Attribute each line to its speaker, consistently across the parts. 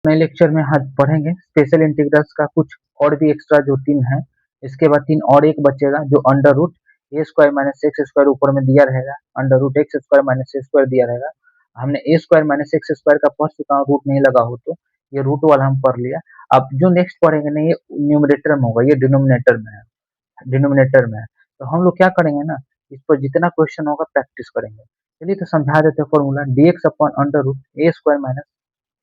Speaker 1: नए लेक्चर में आज पढ़ेंगे स्पेशल इंटीग्रल्स का कुछ और भी एक्स्ट्रा जो तीन है। इसके बाद तीन और एक बचेगा जो under root a square minus x square ऊपर में दिया रहेगा, under root x square minus a square दिया रहेगा। हमने a square minus x square का पढ़ चुका हूँ, रूट नहीं लगा हो तो ये रूट वाला हम पढ़ लिया। अब जो नेक्स्ट पढ़ेंगे ना ये न्यूमरेटर में होगा, ये डिनोमिनेटर में है, डिनोमिनेटर में है। तो हम लोग क्या करेंगे ना, इस पर जितना क्वेश्चन होगा प्रैक्टिस करेंगे। चलिए तो समझा देते हैं formula d x upon under root a square minus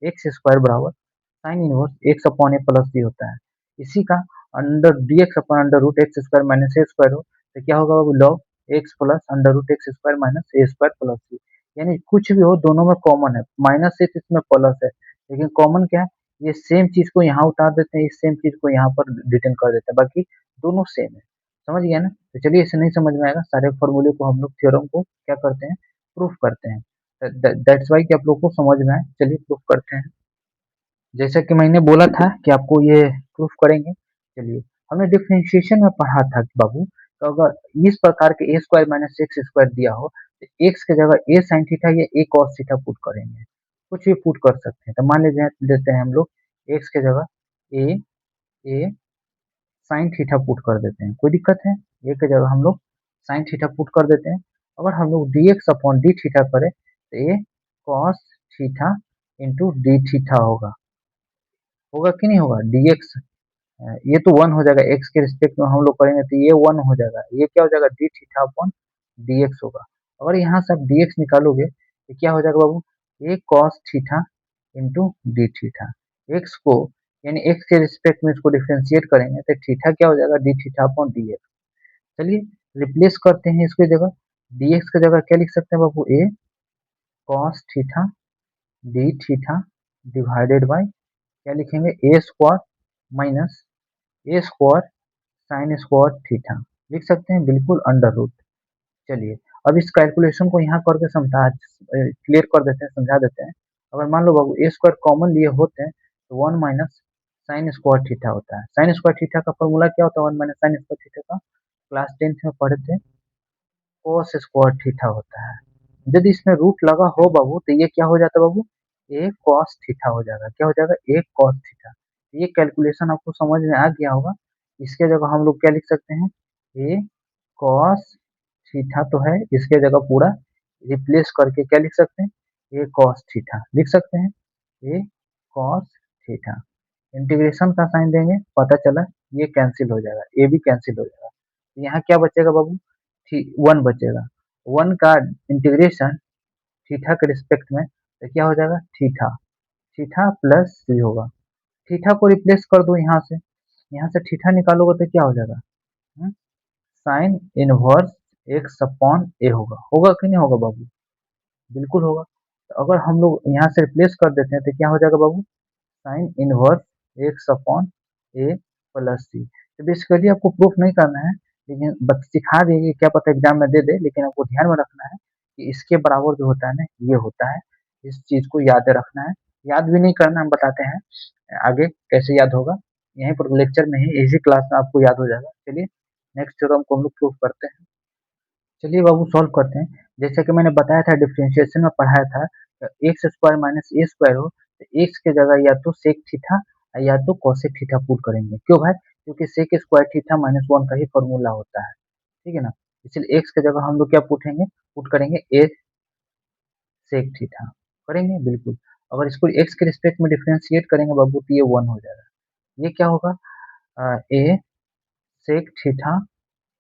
Speaker 1: x square बराबर sine inverse x upon a plus b होता है। इसी का under d x upon under root x square minus a square हो तो क्या होगा, log x plus under root x square minus a square plus b. यानी कुछ भी हो दोनों में कॉमन है, माइनस से इसमें प्लस है, लेकिन कॉमन क्या है, ये सेम चीज को यहाँ उतार देते हैं, इस सेम चीज को यहाँ पर रिटर्न कर देते हैं, बाकी दोनों सेम है। समझ गया ना। तो चलिए इसे नहीं समझ में आएगा, सारे फॉर्मूले को हम लोग थ्योरम को क्या करते हैं, प्रूफ करते हैं। दैट्स वाई कि आप लोग को समझ में आए। चलिए प्रूफ करते हैं। जैसा कि मैंने बोला था कि आपको ये प्रूफ करेंगे। चलिए, हमने डिफरेंशिएशन में पढ़ा था कि बाबू, तो अगर इस प्रकार के ए स्क्वायर माइनस एक्स स्क्वायर दिया हो तो एक्स की जगह ए साइन थीटा या ए कॉस थीटा पुट करेंगे, कुछ भी पुट कर सकते हैं। तो मान लीजिए देते हैं हम लोग एक्स की जगह ए ए साइन थीटा पुट कर देते हैं, कोई दिक्कत है। ए की जगह हम लोग साइन थीटा पुट कर देते हैं। अगर हम लोग d x upon d theta करें तो a cos theta into d theta होगा, होगा कि नहीं होगा। dx ये तो वन हो जाएगा, x के रिस्पेक्ट में हम लोग करेंगे तो ये वन हो जाएगा, ये क्या हो जाएगा D theta upon d x होगा। अगर यहाँ से आप dx निकालोगे तो क्या हो जाएगा बाबू, a cos theta into d theta. X को यानी x के रिस्पेक्ट में इसको डिफ्रेंशिएट करेंगे तो थीटा क्या हो जाएगा D theta upon d x. चलिए रिप्लेस करते हैं इसकी जगह, dx की जगह क्या लिख सकते हैं बाबू, a cos theta d theta divided by क्या लिखेंगे, a square minus a square sine square theta लिख सकते हैं, बिल्कुल अंडर रूट। चलिए अब इस कैलकुलेशन को यहाँ करके समझा क्लियर कर देते हैं, समझा देते हैं। अगर मान लो बाबू ए स्क्वायर कॉमन लिए होते हैं तो one minus sign square theta होता है। साइन स्क्वायर थीटा का फॉर्मूला क्या होता है, one minus sign square theta का, क्लास 10th में पढ़े थे, कोस स्क्वायर थीटा होता है। यदि इसमें रूट लगा हो बाबू तो ये क्या हो जाता है बाबू, ए कॉस थीटा हो जाएगा, क्या हो जाएगा ए कॉस थीटा। ये कैलकुलेशन आपको समझ में आ गया होगा। इसके जगह हम लोग क्या लिख सकते हैं, ए कॉस थीटा तो है, इसके जगह पूरा रिप्लेस करके क्या लिख सकते हैं, ए कॉस थीटा लिख सकते हैं, ए कॉस थीटा। इंटीग्रेशन का साइन देंगे, पता चला ये कैंसिल हो जाएगा, ए भी कैंसिल हो जाएगा। तो यहाँ क्या बचेगा बाबू, वन बचेगा। वन का इंटीग्रेशन थीटा के रिस्पेक्ट में तो क्या हो जाएगा, थीटा थीटा प्लस सी होगा। थीटा को रिप्लेस कर दो यहाँ से थीटा निकालोगे तो क्या हो जाएगा, sine inverse x upon a होगा, होगा कि नहीं होगा बाबू, बिल्कुल होगा। तो अगर हम लोग यहाँ से रिप्लेस कर देते हैं तो क्या हो जाएगा बाबू, sign inverse x upon a plus c. तो बेसिकली आपको प्रूफ नहीं करना है, लेकिन बस सिखा देगी, क्या पता एग्जाम में दे दे, लेकिन आपको ध्यान में रखना है कि इसके बराबर जो होता है ना ये होता है। इस चीज को याद रखना है, याद भी नहीं करना, हम बताते हैं आगे कैसे याद होगा, यहीं पर लेक्चर में ही इसी क्लास में आपको याद हो जाएगा। चलिए नेक्स्ट थ्योरम को हम लोग प्रूफ करते हैं। चलिए बाबू सॉल्व करते हैं। जैसे कि मैंने बताया था डिफरेंशिएशन में पढ़ाया था, x square minus a square हो तो एक्स की जगह या तो सेक थीटा या तो कोसेक थीटा पुट करेंगे। क्यों भाई, क्योंकि sec square theta minus one का ही फॉर्मूला होता है, ठीक है ना। इसलिए एक्स की जगह हम लोग क्या पुटेंगे, पुट करेंगे ए सेक थीटा, करेंगे बिल्कुल। अगर इसको एक्स के रिस्पेक्ट में डिफ्रेंशिएट करेंगे बाबू तो ये वन हो जाएगा। ये क्या होगा, a sec theta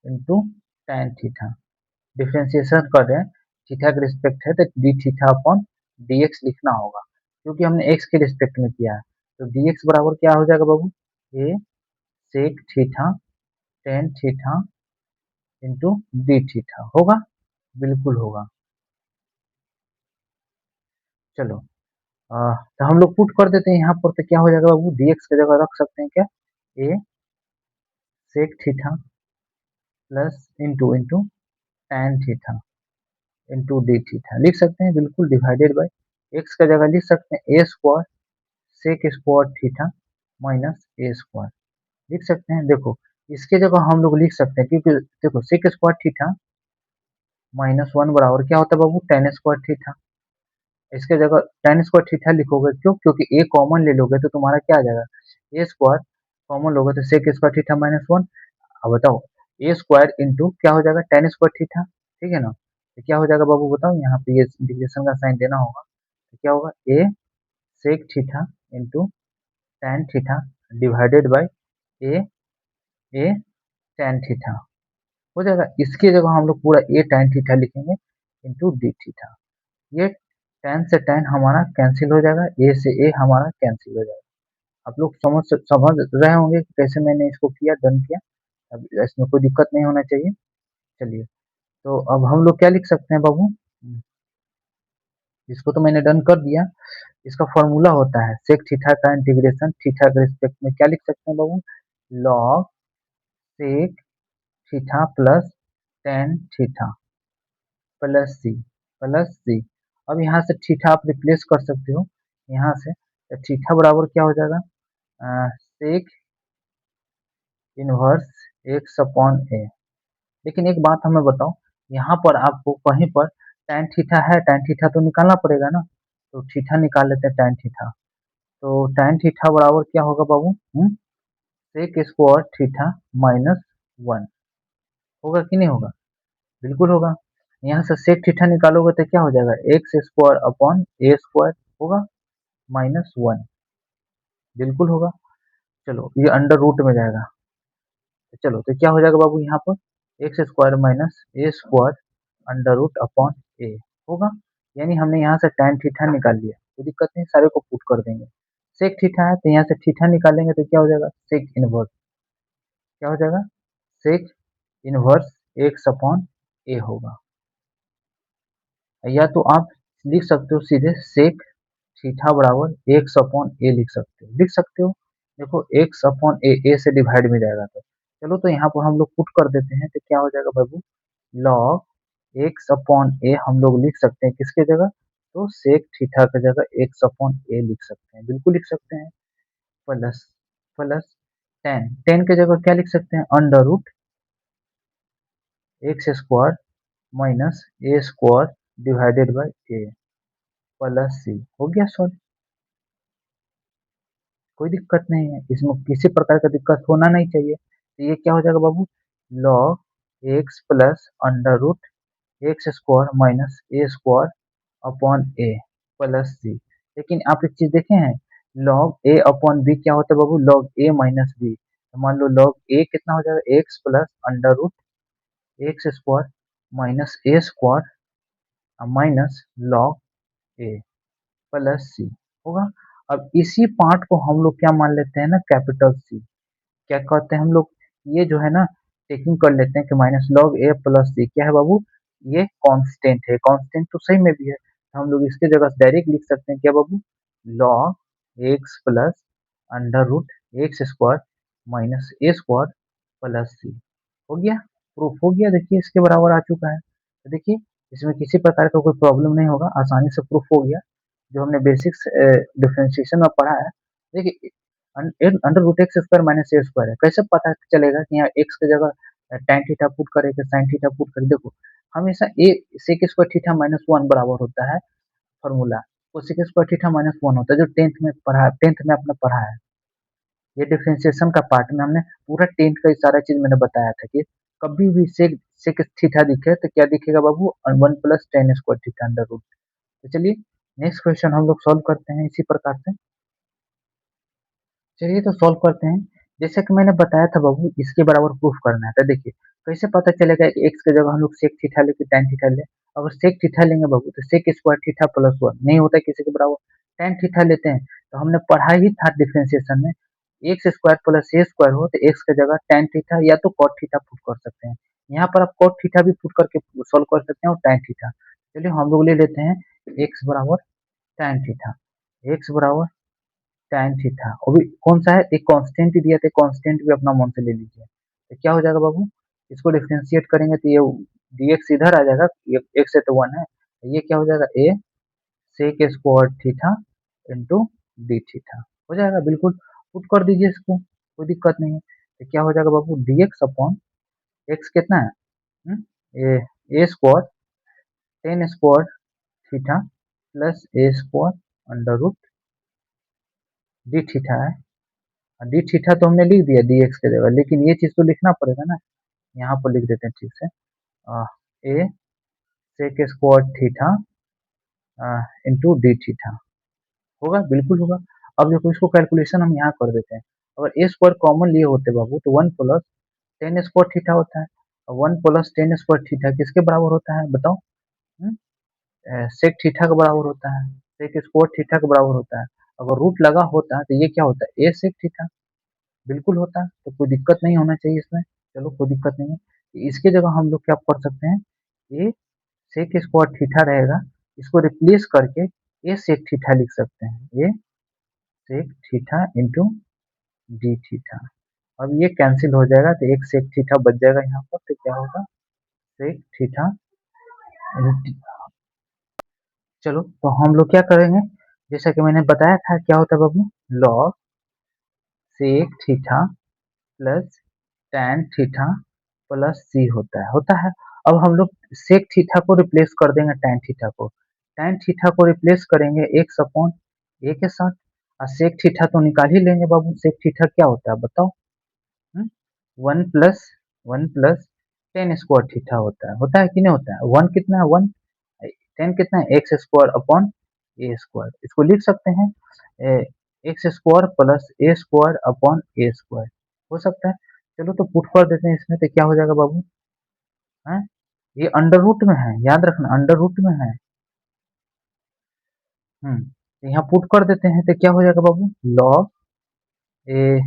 Speaker 1: into tan theta. Differentiation कर रहे हैं, थीटा के रिस्पेक्ट है तो d theta upon d x लिखना होगा, क्योंकि हमने एक्स के रिस्पेक्ट में किया है। तो डी एक्स बराबर क्या हो जाएगा बाबू, a sec theta tan theta into d theta होगा, बिल्कुल होगा। चलो तो हम लोग पुट कर देते हैं यहाँ पर, तो क्या हो जाएगा बाबू, डी एक्स की जगह रख सकते हैं क्या, a sec theta plus into into tan theta into d theta लिख सकते हैं, बिल्कुल डिवाइडेड बाई एक्स का जगह लिख सकते हैं a square sec square theta minus a square लिख सकते हैं। देखो इसके जगह हम लोग लिख सकते हैं, क्योंकि देखो sec square theta minus one बराबर क्या होता है बाबू, टेन स्क्वायर थीटा। इसके जगह tan स्क्वायर थीटा लिखोगे, क्यों? क्योंकि a कॉमन ले लोगे तो तुम्हारा क्या आ जाएगा, a स्क्वायर कॉमन लोगे तो sec स्क्वायर थीटा माइनस 1। अब बताओ a स्क्वायर इंटू क्या हो जाएगा, tan स्क्वायर थीटा, ठीक है ना? तो क्या हो जाएगा बाबू बताओ, यहाँ पे ये इंटीग्रेशन का साइन देना होगा, तो क्या होगा, a sec theta into tan theta divided by a tan theta हो जाएगा। इसकी जगह हम लोग पूरा a tan थीटा लिखेंगे इंटू d थीटा। ये tan से tan हमारा कैंसिल हो जाएगा, a से a हमारा कैंसिल हो जाएगा। आप लोग समझ रहे होंगे कि कैसे मैंने इसको किया, डन किया। अब इसमें कोई दिक्कत नहीं होना चाहिए। चलिए, तो अब हम लोग क्या लिख सकते हैं बाबू, इसको तो मैंने डन कर दिया। इसका फॉर्मूला होता है सेक थीटा का इंटीग्रेशन थीटा के रिस्पेक्ट में क्या लिख सकते हैं बाबू, log sec theta plus tan theta plus c. अब यहाँ से थीटा आप रिप्लेस कर सकते हो यहाँ से, तो थीटा बराबर क्या हो जाएगा, सेक इनवर्स एक्स अपॉन ए। लेकिन एक बात हमें बताओ, यहाँ पर आपको कहीं पर tan थीटा है, tan थीटा तो निकालना पड़ेगा ना, तो थीटा निकाल लेते हैं tan थीटा। तो tan थीटा बराबर क्या होगा बाबू, सेक स्क्वायर थीटा माइनस 1 होगा कि नहीं होगा, बिल्कुल होगा। यहाँ से सेक थीटा निकालोगे तो क्या हो जाएगा, x square upon a square होगा माइनस 1, बिल्कुल होगा। चलो ये अंडर रूट में जाएगा, तो चलो तो क्या हो जाएगा बाबू यहाँ पर x square minus a square under root upon a होगा। यानी हमने यहाँ से tan थीटा निकाल लिया, कोई दिक्कत नहीं, सारे को पुट कर देंगे। सेक थीटा है तो यहाँ से थीटा निकालेंगे तो क्या हो जाएगा, सेक इनवर्स, क्या हो जाएगा, sec inverse x upon a होगा। या तो आप लिख सकते हो सीधे सेक थीटा बराबर एक्स अपॉन ए लिख सकते हो। देखो एक्स अपॉन ए से डिवाइड में जाएगा तो चलो, तो यहाँ पर हम लोग पुट कर देते हैं, तो क्या हो जाएगा बाबू, लॉग एक्स अपॉन ए हम लोग लिख सकते हैं किसके जगह, तो सेक थीटा की जगह एक्स अपॉन ए लिख सकते हैं, बिल्कुल लिख सकते हैं। प्लस प्लस टेन, टेन की जगह क्या लिख सकते हैं, under root x square minus a square divided by a plus c हो गया सॉल्व। कोई दिक्कत नहीं है इसमें, किसी प्रकार का दिक्कत होना नहीं चाहिए। तो ये क्या हो जाएगा बाबू, log x plus under root x square minus a square upon a plus c. लेकिन आप एक चीज देखे हैं, लॉग ए अपॉन बी क्या होता है बाबू, लॉग ए माइनस बी। तो मान लो लॉग ए कितना हो जाएगा, x plus under root x square minus a square minus log a plus c होगा। अब इसी पार्ट को हम लोग क्या मान लेते हैं ना, कैपिटल सी। क्या कहते हैं हम लोग, ये जो है ना टेकिंग कर लेते हैं कि minus log a plus c क्या है बाबू, ये कांस्टेंट है, कांस्टेंट तो सही में भी है, तो हम लोग इसके जगह डायरेक्ट लिख सकते हैं क्या बाबू, log x plus under root x square minus a square plus c हो गया, प्रूफ हो गया। देखिए इसके बराबर आ चुका है, तो देखिए इसमें किसी प्रकार का कोई प्रॉब्लम नहीं होगा, आसानी से प्रूफ हो गया, जो हमने बेसिक्स डिफरेंशिएशन में पढ़ा है। देखिए under root x square minus a square है, कैसे पता चलेगा कि यहाँ एक्स की जगह tan थीटा पुट करे कि sin थीटा पुट करे, देखो हमेशा ए सेक स्क्वायर थीटा माइनस 1 बराबर होता है फॉर्मूला, वो सेक स्क्वायर थीटा माइनस 1 होता है, जो टेंथ में आपने पढ़ा है। ये डिफरेंशिएशन का पार्ट में हमने पूरा टेंथ का सारा चीज मैंने बताया था कि कभी भी सेक सेक थीटा दिखे तो क्या दिखेगा बाबू, 1 plus tan square theta under root. तो चलिए नेक्स्ट क्वेश्चन हम लोग सॉल्व करते हैं इसी प्रकार से। चलिए तो सॉल्व करते हैं। जैसे कि मैंने बताया था बाबू, इसके बराबर प्रूफ करना है, तो देखिए कैसे पता चलेगा कि एक्स की जगह हम लोग सेक थीटा लेके tan थीटा ले। अगर सेक थीटा लेंगे बाबू तो सेक स्क्वायर थीटा प्लस 1 नहीं होता है किसी के बराबर, tan थीटा लेते हैं तो हमने पढ़ा ही था डिफरेंशिएशन में, x square plus a square हो तो एक्स की जगह tan थीटा या तो cot थीटा पुट कर सकते हैं। यहाँ पर आप cot थीटा भी पुट करके सॉल्व कर सकते हैं और tan थीटा। चलिए हम लोग ले लेते हैं एक्स बराबर tan थीटा, एक्स बराबर tan थीटा, वो भी कौन सा है, एक कांस्टेंट ही दिया था, कांस्टेंट भी अपना मन से ले लीजिए। तो क्या हो जाएगा बाबू, इसको डिफरेंशिएट करेंगे तो ये dx इधर आ जाएगा, ये x से तो 1 है, तो ये क्या हो जाएगा a sec square theta into d theta हो जाएगा, बिल्कुल पुट कर दीजिए इसको, कोई दिक्कत नहीं है। तो क्या हो जाएगा बाबू, dx अपॉन x कितना है, ये a square tan square theta plus a square under root d theta है। डी थीटा तो हमने लिख दिया डी एक्स के जगह, लेकिन ये चीज तो लिखना पड़ेगा ना, यहाँ पर लिख देते हैं ठीक से। A sec square theta into d theta होगा, बिल्कुल होगा। अब देखो इसको कैलकुलेशन हम यहाँ कर देते हैं। अगर ए स्क्वायर कॉमन लिए होते बाबू तो 1 प्लस टेन स्क्वायर थीटा होता है। 1 प्लस 10 स्क्वायर थीटा किसके बराबर होता है बताओ? सेक थीटा के बराबर होता है, सेक स्क्वायर थीटा के बराबर होता है। अगर रूट लगा होता है तो ये क्या होता है? ए सेक थीटा बिल्कुल होता है, तो कोई दिक्कत नहीं होना चाहिए इसमें। चलो कोई दिक्कत नहीं है। इसके जगह हम लोग क्या कर सकते हैं, ए सेक स्क्वायर थीटा रहेगा, इसको रिप्लेस करके ए सेक थीटा लिख सकते हैं। A sec theta into d theta. अब ये कैंसिल हो जाएगा तो एक सेक थीटा बच जाएगा यहाँ पर, तो क्या होगा सेक थीटा। चलो तो हम लोग क्या करेंगे, जैसा कि मैंने बताया था क्या होता है बाबू, log sec theta plus tan theta plus c होता है। अब हम लोग सेक थीटा को रिप्लेस कर देंगे टैन थीटा को, टैन थीटा को रिप्लेस करेंगे एक्स अपॉन ए के साथ, और सेक थीटा तो निकाल ही लेंगे बाबू। सेक थीटा क्या होता है बताओ? 1 प्लस 10 स्क्वायर थीटा होता है कि नहीं होता है? वन कितना है? वन। 10 कितना है? X square upon a square. इसको लिख सकते हैं x square plus a square upon a square, हो सकता है। चलो तो पुट कर देते हैं इसमें, तो क्या हो जाएगा बाबू? है ये अंडर रूट में है, याद रखना अंडर रूट में है। तो यहाँ पुट कर देते हैं तो क्या हो जाएगा बाबू? Log A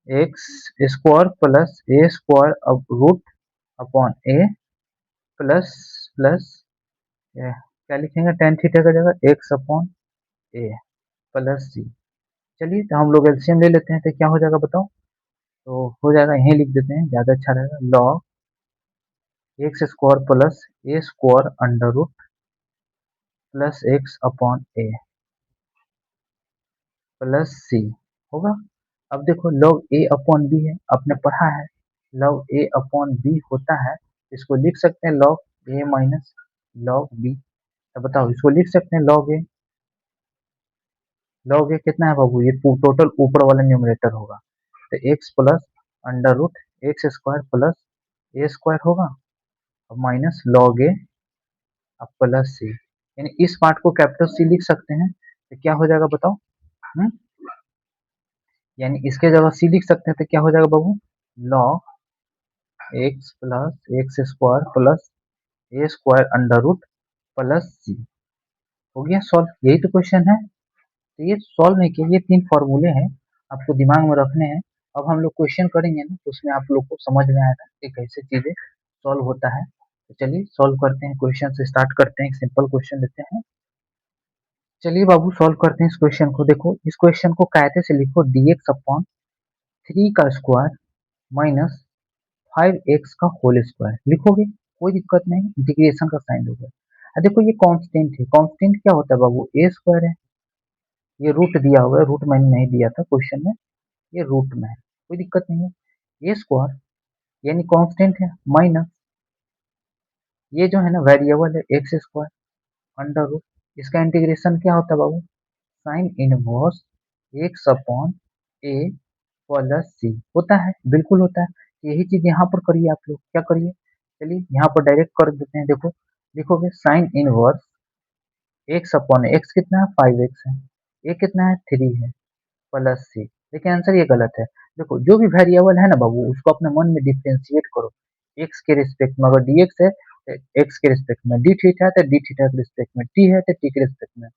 Speaker 1: x square plus a square अब root upon a plus plus क्या लिखेंगे टेन थीटा का जगह? X upon a plus c. चलिए तो हम लोग एलसीएम ले लेते हैं, तो क्या हो जाएगा बताओ? तो हो जाएगा, यहीं लिख देते हैं ज़्यादा अच्छा रहेगा। Log x square plus a square under root plus x upon a plus c होगा। अब देखो लॉग ए अपॉन बी है, आपने पढ़ा है लॉग ए अपॉन बी होता है। इसको लिख सकते हैं log a minus log B. तो बताओ इसको लिख सकते हैं लॉग ए। लॉग ए कितना है बाबू? ये टोटल ऊपर वाला न्यूमरेटर होगा, तो x plus under root x square plus a square होगा, और माइनस लॉग ए अब प्लस सी। यानी इस पार्ट को कैपिटल सी लिख सकते हैं, तो क्या हो जाएगा बताओ? हम्म यानी इसके जगह सी लिख सकते हैं, तो क्या हो जाएगा बाबू? Log x plus x square plus a square under root plus c. हो गया सॉल्व, यही तो क्वेश्चन है। तो ये सॉल्व नहीं किया, ये 3 फॉर्मूले हैं, आपको दिमाग में रखने हैं। अब हम लोग क्वेश्चन करेंगे ना, तो उसमें आप लोग को समझ में आएगा कि कैसे चीजें सॉल्व होता है। तो चलिए सॉल्व करते हैं, क्वेश्चन से स्टार्ट करते हैं। एक सिंपल क्वेश्चन लेते हैं। चलिए बाबू सॉल्व करते हैं इस क्वेश्चन को। देखो इस क्वेश्चन को कायदे से लिखो, डी एक्स अपॉन 3 का स्क्वायर माइनस 5x का होल स्क्वायर लिखोगे, कोई दिक्कत नहीं, इंटीग्रेशन का साइन होगा। देखो ये कांस्टेंट है, कांस्टेंट क्या होता है बाबू? ए स्क्वायर है। ये रूट दिया हुआ है, रूट मैंने नहीं दिया था क्वेश्चन में, ये रूट में है, कोई दिक्कत नहीं है। ए स्क्वायर यानी कांस्टेंट है, माइनस ये जो है ना वेरिएबल है एक्स स्क्वायर अंडर रूट, इसका इंटीग्रेशन क्या होता है बाबू? Sign inverse x upon a plus c होता है, बिल्कुल होता है। यही चीज यहाँ पर करिए, आप लोग क्या करिए, चलिए यहाँ पर डायरेक्ट कर देते हैं। देखो लिखोगे sign inverse x upon x कितना है? 5x है, ए कितना है? 3 है, प्लस सी। लेकिन आंसर ये गलत है। देखो जो भी वेरिएबल है ना बाबू, उसको अपने मन में डिफ्रेंशिएट करो। एक्स के रिस्पेक्ट में अगर dx है तो एक्स के रिस्पेक्ट में, डी थीटा है तो डी थीटा के रिस्पेक्ट में, टी है तो टी के रिस्पेक्ट में।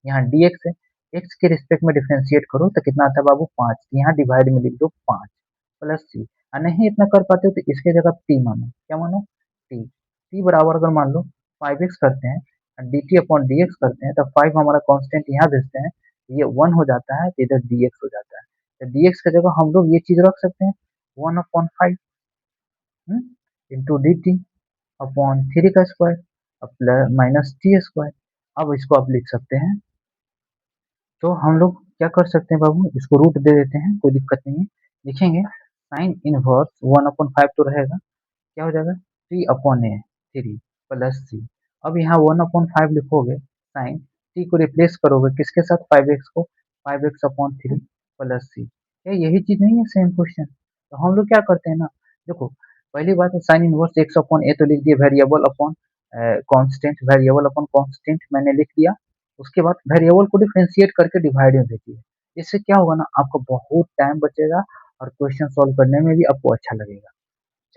Speaker 1: यहाँ dx है, एक्स के रिस्पेक्ट में डिफ्रेंशिएट करो तो कितना आता है बाबू? 5। यहाँ डिवाइड में लिख दो 5 प्लस सी। और नहीं इतना कर पाते हो तो इसके जगह टी मानो, क्या मानो? टी। टी बराबर अगर मान लो 5x करते हैं, D t upon d x करते हैं, तो 5 हमारा कॉन्स्टेंट यहाँ भेजते हैं, ये 1 हो जाता है, तो इधर dx हो जाता है। तो dx की जगह हम लोग ये चीज रख सकते हैं 1/5 इंटू डी टी अपॉन 3 का square plus minus T square. अब इसको आप लिख सकते हैं, तो हम लोग क्या कर सकते हैं बाबू, इसको रूट दे देते हैं, कोई दिक्कत नहीं है। लिखेंगे साइन इनवर्स 1/5 तो रहेगा, क्या हो जाएगा? 3 अपॉन ए 3 प्लस सी। अब यहाँ 1/5 लिखोगे साइन टी को रिप्लेस करोगे किसके साथ, 5x को, 5x/3 प्लस सी। क्या यही चीज नहीं है सेम क्वेश्चन? तो हम लोग क्या करते हैं ना, देखो पहली बात है साइन इनवर्स x/a तो लिख दिया, variable upon constant, variable upon constant मैंने लिख दिया। उसके बाद वेरिएबल को डिफरेंशिएट करके डिवाइड में भेजिए। इससे क्या होगा ना, आपको बहुत टाइम बचेगा और क्वेश्चन सॉल्व करने में भी आपको अच्छा लगेगा।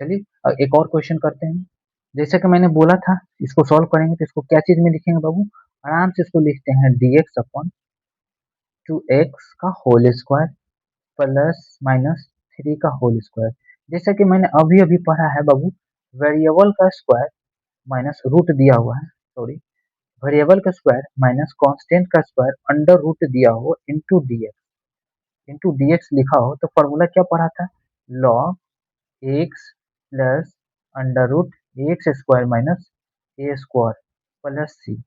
Speaker 1: चलिए एक और क्वेश्चन करते हैं। जैसे कि मैंने बोला था, इसको सॉल्व करेंगे तो इसको क्या चीज में लिखेंगे बाबू, आराम से इसको लिखते हैं dx/2x का होल स्क्वायर प्लस माइनस 3 का होल स्क्वायर। जैसा कि मैंने अभी अभी पढ़ा है बाबू, वेरिएबल का स्क्वायर माइनस रूट दिया हुआ है, सॉरी, वेरिएबल का स्क्वायर माइनस कांस्टेंट का स्क्वायर अंडर रूट दिया हो इंटू डीएक्स लिखा हो, तो फॉर्मूला क्या पढ़ा था, log x plus under root x square minus a square plus c.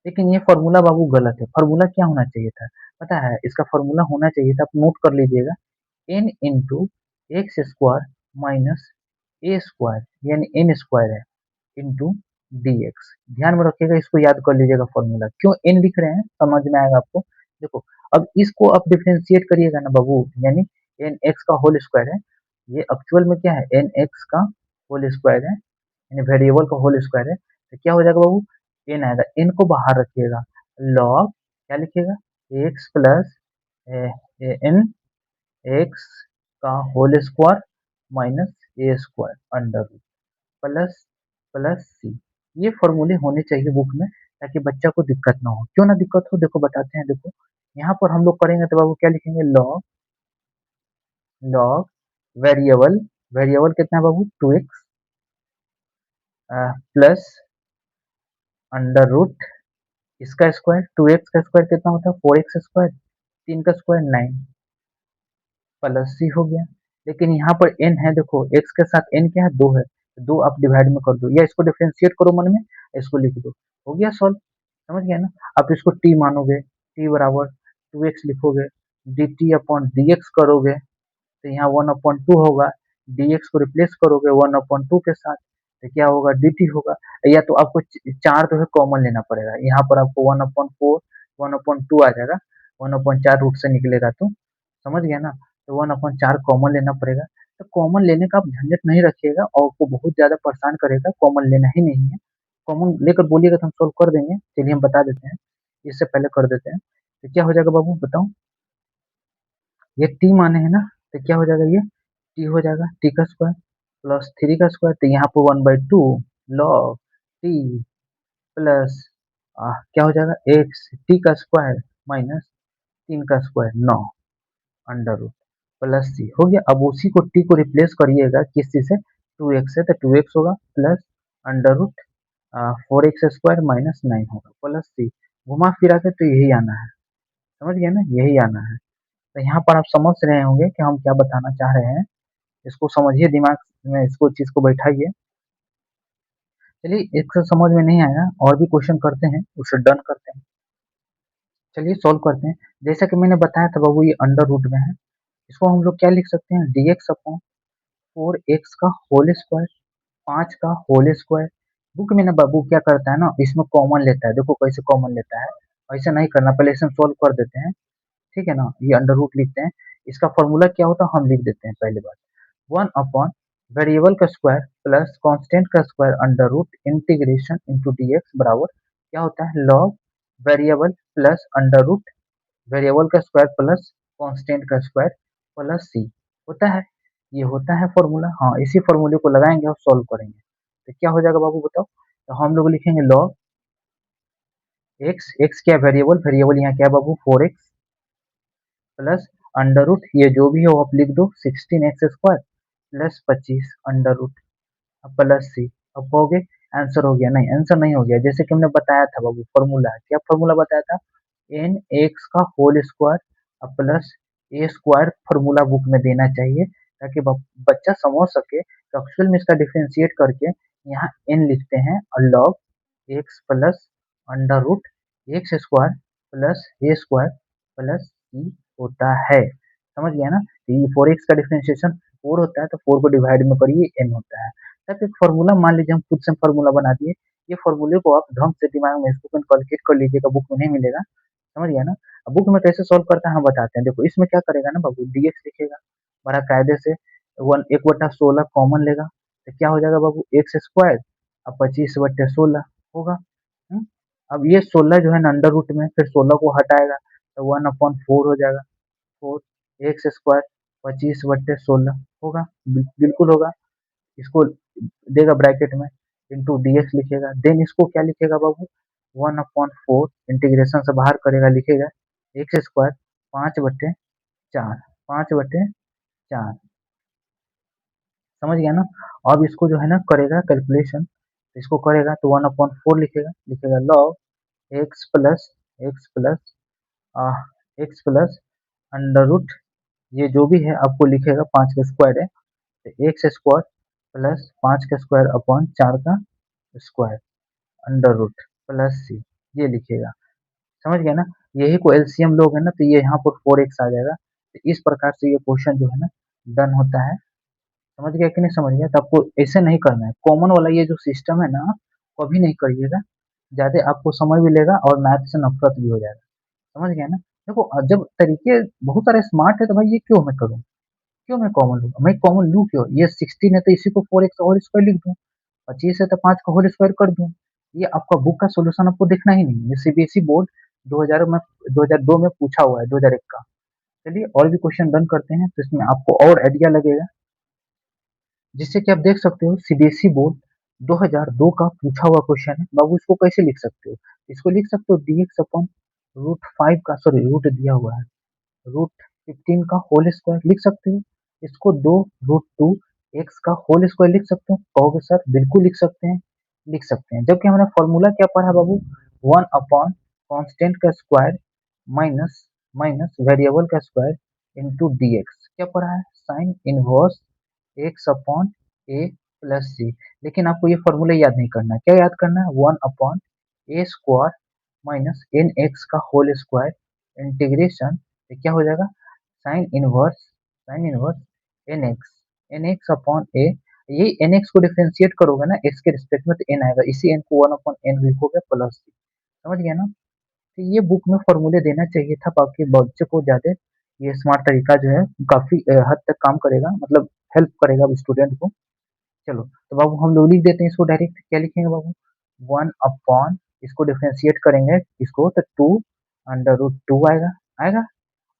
Speaker 1: लेकिन ये फॉर्मूला बाबू गलत है। फॉर्मूला क्या होना चाहिए था, पता है? इसका फॉर्मूला होना चाहिए था, आप नोट कर लीजिएगा, n into x square minus a square, यानी एन स्क्वायर है, इंटू डी एक्स। ध्यान में रखिएगा, इसको याद कर लीजिएगा फॉर्मूला। क्यों एन लिख रहे हैं समझ में आएगा आपको। देखो अब इसको आप डिफ्रेंशिएट करिएगा ना बाबू, यानी एन एक्स का होल स्क्वायर है, ये एक्चुअल में क्या है, एन एक्स का होल स्क्वायर है, यानी वेरिएबल का होल स्क्वायर है। तो क्या हो जाएगा बाबू, एन आएगा, एन को बाहर रखिएगा, लॉग क्या लिखिएगा, एक्स प्लस एन एक्स का whole square minus a square under root plus plus c. ये फॉर्मूले होने चाहिए बुक में, ताकि बच्चा को दिक्कत ना हो। क्यों ना दिक्कत हो, देखो बताते हैं। देखो यहाँ पर हम लोग करेंगे तो बाबू क्या लिखेंगे, लॉग लॉग वेरिएबल, वेरिएबल कितना है बाबू, 2x प्लस अंडर रूट इसका स्क्वायर, 2x का स्क्वायर कितना होता है, 4x स्क्वायर, 3 का स्क्वायर 9 प्लस सी हो गया। लेकिन यहाँ पर n है, देखो x के साथ n क्या है, 2 है, तो 2 आप डिवाइड में कर दो, या इसको डिफरेंशिएट करो मन में, इसको लिख दो, हो गया सॉल्व। समझ गया ना? आप इसको t मानोगे, t बराबर 2x लिखोगे, dt अपॉन dx करोगे, तो यहाँ 1/2 होगा, dx को रिप्लेस करोगे 1/2 के साथ, तो क्या होगा, dt होगा। या तो आपको चार जो है कॉमन लेना पड़ेगा, यहाँ पर आपको 1/4 1/2 आ जाएगा, 1/4 रूट से निकलेगा, तो समझ गया ना? तो 1/4 कॉमन लेना पड़ेगा। तो कॉमन लेने का आप झंझट नहीं रखिएगा और आपको बहुत ज्यादा परेशान करेगा, कॉमन लेना ही नहीं है। कॉमन लेकर बोलिएगा तो हम सोल्व कर देंगे। चलिए हम बता देते हैं, इससे पहले कर देते हैं। तो क्या हो जाएगा बाबू बताओ, ये टी माने है ना, तो क्या हो जाएगा, ये टी हो जाएगा, टी का स्क्वायर प्लस 3 का स्क्वायर, तो यहाँ पर 1/2 लॉग टी प्लस क्या हो जाएगा, एक्स टी का स्क्वायर माइनस 3 का square 9 under root plus c हो गया। अब उसी को टी को रिप्लेस करिएगा किस चीज से, 2x से, तो 2x होगा plus under root 4x square minus 9 होगा प्लस सी। घुमा फिरा के तो यही आना है, समझ गए ना, यही आना है। तो यहाँ पर आप समझ रहे होंगे कि हम क्या बताना चाह रहे हैं। इसको समझिए, दिमाग में इसको चीज को बैठाइए। चलिए एक से समझ में नहीं आया, और भी क्वेश्चन करते हैं, उसे डन करते हैं। चलिए सॉल्व करते हैं। जैसा कि मैंने बताया था बाबू, ये अंडर रूट में है, इसको हम लोग क्या लिख सकते हैं, dx अपॉन 4x का होल स्क्वायर, 5 का होल स्क्वायर। बुक में ना बाबू क्या करता है ना, इसमें कॉमन लेता है, देखो कैसे कॉमन लेता है। ऐसा नहीं करना, पहले इसे सोल्व कर देते हैं, ठीक है ना। ये अंडर रूट लिखते हैं, इसका फॉर्मूला क्या होता है हम लिख देते हैं। पहली बात, 1 अपॉन वेरिएबल का स्क्वायर प्लस कांस्टेंट का square under root integration into d x बराबर क्या होता है, log variable plus under root variable का स्क्वायर प्लस कांस्टेंट का स्क्वायर प्लस सी होता है। ये होता है फॉर्मूला। हाँ, इसी फॉर्मूले को लगाएंगे और सॉल्व करेंगे, तो क्या हो जाएगा बाबू बताओ। तो हम लोग लिखेंगे लॉग एक्स, एक्स क्या वेरिएबल, वेरिएबल यहाँ क्या है बाबू, 4x प्लस अंडर रूट, ये जो भी हो आप लिख दो, 16x square plus 25 under root plus c. अब कहोगे आंसर हो गया, नहीं आंसर नहीं हो गया। जैसे कि हमने बताया था बाबू, फॉर्मूला क्या, फॉर्मूला बताया था, एन एक्स का whole square plus a square, formula book में देना चाहिए, ताकि बच्चा समझ सके। तो एक्चुअल में इसका डिफरेंशिएट करके यहाँ एन लिखते हैं, और log x plus under root x square plus a square plus c होता है। समझ गया ना? तो ये 4x का डिफरेंशिएशन 4 होता है, तो 4 को डिवाइड में करिए, n होता है। तब एक फॉर्मूला मान लीजिए हम खुद से फॉर्मूला बना दिए, ये फॉर्मूले को आप ढंग से दिमाग में इसको कैलकुलेट कर लीजिएगा, बुक में नहीं मिलेगा, समझ गया ना। अब बुक में कैसे सॉल्व करता है हम बताते हैं। देखो इसमें क्या करेगा ना बाबू, डीएक्स लिखेगा बड़ा कायदे से, वन 1/16 कॉमन लेगा, तो क्या हो जाएगा बाबू, एक्स स्क्वायर अब 25/16 होगा। हम्म? अब ये 16 जो है ना अंडर रूट में, फिर 16 को हटाएगा तो 1/4 हो जाएगा, 4 एक्स स्क्वायर 25/16 होगा, बिल्कुल होगा। इसको देगा ब्रैकेट में, इंटू डीएक्स लिखेगा, देन इसको क्या लिखेगा बाबू, 1/4 इंटीग्रेशन से बाहर करेगा, लिखेगा एक्स स्क्वायर 5/4, 5/4, समझ गया ना। अब इसको जो है ना करेगा कैलकुलेशन, इसको करेगा तो 1/4 लिखेगा, log x plus x plus x plus under root, ये जो भी है आपको लिखेगा, 5 का स्क्वायर है तो एक्स स्क्वायर प्लस 5 का स्क्वायर अपॉन 4 का square under root plus c, ये लिखिएगा, समझ गया ना। यही को एलसीएम लोगे ना तो ये यहाँ पर 4x आ जाएगा। तो इस प्रकार से ये क्वेश्चन जो है ना डन होता है, समझ गया कि नहीं समझ गया। तो आपको ऐसे नहीं करना है, कॉमन वाला ये जो सिस्टम है ना कभी नहीं करिएगा, ज्यादा आपको समय भी लेगा और मैथ से नफरत भी हो जाएगा, समझ गया ना। देखो जब तरीके बहुत सारे स्मार्ट है तो भाई ये क्यों मैं करूँ, क्यों मैं कॉमन लूँ, मैं कॉमन लूँ क्यों, ये 16 है तो इसी को 4x और स्क्वायर लिख दूँ, 25 है तो 5 का होल स्क्वायर कर दूं। ये आपका बुक का सॉल्यूशन आपको देखना ही नहीं है, ये सीबीएसई बोर्ड 2000 में 2002 में पूछा हुआ है, 2001 का। चलिए और भी क्वेश्चन डन करते हैं तो इसमें आपको और आइडिया लगेगा, जिससे कि आप देख सकते हो सीबीएसई बोर्ड 2002 का पूछा हुआ क्वेश्चन है बाबू, इसको कैसे लिख सकते हो, इसको लिख सकते हो डीएक्स अपॉन रूट 5 का, सॉरी रूट दिया हुआ है, रूट 15 का होल स्क्वायर लिख सकते हो, इसको दो रूट 2 एक्स का होल स्क्वायर लिख सकते हो, कहोगे सर बिल्कुल लिख सकते हैं, लिख सकते हैं, जबकि हमने फॉर्मूला क्या पढ़ा बाबू, 1/, कांस्टेंट का स्क्वायर माइनस माइनस वेरिएबल का स्क्वायर इंटू डीएक्स, क्या पढ़ा है, sign inverse x upon a plus c. लेकिन आपको ये फॉर्मूला याद नहीं करना है, क्या याद करना है, 1/a² माइनस एन एक्स का होल स्क्वायर इंटीग्रेशन, क्या हो जाएगा, sine inverse n x upon a, ये एन एक्स को डिफ्रेंशिएट करोगे ना एक्स के रिस्पेक्ट में तो एन आएगा, इसी एन को 1/n लिखोगे प्लस सी, समझ गया ना। तो ये बुक में फॉर्मूले देना चाहिए था, बाकी बच्चे को ज्यादा ये स्मार्ट तरीका जो है काफी हद तक काम करेगा, मतलब हेल्प करेगा स्टूडेंट को। चलो तो बाबू हम लोग लिख देते हैं इसको डायरेक्ट, क्या लिखेंगे बाबू, 1/, इसको डिफ्रेंशिएट करेंगे इसको तो 2 आएगा, आएगा।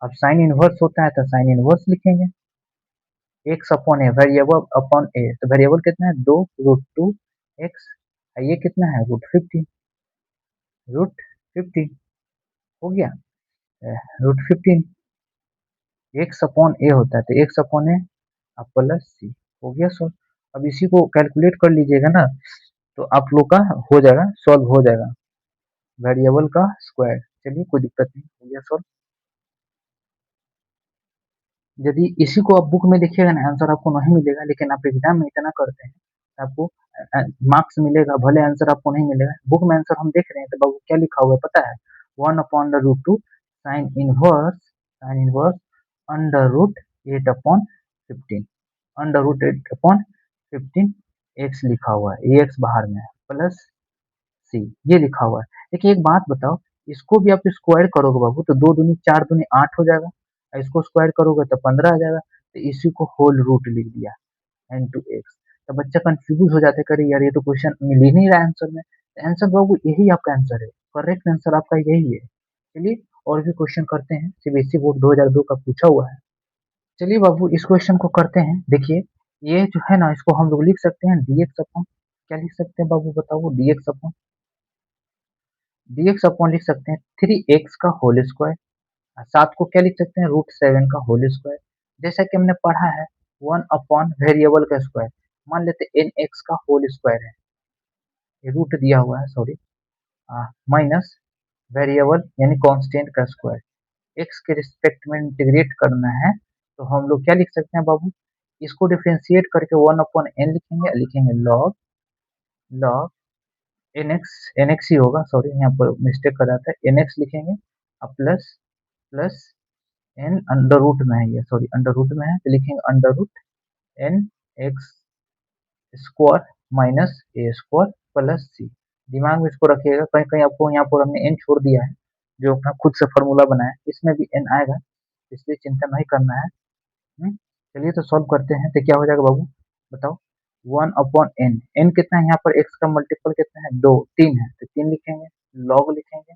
Speaker 1: अब साइन इनवर्स होता है तो साइन इनवर्स लिखेंगे, x upon A, variable upon a, तो वेरिएबल कितना है, 2 √2 एक्स, ये कितना है, रूट फिफ्टी हो गया, √15 एक्स अपॉन ए होता है तो एक्स अपॉन ए अब प्लस सी, हो गया सॉल्व। अब इसी को कैलकुलेट कर लीजिएगा ना तो आप लोग का हो जाएगा, सॉल्व हो जाएगा, वेरिएबल का स्क्वायर, चलिए कोई दिक्कत नहीं, हो गया सॉल्व। यदि इसी को आप बुक में देखिएगा ना आंसर आपको नहीं मिलेगा, लेकिन आप एग्जाम में इतना करते हैं तो आपको मार्क्स मिलेगा, भले आंसर आपको नहीं मिलेगा। बुक में आंसर हम देख रहे हैं तो बाबू क्या लिखा हुआ है पता है, 1/√2 साइन इनवर्स √8/15, √8/15 एक्स लिखा हुआ है, ये एक्स बाहर में है प्लस सी, ये लिखा हुआ है। देखिए एक बात बताओ, इसको भी आप स्क्वायर करोगे बाबू तो 2 दूनी 4 दूनी 8 हो जाएगा, और इसको स्क्वायर करोगे तो 15 आ जाएगा, तो इसी को होल रूट लिख दिया n2x। तो बच्चा कंफ्यूज हो जाता है, करे यार ये तो क्वेश्चन मिल ही नहीं रहा है आंसर में, तो आंसर बाबू यही आपका आंसर है, करेक्ट आंसर आपका यही है। चलिए और भी क्वेश्चन करते हैं, सीबीएसई बोर्ड 2002 का पूछा हुआ है। चलिए बाबू इस क्वेश्चन को करते हैं, देखिए ये जो है ना इसको हम लोग लिख सकते हैं डीएक्स अपॉन, क्या लिख सकते हैं बाबू बताओ, डीएक्स अपॉन लिख सकते हैं 3x का होल स्क्वायर, साथ को क्या लिख सकते हैं, √7 का होल स्क्वायर, जैसा कि हमने पढ़ा है 1/ वेरिएबल का स्क्वायर, मान लेते एन एक्स का होल स्क्वायर है, ये रूट दिया हुआ है सॉरी, माइनस वेरिएबल यानी कांस्टेंट का स्क्वायर, एक्स के रिस्पेक्ट में इंटीग्रेट करना है, तो हम लोग क्या लिख सकते हैं बाबू, इसको डिफ्रेंशिएट करके 1/n लिखेंगे, लॉग लॉग एन एक्स ही होगा, सॉरी यहाँ पर मिस्टेक कर रहा था, एन एक्स लिखेंगे, अब plus plus n under root में है, ये सॉरी अंडर रूट में है तो लिखेंगे under root n x square minus a square plus c, दिमाग में इसको रखिएगा, कहीं कहीं आपको यहाँ पर हमने एन छोड़ दिया है, जो अपना खुद से फॉर्मूला बनाया है, इसमें भी एन आएगा, इसलिए चिंता नहीं करना है। चलिए तो सॉल्व करते हैं, तो क्या हो जाएगा बाबू, बताओ। 1/n, एन कितना है यहाँ पर, एक्स का मल्टीपल कितना है, 2, 3 है, तो 3 लिखेंगे, लॉग लिखेंगे,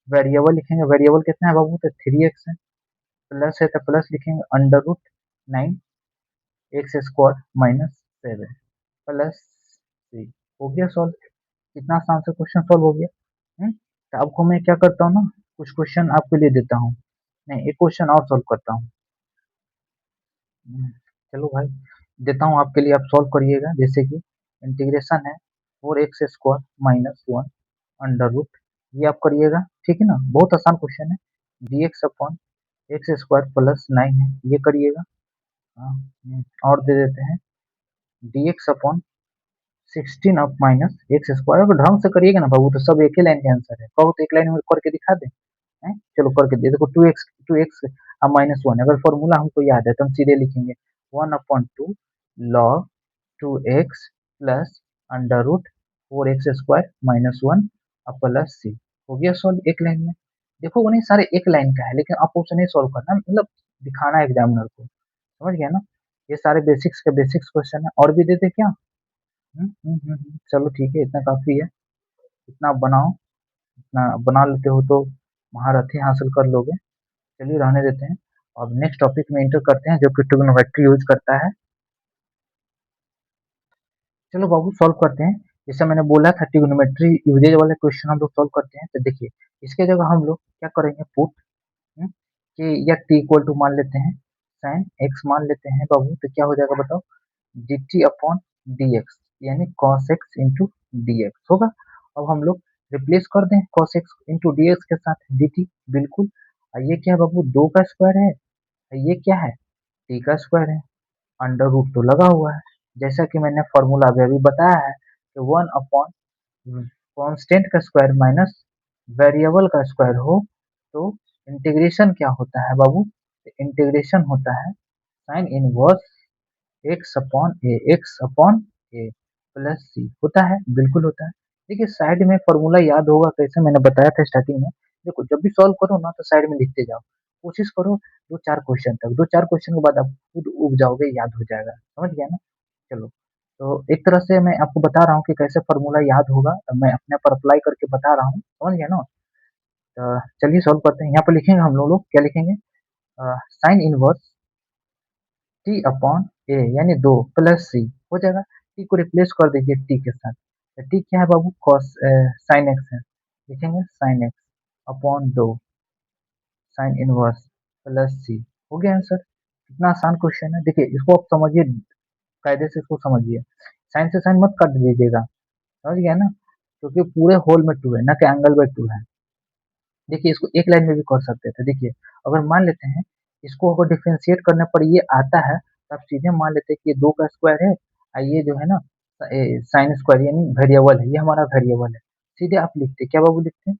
Speaker 1: वेरिएबल लिखेंगे, वेरिएबल कितना है बाबू, तो 3x है, प्लस है तो प्लस लिखेंगे, under root 9 x square minus 7 plus 3। हो गया सॉल्व। कितना आसान से क्वेश्चन सॉल्व हो गया। तो आपको मैं क्या करता हूँ ना, कुछ क्वेश्चन आपके लिए देता हूँ, नहीं एक क्वेश्चन और सॉल्व करता हूँ। चलो भाई देता हूँ आपके लिए, आप सॉल्व करिएगा। जैसे कि इंटीग्रेशन है 4x² माइनस 1 अंडर रूट, ये आप करिएगा, ठीक है ना, बहुत आसान क्वेश्चन है। dx upon x square plus 9 है, ये करिएगा। हाँ, और दे देते हैं dx upon 16 up minus x square. अगर ढंग से करिएगा ना बाबू, तो सब एक ही लाइन के आंसर है, कहो तो एक लाइन में करके दिखा दे। चलो करके दे, देखो 2x अब माइनस 1, अगर फॉर्मूला हमको याद है तो हम सीधे लिखेंगे 1/2 log 2x plus under root 4x² minus 1 अब प्लस c। हो गया सॉल्व एक लाइन में। देखो वो नहीं सारे एक लाइन का है, लेकिन आपको उसे नहीं सॉल्व करना, मतलब दिखाना है एग्जामिनर को, समझ गया ना। ये सारे बेसिक्स के बेसिक्स क्वेश्चन है, और भी देते क्या। चलो ठीक है, इतना काफी है, इतना आप बनाओ, इतना बना लेते हो तो महारथी हासिल कर लोगे। चलिए रहने देते हैं, अब नेक्स्ट टॉपिक में एंटर करते हैं, जो कि ट्रिग्नोमेट्री यूज करता है। चलो बाबू सॉल्व करते हैं। जैसे मैंने बोला था ट्रिग्नोमेट्री यूजेज वाले क्वेश्चन हम लोग सॉल्व करते हैं, तो देखिए इसके जगह हम लोग क्या करेंगे, पुट कि या टी इक्वल टू मान लेते हैं, साइन एक्स मान लेते हैं बाबू, तो क्या हो जाएगा बताओ, d t upon d x, यानी cos x into d x होगा। अब हम लोग रिप्लेस कर दें cos x into d x के साथ डी टी, बिल्कुल। और ये क्या है बाबू, 2 का स्क्वायर है, और ये क्या है, टी का स्क्वायर है, अंडर रूट तो लगा हुआ है। जैसा कि मैंने फॉर्मूला अभी अभी बताया है कि 1/, कांस्टेंट का स्क्वायर माइनस वेरिएबल का स्क्वायर हो तो इंटीग्रेशन क्या होता है बाबू, इंटीग्रेशन होता है sine inverse x upon a plus c, होता है, बिल्कुल होता है। देखिए साइड में फॉर्मूला याद होगा कैसे, मैंने बताया था स्टार्टिंग में। देखो जब भी सॉल्व करो ना, तो साइड में लिखते जाओ, कोशिश करो 2-4 क्वेश्चन तक, 2-4 क्वेश्चन के बाद आप खुद उब जाओगे, याद हो जाएगा, समझ गया ना। चलो, तो एक तरह से मैं आपको बता रहा हूँ कि कैसे फॉर्मूला याद होगा, मैं अपने पर अप्लाई करके बता रहा हूँ, समझ गया ना। तो चलिए सॉल्व करते हैं, यहाँ पर लिखेंगे हम लोग क्या लिखेंगे, साइन इनवर्स टी अपॉन ए यानी 2 प्लस सी हो जाएगा। टी को रिप्लेस कर दीजिए टी के साथ, तो टी क्या है बाबू, कॉस साइन एक्स है, लिखेंगे sine x upon 2 sine inverse plus c. हो गया आंसर। कितना आसान क्वेश्चन है, देखिए इसको आप समझिए, कायदे से इसको समझिए, साइन से साइन मत काट दीजिएगा, समझ गया ना, क्योंकि पूरे होल में 2 है, ना कि एंगल में 2 है। देखिए इसको एक लाइन में भी कर सकते थे, देखिए अगर मान लेते हैं इसको, अगर डिफरेंशिएट करने पर ये आता है, तो आप सीधे मान लेते हैं कि ये 2 का स्क्वायर है, और ये जो है ना साइन स्क्वायर यानी वेरिएबल है, ये हमारा वेरिएबल है। सीधे आप लिखते क्या बाबू, लिखते हैं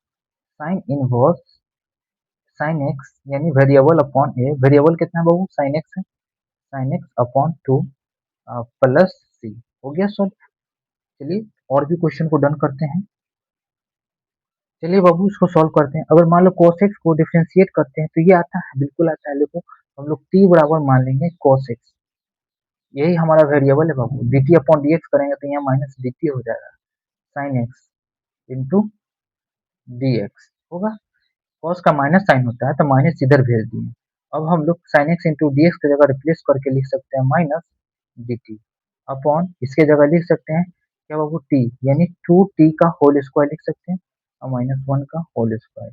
Speaker 1: साइन इनवर्स साइन एक्स यानी वेरिएबल अपॉन ए, वेरिएबल कितना है बाबू, साइन एक्स है, sign x upon 2 plus c. हो गया सॉल्व। चलिए और भी क्वेश्चन को डन करते हैं। चलिए बाबू इसको सॉल्व करते हैं। अगर मान लो cos x को डिफरेंशिएट करते हैं, तो ये आता है, बिल्कुल आता है, देखो हम लोग t बराबर मान लेंगे cos x, यही हमारा वेरिएबल है बाबू, dt अपॉन dx करेंगे तो यहाँ माइनस dt हो जाएगा, साइन x इंटू dx होगा। cos का माइनस साइन होता है, तो माइनस इधर भेज दिए। अब हम लोग साइन x इंटू dx की जगह रिप्लेस करके लिख सकते हैं माइनस dt अपॉन, इसके जगह लिख सकते हैं क्या बाबू, t यानी 2t का होल स्क्वायर लिख सकते हैं, और -1 का होल स्क्वायर।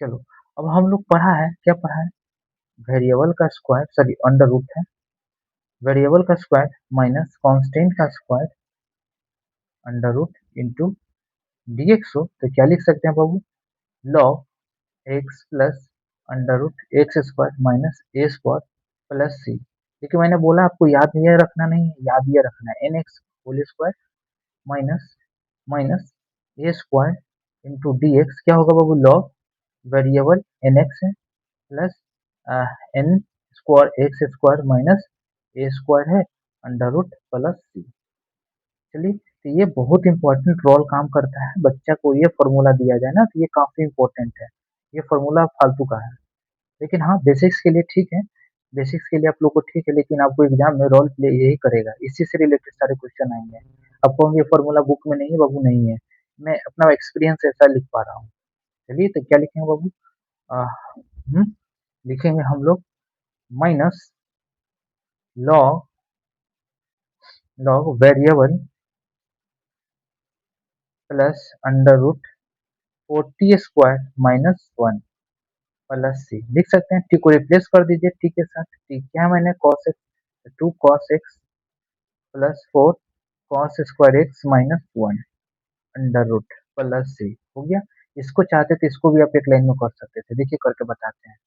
Speaker 1: चलो, अब हम लोग पढ़ा है, क्या पढ़ा है, वेरिएबल का स्क्वायर, सॉरी अंडर रूट है, वेरिएबल का स्क्वायर माइनस कांस्टेंट का square under root into dx हो तो क्या लिख सकते हैं बाबू, log x plus under root x square minus a square plus c. देखिए मैंने बोला आपको याद ये रखना नहीं है, याद ये रखना है n x whole square minus minus a square into d x, क्या होगा बाबू, लॉग वेरिएबल एन एक्स है plus n square x square minus a square है अंडर रूट प्लस सी। चलिए तो ये बहुत इंपॉर्टेंट रोल काम करता है, बच्चा को ये फॉर्मूला दिया जाए ना तो ये काफी इंपॉर्टेंट है। ये फॉर्मूला फालतू का है, लेकिन हाँ बेसिक्स के लिए ठीक है। बेसिक्स के लिए आप लोग को ठीक है, लेकिन आपको एग्जाम में रोल प्ले यही करेगा, इसी से रिलेटेड सारे क्वेश्चन आएंगे। आप कहोगे फॉर्मूला बुक में नहीं है बाबू, नहीं है, मैं अपना एक्सपीरियंस ऐसा लिख पा रहा हूँ। चलिए तो क्या लिखेंगे बाबू, आ, लिखेंगे हम लोग minus log log variable plus under root 40 square -1 plus c. लिख सकते हैं, टी को रिप्लेस कर दीजिए टी के साथ। टी क्या मैंने cos x 2 cos x plus 4 cos square x -1 under root plus c हो गया। इसको चाहते थे इसको भी आप एक लाइन में कर सकते थे, देखिए करके बताते हैं।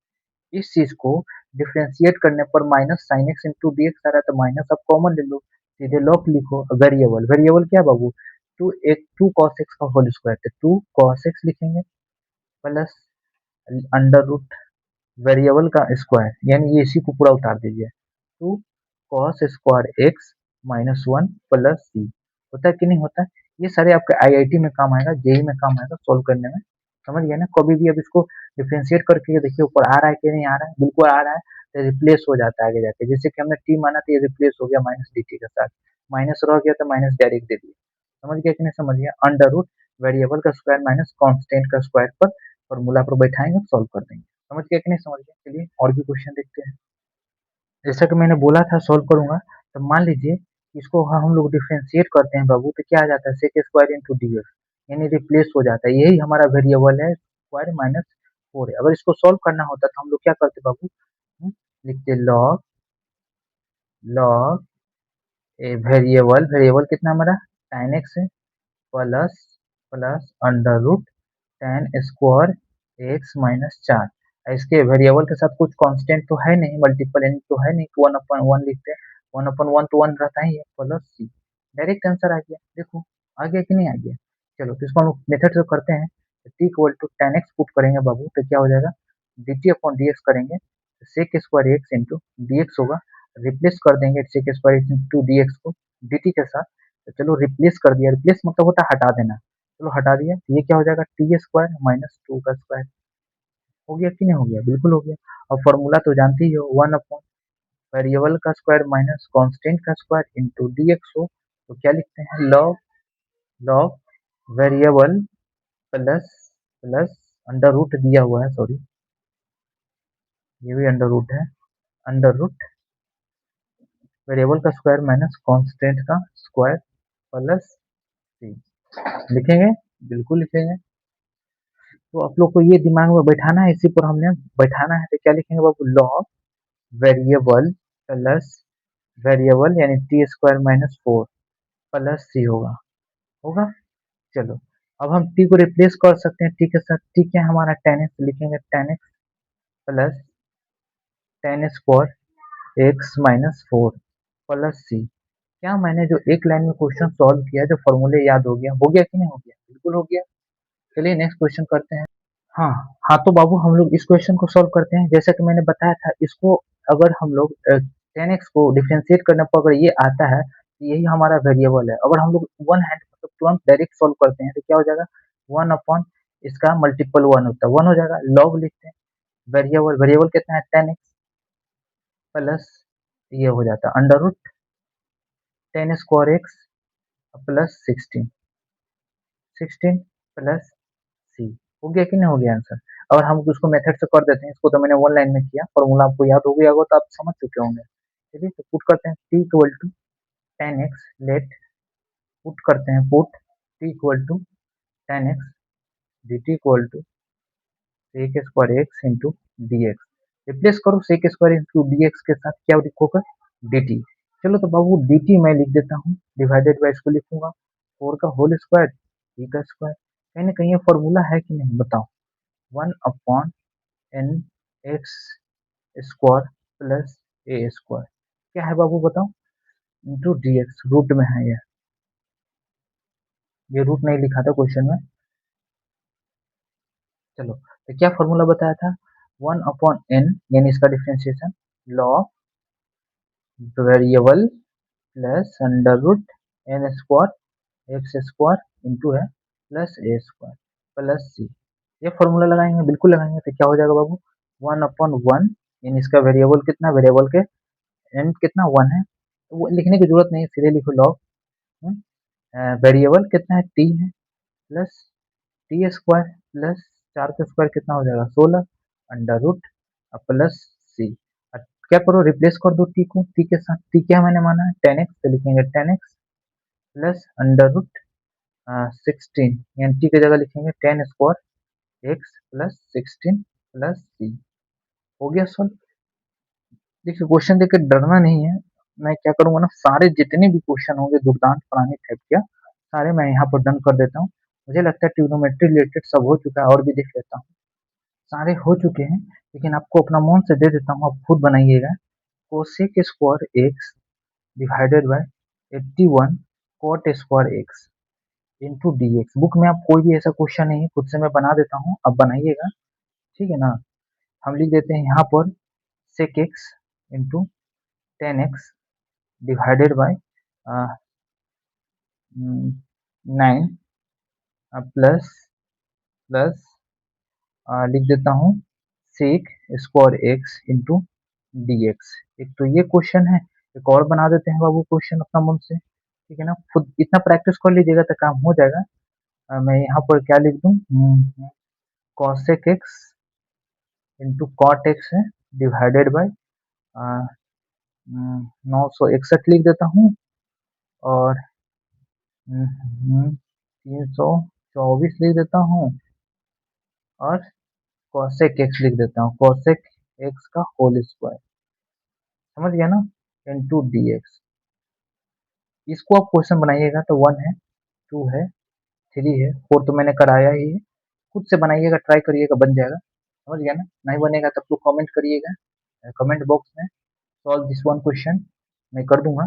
Speaker 1: इस चीज को डिफरेंशिएट करने पर minus sine x into d x आ रहा है, तो माइनस आप कॉमन ले लो, सीधे लॉग लिखो। वेरिएबल वेरिएबल क्या बाबू, टू कॉस एक्स का होल स्क्वायर, तो टू कॉस एक्स लिखेंगे प्लस अंडर रूट वेरिएबल का स्क्वायर, यानी ये इसी को पूरा उतार दीजिए, two cos square x -1 plus c. होता है कि नहीं होता है? ये सारे आपके आईआईटी में काम आएगा, जेई में काम आएगा सॉल्व करने में। समझ गया ना? कभी भी अब इसको डिफरेंशिएट करके ये देखिए ऊपर आ रहा है कि नहीं आ रहा है, बिल्कुल आ रहा है, तो रिप्लेस हो जाता है आगे जाके। जैसे कि हमने टी माना था, ये रिप्लेस हो गया माइनस डी टी के साथ, माइनस रह गया तो माइनस डायरेक्ट दे दिया। समझ गया कि नहीं समझ गया? अंडर रूट वेरिएबल का स्क्वायर माइनस कांस्टेंट का स्क्वायर पर फॉर्मूला पर बैठाएंगे, सॉल्व कर देंगे। समझ गया कि नहीं समझ गया? चलिए और भी क्वेश्चन देखते हैं। जैसा कि मैंने बोला था सॉल्व करूंगा, तो मान लीजिए इसको हम लोग डिफरेंशिएट करते हैं बाबू, तो क्या आ जाता है sec square into d x, यानी रिप्लेस हो जाता है। यही हमारा वेरिएबल है स्क्वायर -4 है। अगर इसको सॉल्व करना होता तो हम लोग क्या करते बाबू, लिखते log log a variable, variable कितना हमारा tan एक्स है, plus plus under root tan square x -4। इसके वेरिएबल के साथ कुछ कांस्टेंट तो है नहीं, मल्टीपल यानी तो है नहीं, 1/1 लिखते हैं। 1/1 तो 1 रहता ही है, प्लस सी। डायरेक्ट आंसर आ गया, देखो आ गया कि नहीं आ गया। चलो तो इसको हम मेथड से करते हैं। T equal to tan x put करेंगे बाबू, तो क्या हो जाएगा, d t upon d x करेंगे, sec square x into d x होगा। रिप्लेस कर देंगे sec square x into d x को डी टी के साथ। तो चलो रिप्लेस कर दिया, रिप्लेस मतलब होता है हटा देना, चलो हटा दिया, तो ये क्या हो जाएगा टी स्क्वायर -2 का स्क्वायर। हो गया कि नहीं हो गया, बिल्कुल हो गया। और फॉर्मूला तो जानते ही हो, 1 अपॉन वेरिएबल का स्क्वायर माइनस कांस्टेंट का स्क्वायर इंटू डी एक्स हो, तो क्या लिखते हैं, log log variable plus plus under root दिया हुआ है, सॉरी ये भी अंडर रूट है, अंडर रूट वेरिएबल का स्क्वायर माइनस कांस्टेंट का स्क्वायर प्लस सी। लिखेंगे, बिल्कुल लिखेंगे। तो आप लोग को ये दिमाग में बैठाना है, इसी पर हमने बैठाना है। तो क्या लिखेंगे बाबू, लॉग वेरिएबल प्लस वेरिएबल यानी टी स्क्वायर -4 प्लस सी होगा, होगा। चलो अब हम टी को रिप्लेस कर सकते हैं टी के साथ। टी क्या है हमारा tan एक्स, लिखेंगे tan x plus tan square x -4 plus c. क्या मैंने जो एक लाइन में क्वेश्चन सॉल्व किया, जो फॉर्मूले याद हो गया कि नहीं हो गया, बिल्कुल हो गया। चलिए नेक्स्ट क्वेश्चन करते हैं। हाँ, हाँ तो बाबू हम लोग इस क्वेश्चन को सॉल्व करते हैं। जैसा कि मैंने बताया था, इसको अगर हम लोग 10x को डिफरेंशिएट करने पर अगर ये आता है, तो यही हमारा वेरिएबल है। अगर हम लोग वन हैंड मतलब तुरंत डायरेक्ट सॉल्व करते हैं, तो क्या हो जाएगा, 1 अपॉन इसका मल्टीपल 1 होता है, 1 हो जाएगा। लॉग लिखते हैं, वेरिएबल वेरिएबल कितना है 10x प्लस ये हो जाता है under root 10 square x plus 16 plus c. हो गया कि नहीं हो गया आंसर। अगर हम उसको मेथड से कर देते हैं, इसको तो मैंने वन लाइन में किया, फॉर्मूला आपको याद हो गया होगा तो आप समझ चुके होंगे। चलिए तो पुट करते हैं t equal to tan x, let put करते हैं, put t equal to tan x d t equal to sec square x into d x. Replace करो sec square into d x के साथ, क्या लिखोगे, डी टी। चलो तो बाबू D T मैं लिख देता हूँ, डिवाइडेड बाई इसको लिखूंगा 4 का होल स्क्वायर टी का स्क्वायर। कहीं ना कहीं ये फॉर्मूला है कि नहीं बताओ, 1 upon n x square plus a square, क्या है बाबू बताओ, इंटू डी एक्स, रूट में है ये रूट नहीं लिखा था क्वेश्चन में। चलो तो क्या फॉर्मूला बताया था, 1 अपॉन एन यानी इसका differentiation, log variable plus under root n square x square into है plus a square plus c. ये फॉर्मूला लगाएंगे, बिल्कुल लगाएंगे, तो क्या हो जाएगा बाबू, 1/1 इन इसका वेरिएबल कितना, वेरिएबल के एंड कितना 1 है, तो वो लिखने की जरूरत नहीं है, सीधे लिखो लॉग वेरिएबल कितना है टी है प्लस टी स्क्वायर प्लस 4 का स्क्वायर कितना हो जाएगा 16 अंडर रूट प्लस सी। क्या करो, रिप्लेस कर दो टी को, टी के साथ, टी क्या मैंने माना है 10x, तो लिखेंगे 10x प्लस अंडर रूट 16, यानी टी की जगह लिखेंगे 10 square x plus 16 plus c. हो गया सॉल्व। देखिए क्वेश्चन देख के डरना नहीं है, मैं क्या करूंगा ना, सारे जितने भी क्वेश्चन होंगे दुर्दांत प्राणी टाइप के सारे मैं यहाँ पर डन कर देता हूँ। मुझे लगता है ट्रिग्नोमेट्री रिलेटेड सब हो चुका है, और भी देख लेता हूँ, सारे हो चुके हैं, लेकिन आपको अपना मन से दे देता हूँ, आप खुद बनाइएगा। Cosec square x divided by 81 cot square x into d x. Book में आप कोई भी ऐसा क्वेश्चन नहीं है, खुद से मैं बना देता हूँ, आप बनाइएगा, ठीक है ना। हम लिख देते हैं यहाँ पर sec x into 10x divided by 9 plus plus लिख देता हूँ sec square x into d x. एक तो ये क्वेश्चन है, एक और बना देते हैं बाबू क्वेश्चन अपना मन से, ठीक है ना, खुद इतना प्रैक्टिस कर लीजिएगा तो काम हो जाएगा। मैं यहाँ पर क्या लिख दूँ, cosec x into cot x है डिवाइडेड बाय 961 लिख देता हूँ, और 324 लिख देता हूँ, और कॉसेक एक्स लिख देता हूँ, कॉसेक एक्स का होल स्क्वायर, समझ गया ना, इंटू डी एक्स। इसको आप क्वेश्चन बनाइएगा तो 1 है, 2 है, 3 है, 4 तो मैंने कराया ही है, खुद से बनाइएगा, ट्राई करिएगा, बन जाएगा, समझ गया ना। नहीं बनेगा तब तो कमेंट करिएगा कमेंट बॉक्स में, सॉल्व दिस वन क्वेश्चन मैं कर दूंगा।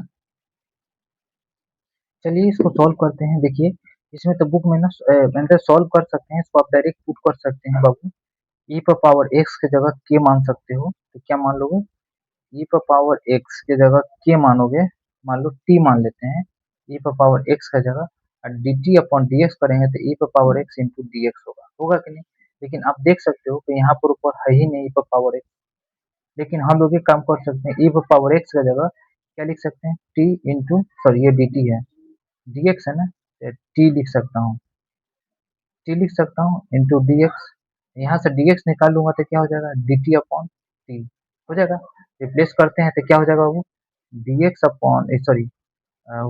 Speaker 1: चलिए इसको सॉल्व करते हैं। देखिए इसमें तो बुक में ना मैंने सॉल्व कर सकते हैं, इसको आप डायरेक्ट पुट कर सकते हैं बाबू, ई पर पावर एक्स की जगह के मान सकते हो, तो क्या मान लोगे, ई पर पावर एक्स की जगह के मानोगे, मान लो टी मान लेते हैं, ई पर पावर एक्स की जगह, और D t upon d x करेंगे तो ई पर power x into d x होगा, होगा कि नहीं। लेकिन आप देख सकते हो कि यहाँ पर ऊपर है ही नहीं ई पर पावर एक्स, लेकिन हम लोग एक काम कर सकते हैं, ई पर पावर एक्स की जगह क्या लिख सकते हैं, टी इंटू, सॉरी ये डी टी है, डी एक्स है ना, टी लिख सकता हूँ, टी लिख सकता हूँ इंटू डी एक्स, यहाँ से डी एक्स निकाल लूंगा तो क्या हो जाएगा, डी टी अपॉन टी हो जाएगा। रिप्लेस करते हैं तो क्या हो जाएगा वो, डी एक्स अपॉन सॉरी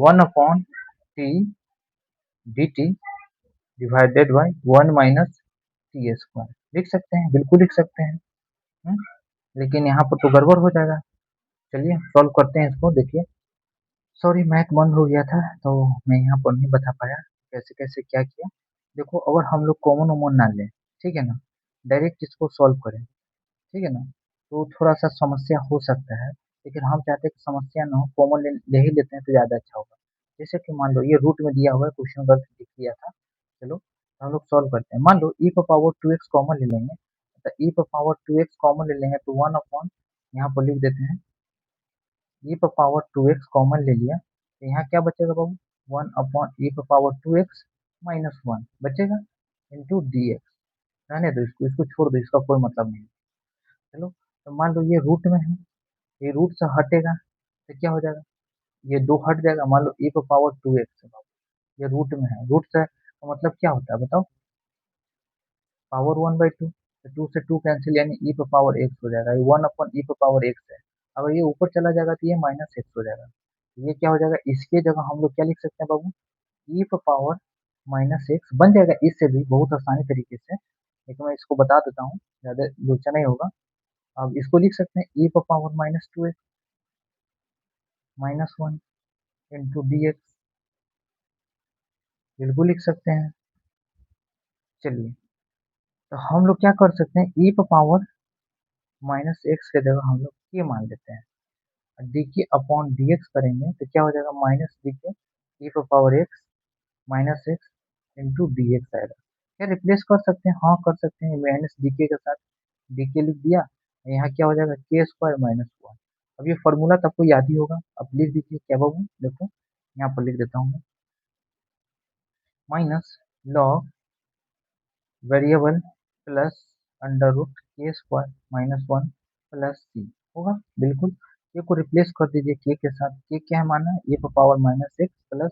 Speaker 1: 1/टी d t divided by 1 - t square लिख सकते हैं, बिल्कुल लिख सकते हैं। हुँ? लेकिन यहाँ पर तो गड़बड़ हो जाएगा। चलिए सॉल्व करते हैं इसको। देखिए सॉरी मैथ बंद हो गया था तो मैं यहाँ पर नहीं बता पाया कैसे कैसे क्या किया। देखो अगर हम लोग कॉमन वॉमन ना लें, ठीक है ना, डायरेक्ट इसको सॉल्व करें, ठीक है ना, तो थोड़ा सा समस्या हो सकता है, लेकिन हम चाहते हैं कि समस्या ना हो, कॉमन ले ही लेते हैं तो ज़्यादा अच्छा होगा। जैसे कि मान लो ये रूट में दिया हुआ है, क्वेश्चन गलत लिख दिया था, चलो तो हम लोग सॉल्व करते हैं। मान लो ई पर पावर 2x कॉमन ले लेंगे, तो ई पर पावर 2x कॉमन ले लेंगे तो 1 अपॉन, यहाँ पर लिख देते हैं ई पर पावर 2x कॉमन ले लिया, तो यहाँ क्या बचेगा बाबू, 1 अपॉन ई पर पावर 2x माइनस 1 बचेगा इंटू डी एक्स। रहने दो इसको, इसको छोड़ दो, इसका कोई मतलब नहीं। चलो तो मान लो ये रूट में है, ये रूट से हटेगा तो क्या हो जाएगा, ये 2 हट जाएगा, मान लो e पर पावर 2x है, ये रूट में है, रूट से तो मतलब क्या होता है बताओ, पावर 1/2, तो 2 से 2 कैंसिल, यानी e पर पावर x हो जाएगा, ये 1 अपॉन e पर पावर x है। अगर ये ऊपर चला जाएगा तो ये माइनस x हो जाएगा, तो ये क्या हो जाएगा, इसके जगह हम लोग क्या लिख सकते हैं बाबू, e पर पावर माइनस एक्स बन जाएगा, इससे भी बहुत आसानी तरीके से, लेकिन मैं इसको बता देता हूँ, ज़्यादा लोचा नहीं होगा। अब इसको लिख सकते हैं e पर power -2x minus 1 into d x, बिल्कुल लिख सकते हैं। चलिए तो हम लोग क्या कर सकते हैं, ई पर पावर माइनस एक्स की जगह हम लोग के मान लेते हैं, डी के अपॉन डी एक्स करेंगे तो क्या हो जाएगा, माइनस डी के ई पर power x minus x into d x आएगा। क्या रिप्लेस कर सकते हैं, हाँ कर सकते हैं, माइनस डी के साथ डी के लिख दिया, यहाँ क्या हो जाएगा के स्क्वायर माइनस 1। अब ये फॉर्मूला तो आपको याद ही होगा, अब लिख दीजिए क्या बाबू, देखो यहाँ पर लिख देता हूँ मैं, minus log variable plus under root के square minus one plus c होगा। बिल्कुल, के को रिप्लेस कर दीजिए के साथ। के क्या है माना है, a power minus x plus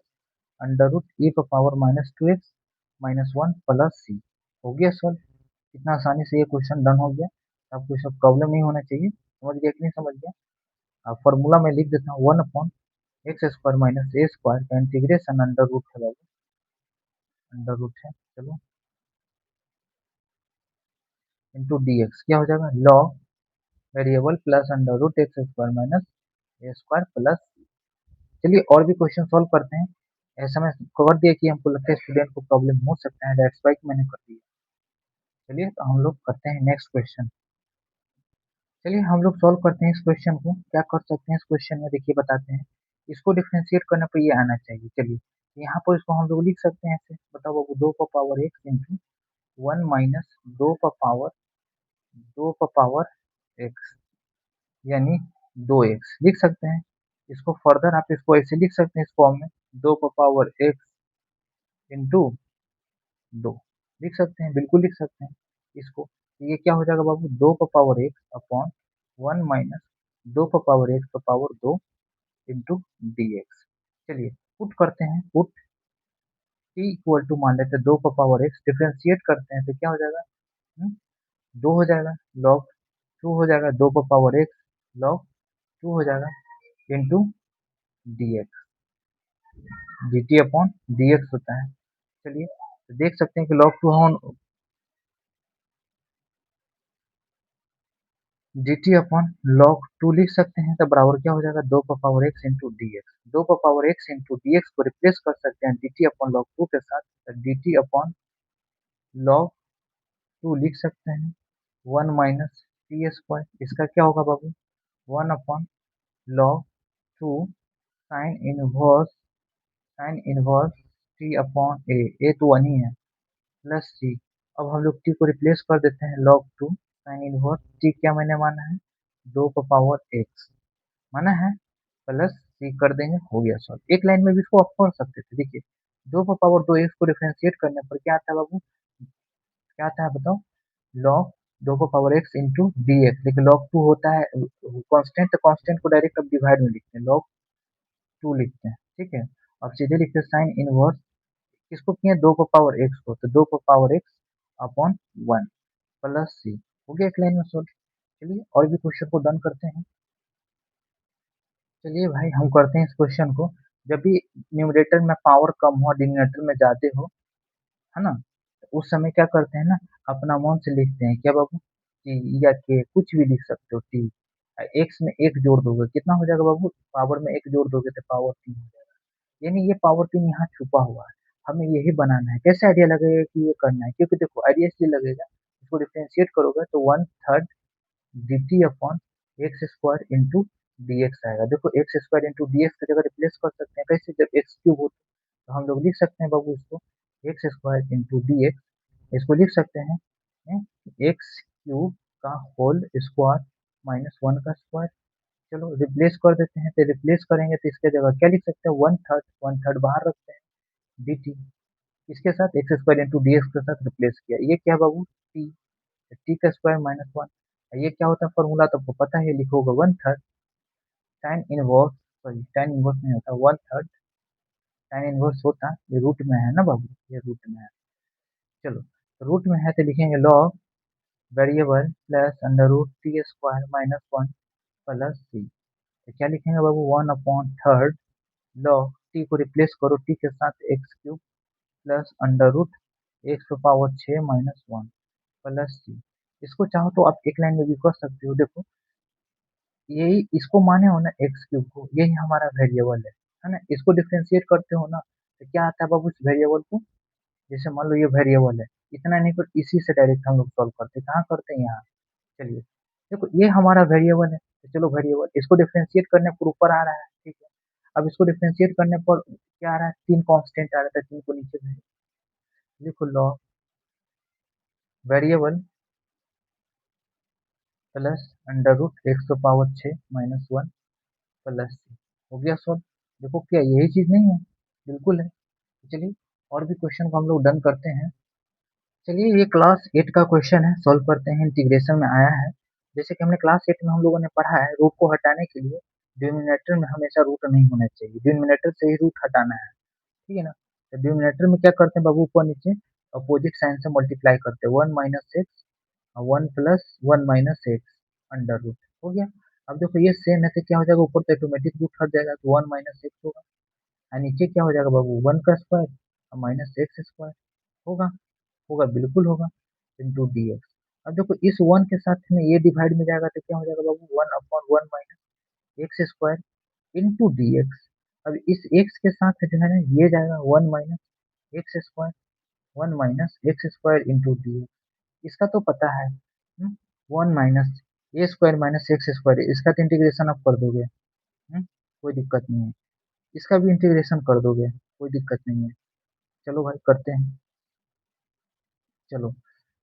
Speaker 1: under root a power minus two x minus one plus c. हो गया सॉल्व। कितना आसानी से ये क्वेश्चन डन हो गया। आपको सब प्रॉब्लम नहीं होना चाहिए। समझ गया कि नहीं समझ गया। अब फॉर्मूला में लिख देता हूँ, one upon x square minus a square का इंटीग्रेशन अंडर रूट है बाबू, अंडर रूट है, चलो इंटू डी एक्स क्या हो जाएगा, log variable plus under root x square minus a square plus. चलिए और भी क्वेश्चन सॉल्व करते हैं। ऐसा मैं कवर दिया कि हमको लगता है स्टूडेंट को प्रॉब्लम हो सकता है, दैट्स वाई मैंने कर दिया। चलिए तो हम लोग करते हैं नेक्स्ट क्वेश्चन। चलिए हम लोग सॉल्व करते हैं इस क्वेश्चन को। क्या कर सकते हैं इस क्वेश्चन में, देखिए बताते हैं। इसको डिफ्रेंशिएट करने पर ये आना चाहिए। चलिए यहाँ पर इसको हम लोग लिख सकते हैं ऐसे, बताओ बाबू, दो का power x into one minus दो का पावर एक्स यानी दो एक्स लिख सकते हैं। इसको फर्दर आप इसको ऐसे लिख सकते हैं इस फॉर्म में, दो का पावर एक्स इंटू दो लिख सकते हैं, बिल्कुल लिख सकते हैं इसको। तो ये क्या हो जाएगा बाबू, दो का power x upon one minus दो का पावर एक्स का पावर दो इंटू डी एक्स। चलिए पुट करते हैं, पुट टी इक्वल टू मान लेते हैं दो का पावर एक्स, डिफ्रेंशिएट करते हैं तो क्या हो जाएगा, हम्म, दो हो जाएगा, लॉग टू हो जाएगा, दो का पावर एक्स लॉग टू हो जाएगा into d x, d t upon d x होता है। चलिए तो देख सकते हैं कि लॉग टू हम D t upon log to लिख सकते हैं, तो बराबर क्या हो जाएगा, दो का power x into d x. दो का power x into d x को रिप्लेस कर सकते हैं D t upon log to के साथ, D t upon log to लिख सकते हैं वन माइनस टी स्क्वायर। इसका क्या होगा बाबू, one upon log two sine inverse t upon a तो वन ही है, प्लस सी। अब हम लोग टी को रिप्लेस कर देते हैं, log two sine inverse T क्या मैंने माना है, दो का पावर एक्स माना है, प्लस सी कर देंगे, हो गया सॉल्व। एक लाइन में भी इसको आप पढ़ सकते थे। देखिए दो का पावर दो एक्स को डिफरेंशिएट करने पर क्या आता है बाबू, क्या आता है बताओ, लॉग दो का power x into d x. लेकिन लॉग टू होता है कांस्टेंट, तो कांस्टेंट को डायरेक्ट अब डिवाइड में लिखते हैं, लॉग टू लिखते हैं, ठीक है। अब सीधे लिखते हैं साइन इनवर्स, किसको किए, दो को पावर एक्स को, तो दो को power x upon one plus c. हो गया एक लाइन में सॉल्व। चलिए और भी क्वेश्चन को डन करते हैं। चलिए भाई हम करते हैं इस क्वेश्चन को। जब भी न्यूमरेटर में पावर कम हो, डिनोमिनेटर में ज्यादा हो, है ना, तो उस समय क्या करते हैं ना, अपना मन से लिखते हैं, क्या बाबू, टी या के कुछ भी लिख सकते हो, टी एक्स में एक जोड़ दोगे कितना हो जाएगा बाबू, पावर में एक जोड़ दोगे तो पावर तीन हो जाएगा। यानी ये पावर तीन यहाँ छुपा हुआ है, हमें यही बनाना है। कैसे आइडिया लगेगा कि ये करना है, क्योंकि देखो आइडिया इसलिए लगेगा, इसको डिफ्रेंशिएट करोगे तो one third D t upon x square into d x आएगा। देखो x square into d x की जगह रिप्लेस कर सकते हैं कैसे, जब एक्स क्यूब हो तो हम लोग लिख सकते हैं बाबू इसको x square into d x, इसको लिख सकते हैं एक्स क्यूब का होल स्क्वायर माइनस वन का स्क्वायर। चलो रिप्लेस कर देते हैं, तो रिप्लेस करेंगे तो इसके जगह क्या लिख सकते हैं, वन थर्ड बाहर रखते हैं डी टी, इसके साथ x square into d x के साथ रिप्लेस किया, ये क्या है बाबू, टी, टी का स्क्वायर माइनस वन। ये क्या होता है फॉर्मूला तो आपको पता है, लिखोगे one third tan inverse, sorry tan inverse नहीं होता, वन थर्ड tan इनवर्स होता, ये रूट में है ना बाबू, ये रूट में है। चलो रूट में है तो लिखेंगे log variable plus under root t square minus one plus c. तो क्या लिखेंगे बाबू, one upon third log t को रिप्लेस करो टी के साथ x cube plus under root x power छः माइनस वन प्लस सी। इसको चाहो तो आप एक लाइन में भी कर सकते हो। देखो यही इसको माने हो ना एक्स क्यूब को, यही हमारा वेरिएबल है ना, इसको डिफ्रेंशिएट करते हो ना तो क्या आता है बाबू इस वेरिएबल को, जैसे मान लो ये वेरिएबल है, इतना नहीं पर इसी से डायरेक्ट हम लोग सॉल्व करते हैं, कहाँ करते हैं यहाँ। चलिए देखो ये हमारा वेरिएबल है, तो चलो वेरिएबल इसको डिफ्रेंशिएट करने पर ऊपर आ रहा है, ठीक है। अब इसको डिफ्रेंशिएट करने पर क्या आ रहा है, तीन कांस्टेंट आ रहा था, तीन को नीचे भेज, लिखो log variable plus under root x power छः माइनस वन प्लस सी। हो गया सॉल्व। देखो क्या यही चीज नहीं है, बिल्कुल है। चलिए और भी क्वेश्चन को हम लोग डन करते हैं। चलिए ये क्लास 8 का क्वेश्चन है, सॉल्व करते हैं, इंटीग्रेशन में आया है। जैसे कि हमने क्लास 8 में हम लोगों ने पढ़ा है, रूट को हटाने के लिए डिनोमिनेटर में हमेशा रूट नहीं होना चाहिए, डिनोमिनेटर से ही रूट हटाना है, ठीक है ना। तो डिनोमिनेटर में क्या करते हैं बाबू, ऊपर नीचे अपोजिट साइन से मल्टीप्लाई करते हैं, 1 - x 1 + 1 - x अंडर रूट हो गया। अब देखो ये सेम है तो क्या हो जाएगा, ऊपर तो ऑटोमेटिक रूट हट जाएगा तो 1 - x होगा, और नीचे क्या हो जाएगा बाबू, 1 का स्क्वायर और माइनस एक्स स्क्वायर होगा, होगा बिल्कुल होगा, इंटू डी एक्स। अब देखो इस 1 के साथ में ये डिवाइड में जाएगा तो क्या हो जाएगा बाबू, 1/1 minus x square into d x. अब इस एक्स के साथ जो है ना ये जाएगा 1 - x square, 1 - x square into d x. इसका तो पता है, 1 - a² - x² इसका तो इंटीग्रेशन आप कर दोगे, कोई दिक्कत नहीं है। इसका भी इंटीग्रेशन कर दोगे, कोई दिक्कत नहीं है। चलो भाई करते हैं, चलो।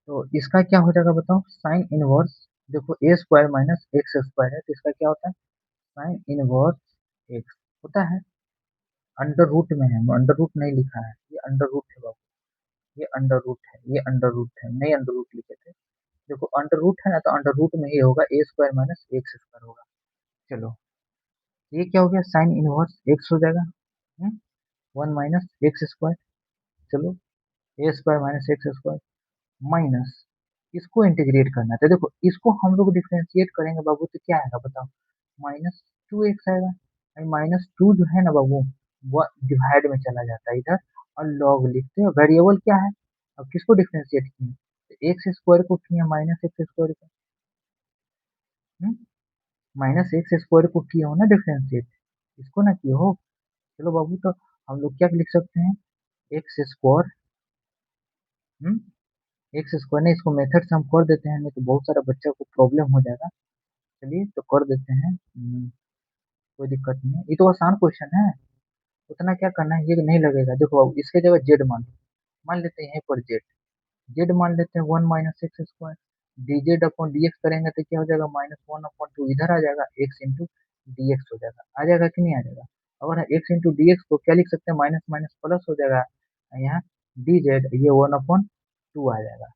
Speaker 1: तो इसका क्या हो जाएगा बताओ, साइन इनवर्स, देखो a² - x² है तो इसका क्या होता है, साइन इनवर्स एक्स होता है। अंडर रूट में है, अंडर रूट नहीं लिखा है, ये अंडर रूट है बाबू, ये अंडर रूट है, ये अंडर रूट है, नहीं अंडर रूट लिखे थे। देखो अंडर रूट है ना तो अंडर रूट में ये होगा a² - x² होगा। चलो ये क्या हो गया, साइन इनवर्स एक्स हो जाएगा, 1 - x²। चलो a² - x² माइनस, इसको इंटीग्रेट करना है तो देखो इसको हम लोग डिफरेंशिएट करेंगे बाबू तो क्या आएगा बताओ, -2x आएगा। -2 जो है ना बाबू वो डिवाइड में चला जाता है इधर, और लॉग लिखते हैं, वेरिएबल क्या है, अब किसको डिफरेंशिएट किए, तो एक्स स्क्वायर को किए -x² को, -x² को किए हो ना डिफरेंशिएट, इसको ना किए हो। चलो बाबू तो हम लोग क्या लिख सकते हैं, एक्स स्क्वायर, एक्स स्क्वायर नहीं, इसको मेथड से हम कर देते हैं, नहीं तो बहुत सारा बच्चा को प्रॉब्लम हो जाएगा। चलिए तो कर देते हैं, कोई दिक्कत नहीं है, ये तो आसान क्वेश्चन है, उतना क्या करना है, ये नहीं लगेगा। देखो अब इसके जगह जेड मान लेते हैं, यहीं पर जेड, जेड मान लेते हैं 1 - x², D Z upon d x करेंगे तो क्या हो जाएगा, -1/2 इधर आ जाएगा, एक्स इंटू डी एक्स हो जाएगा, आ जाएगा कि नहीं आ जाएगा। अगर एक्स इंटू डी एक्स को क्या लिख सकते हैं, माइनस माइनस प्लस हो जाएगा, यहाँ डी जेड ये 1/2 आ जाएगा।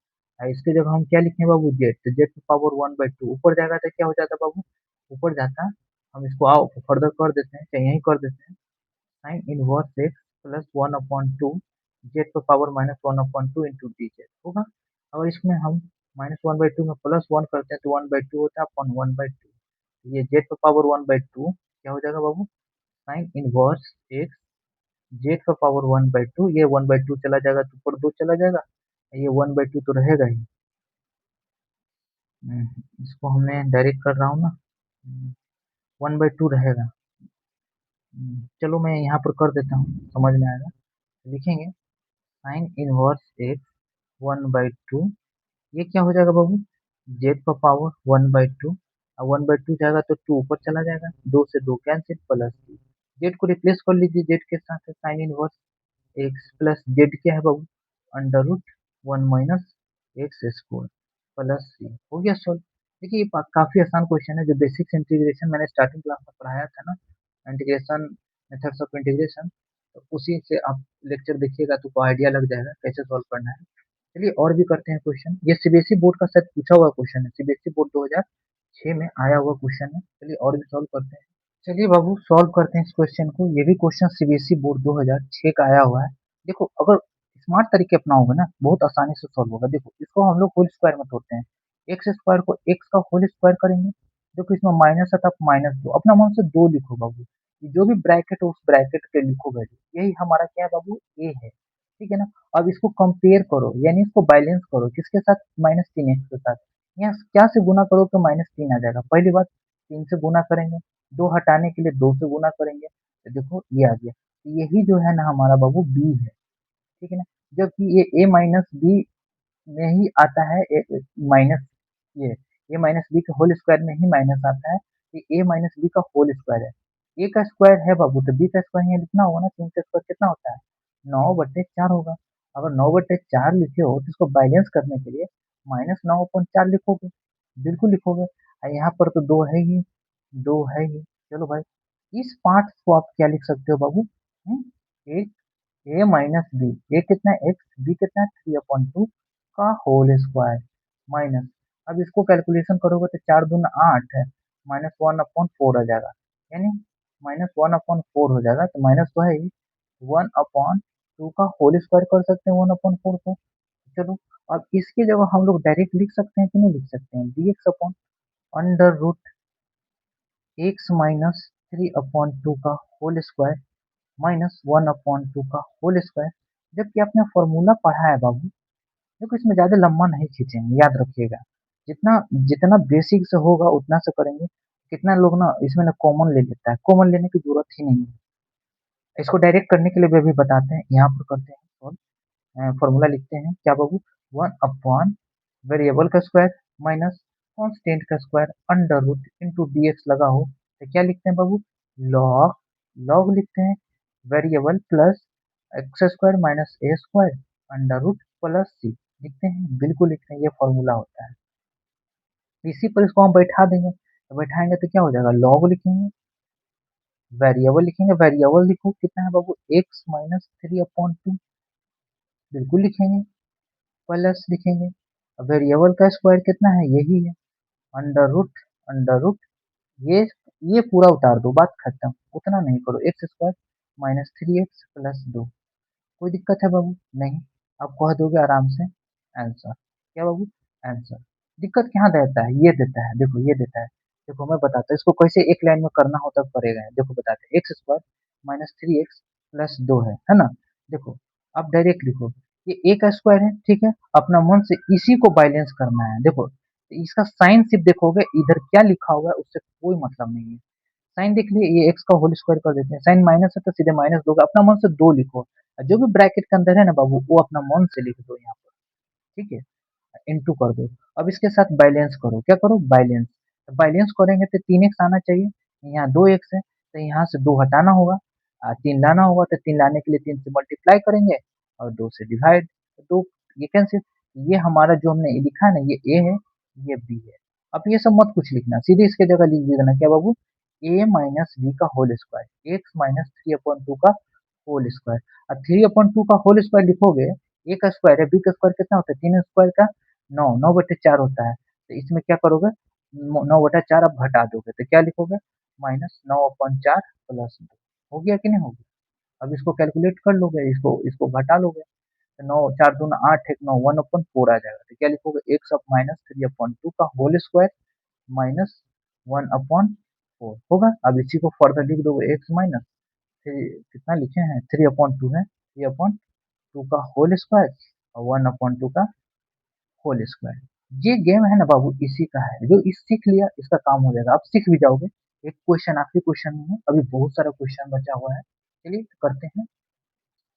Speaker 1: और इसके जगह हम क्या लिखें बाबू, जेड, तो जेड की पावर 1/2 ऊपर जाएगा तो क्या हो जाता है बाबू, ऊपर जाता, हम इसको आओ फर्दर कर देते हैं, चाहे यहीं कर देते हैं, sign inverse x plus 1/2 Z पर पावर -1/2 इंटू डी जेड होगा। अगर इसमें हम -1/2 में +1 करते हैं तो 1/2 होता है अपॉन 1/2, ये जेड पर पावर 1/2 क्या हो जाएगा बाबू, साइन इनवर्स एक्स जेड पर पावर 1/2, ये 1/2 चला जाएगा तो ऊपर 2 चला जाएगा, ये 1/2 तो रहेगा ही। इसको हमने डायरेक्ट कर रहा हूँ ना, 1/2 रहेगा। चलो मैं यहाँ पर कर देता हूँ, समझ में आएगा, लिखेंगे साइन इनवर्स एक्स 1/2, ये क्या हो जाएगा बाबू, जेड का पावर 1/2, और 1/2 जाएगा तो 2 ऊपर चला जाएगा, 2 से 2 कैंसिल, प्लस जेड को रिप्लेस कर लीजिए, जेड के साथ sign inverse x plus Z क्या है बाबू, under root 1 - x² plus c हो गया सॉल्व। देखिए ये काफी आसान क्वेश्चन है, जो बेसिक्स इंटीग्रेशन मैंने स्टार्टिंग क्लास में पढ़ाया था ना, इंटीग्रेशन, मेथड्स ऑफ इंटीग्रेशन, तो उसी से आप लेक्चर देखिएगा तो आइडिया लग जाएगा कैसे सॉल्व करना है। चलिए और भी करते हैं क्वेश्चन, ये सीबीएसई बोर्ड का शायद पूछा हुआ क्वेश्चन है, सीबीएसई बोर्ड 2006 में आया हुआ क्वेश्चन है। चलिए और भी सॉल्व करते हैं, चलिए बाबू सॉल्व करते हैं इस क्वेश्चन को, ये भी क्वेश्चन सीबीएसई बोर्ड 2006 का आया हुआ है। देखो अगर स्मार्ट तरीके अपनाओगे ना बहुत आसानी से सॉल्व होगा। देखो इसको हम लोग होल स्क्वायर में तोड़ते हैं, एक्स स्क्वायर को एक्स का होल स्क्वायर करेंगे, देखो इसमें माइनस है तो आप -2 अपना मन से 2 लिखो बाबू, जो भी ब्रैकेट हो उस ब्रैकेट के लिखो वैल्यू, यही हमारा क्या है बाबू, ए है, ठीक है ना। अब इसको कंपेयर करो, यानी इसको बैलेंस करो किसके साथ, -3x के साथ, यहाँ क्या से गुना करो तो -3 आ जाएगा, पहली बात 3 से गुना करेंगे, 2 हटाने के लिए 2 से गुना करेंगे तो देखो ये आ गया, यही जो है ना हमारा बाबू बी है, ठीक है ना। जबकि ये ए माइनस बी में ही आता है, माइनस ये ए माइनस बी के होल स्क्वायर में ही माइनस आता है, ये ए माइनस बी का होल स्क्वायर है, ए का स्क्वायर है बाबू तो बी का स्क्वायर यहाँ लिखना होगा ना, 3 का स्क्वायर कितना होता है, 9/4 होगा। अगर 9/4 लिखे हो तो इसको बैलेंस करने के लिए -9/4 लिखोगे, बिल्कुल लिखोगे, और यहाँ पर तो 2 है ही, 2 है ही। चलो भाई इस पार्ट को आप क्या लिख सकते हो बाबू, एक ए माइनस बी, ए कितना है एक्स, बी कितना है 3/2 का होल स्क्वायर माइनस, अब इसको कैलकुलेशन करोगे तो 4 दूना 8 है, -1/4 आ जाएगा, यानी -1/4 हो जाएगा, तो माइनस तो है ही, 1/2 का होल स्क्वायर कर सकते हैं 1/4 को। चलो, अब इसकी जगह हम लोग डायरेक्ट लिख सकते हैं कि नहीं लिख सकते हैं, dx upon under root x minus 3/2 का होल स्क्वायर -1/2 का होल स्क्वायर। जबकि आपने फॉर्मूला पढ़ा है बाबू, देखो इसमें ज्यादा लंबा नहीं खींचेंगे, याद रखिएगा, जितना जितना बेसिक से होगा उतना से करेंगे। कितना लोग ना इसमें ना कॉमन ले लेता है, कॉमन लेने की जरूरत ही नहीं है। इसको डायरेक्ट करने के लिए भी अभी बताते हैं, यहाँ पर करते हैं, फॉर्मूला लिखते हैं क्या बाबू, 1/, वेरिएबल का स्क्वायर माइनस कांस्टेंट का square under root into dx लगा हो, तो क्या लिखते हैं बाबू, लॉग, लॉग लिखते हैं, variable plus x square minus a square under root plus c लिखते हैं, बिल्कुल लिखते हैं, ये फॉर्मूला होता है। इसी पर इसको हम बैठा देंगे, तो बैठाएंगे तो क्या हो जाएगा, लॉग लिखेंगे, वेरिएबल लिखेंगे, वेरिएबल लिखो कितना है बाबू, एक्स माइनस 3/2 बिल्कुल लिखेंगे, प्लस लिखेंगे, वेरिएबल का स्क्वायर कितना है, यही है, अंडर रूट ये ये पूरा उतार दो, बात खत्म, उतना नहीं करो, x square minus 3x plus 2, कोई दिक्कत है बाबू, नहीं, आप कह दोगे आराम से आंसर, क्या बाबू, आंसर। दिक्कत क्या देता है, ये देता है, देखो ये देता है, देखो मैं बताता हूँ इसको कैसे एक लाइन में करना होता है, करेगा, देखो बताते हैं, x square minus 3x plus 2 है ना, देखो आप डायरेक्ट लिखो, ये ए का स्क्वायर है, ठीक है, अपना मन से इसी को बैलेंस करना है, देखो इसका साइन सिर्फ देखोगे, इधर क्या लिखा हुआ है उससे कोई मतलब नहीं है, साइन देख लिए, ये एक्स का होल स्क्वायर कर देते हैं, साइन माइनस है तो सीधे माइनस दोगे, अपना मन से 2 लिखो, जो भी ब्रैकेट के अंदर है ना बाबू, वो अपना मन से लिख दो यहाँ पर, ठीक है, इनटू कर दो। अब इसके साथ बैलेंस करो, क्या करो, बैलेंस, तो बैलेंस करेंगे तो 3x आना चाहिए, यहाँ 2x है, तो यहाँ से 2 हटाना होगा, 3 लाना होगा, तो 3 लाने के लिए 3 से मल्टीप्लाई करेंगे और 2 से डिवाइड, तो ये कैंसिल, ये हमारा जो हमने लिखा है ना, ये ए है, ये बी है। अब ये सब मत कुछ लिखना, सीधे इसके जगह लिख देना, क्या बाबू, ए माइनस बी का होल स्क्वायर, एक्स माइनस 3/2 का होल स्क्वायर, और 3/2 का होल स्क्वायर लिखोगे, ए का स्क्वायर है, बी का स्क्वायर कितना होता है, 3 स्क्वायर का 9, 9/4 होता है, तो इसमें क्या करोगे, 9/4 आप घटा दोगे, तो क्या लिखोगे, -9/4 प्लस 2, हो गया कि नहीं हो गया, अब इसको कैलकुलेट कर लोगे, इसको इसको घटा लोगे, तो 9 4 दूना 8 एक 9 1/4 आ जाएगा, तो क्या लिखोगे, एक्स ऑफ माइनस 3/2 का होल स्क्वायर माइनस 1/4 होगा। अब इसी को फर्दर लिख दोगे, एक्स माइनस कितना लिखे हैं, 3/2 है, 3/2 का होल स्क्वायर और 1/2 का होल स्क्वायर। ये गेम है ना बाबू, इसी का है, जो इस सीख लिया इसका काम हो जाएगा, आप सीख भी जाओगे। एक क्वेश्चन आखिरी क्वेश्चन में है, अभी बहुत सारा क्वेश्चन बचा हुआ है, चलिए करते हैं।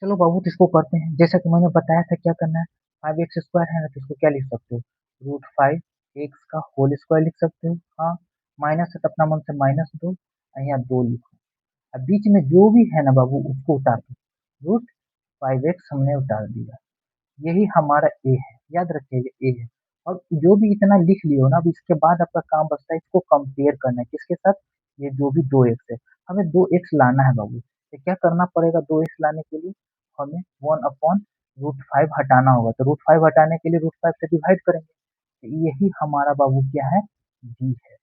Speaker 1: चलो बाबू, तो इसको करते हैं, जैसा कि मैंने बताया था क्या करना है, 5x² है ना, तो इसको क्या लिख सकते हो, √5 x का होल स्क्वायर लिख सकते हो, हाँ, माइनस है तो अपना मन से माइनस दो, और यहाँ 2 लिखो, अब बीच में जो भी है ना बाबू उसको उतार दो, √5x हमने उतार दिया, यही हमारा ए है, याद रखिएगा ए है। और जो भी इतना लिख लिए हो ना, अब इसके बाद आपका काम बचता है इसको कंपेयर करना है, किसके साथ, ये जो भी 2x है, हमें 2x लाना है बाबू, तो क्या करना पड़ेगा, 2x लाने के लिए हमें 1/√5 हटाना होगा, तो √5 हटाने के लिए √5 से डिवाइड करेंगे, तो यही हमारा बाबू क्या है, बी है,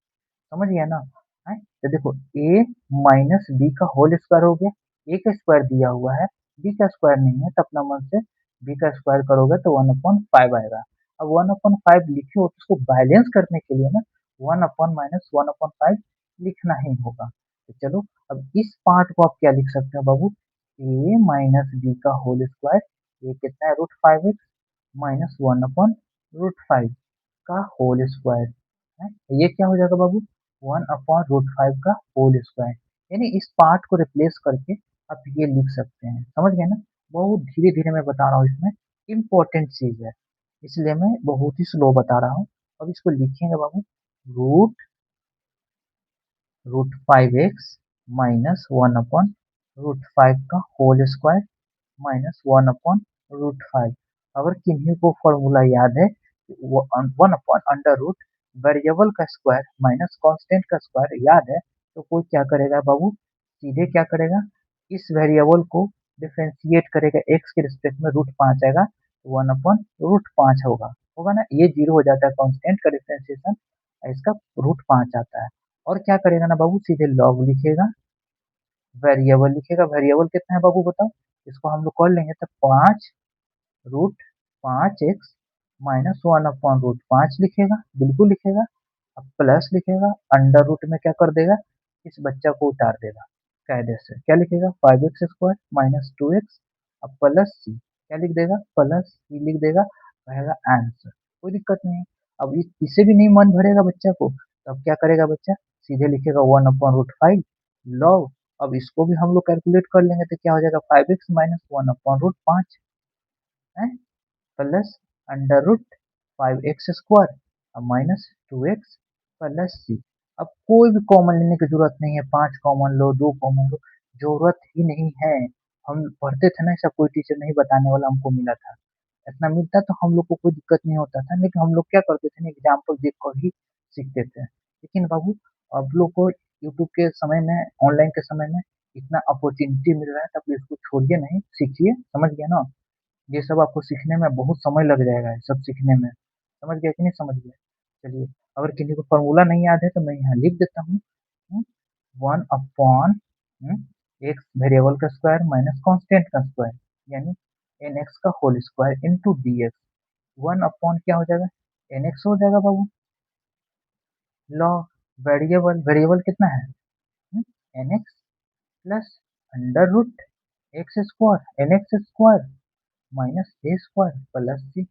Speaker 1: समझ गया ना, है, तो देखो ए माइनस बी का होल स्क्वायर हो गया, ए का स्क्वायर दिया हुआ है, बी का स्क्वायर नहीं है, तो अपना मन से बी का स्क्वायर करोगे तो 1/5 आएगा, अब 1/5 लिखे हो तो उसको बैलेंस करने के लिए ना 1/-1/5 लिखना ही होगा, तो चलो, अब इस पार्ट को आप क्या लिख सकते हो बाबू, ए माइनस बी का होल स्क्वायर, ये कितना है, √5x माइनस 1/√5 का होल स्क्वायर है, ये क्या हो जाएगा बाबू, 1/√5 का होल स्क्वायर, यानी इस पार्ट को रिप्लेस करके आप ये लिख सकते हैं, समझ गए ना, बहुत धीरे धीरे मैं बता रहा हूँ, इसमें इम्पोर्टेंट चीज है, इसलिए मैं बहुत ही स्लो बता रहा हूँ। अब इसको लिखेंगे बाबू, रूट √5x माइनस 1/√5 का होल स्क्वायर माइनस 1/√5, अगर किन्हीं को फॉर्मूला याद है, 1/√, वेरिएबल का स्क्वायर माइनस कांस्टेंट का स्क्वायर याद है, तो कोई क्या करेगा बाबू, सीधे क्या करेगा, इस वेरिएबल को डिफरेंशिएट करेगा एक्स के रिस्पेक्ट में रूट पाँच आएगा तो वन अपॉन रूट पाँच होगा होगा ना, ये जीरो हो जाता है कांस्टेंट का डिफरेंशिएशन, इसका रूट पाँच आता है। और क्या करेगा ना बाबू, सीधे लॉग लिखेगा, वेरिएबल लिखेगा, वेरिएबल कितना है बाबू बताओ, इसको हम लोग कर लेंगे तो पाँच रूट पाँच x minus one upon root पाँच लिखेगा, बिल्कुल लिखेगा। अब प्लस लिखेगा, अंडर रूट में क्या कर देगा, इस बच्चा को उतार देगा कायदे से, क्या लिखेगा five x square minus two x, अब प्लस सी, क्या लिख देगा प्लस सी लिख देगा, कहेगा आंसर, कोई दिक्कत नहीं है। अब इसे भी नहीं मन भरेगा बच्चा को, तो अब क्या करेगा बच्चा, सीधे लिखेगा one upon root five log, अब इसको भी हम लोग कैलकुलेट कर लेंगे तो क्या हो जाएगा five x minus one upon root पाँच है plus under root five x square अब minus two x plus c. अब कोई भी कॉमन लेने की जरूरत नहीं है, पांच कॉमन लो दो कॉमन लो, जरूरत ही नहीं है। हम पढ़ते थे ना, ऐसा कोई टीचर नहीं बताने वाला हमको मिला था, इतना मिलता तो हम लोग को कोई दिक्कत नहीं होता था, लेकिन हम लोग क्या करते थे ना, एग्जाम्पल देख कर ही सीखते थे। लेकिन बाबू अब लोग को यूट्यूब के समय में, ऑनलाइन के समय में इतना अपॉर्चुनिटी मिल रहा है, तब इसको छोड़िए नहीं, सीखिए, समझ गया ना। ये सब आपको सीखने में बहुत समय लग जाएगा, ये सब सीखने में, समझ गया कि नहीं समझ गया। चलिए, अगर किसी को फॉर्मूला नहीं याद है तो मैं यहाँ लिख देता हूँ, वन अपॉन एक्स वेरिएबल का स्क्वायर माइनस कांस्टेंट का स्क्वायर, यानी एन एक्स का whole square into d x, one upon क्या हो जाएगा, एन एक्स हो जाएगा बाबू, लॉ वेरिएबल, वेरिएबल कितना है n x plus under root x square n x square minus a square plus c,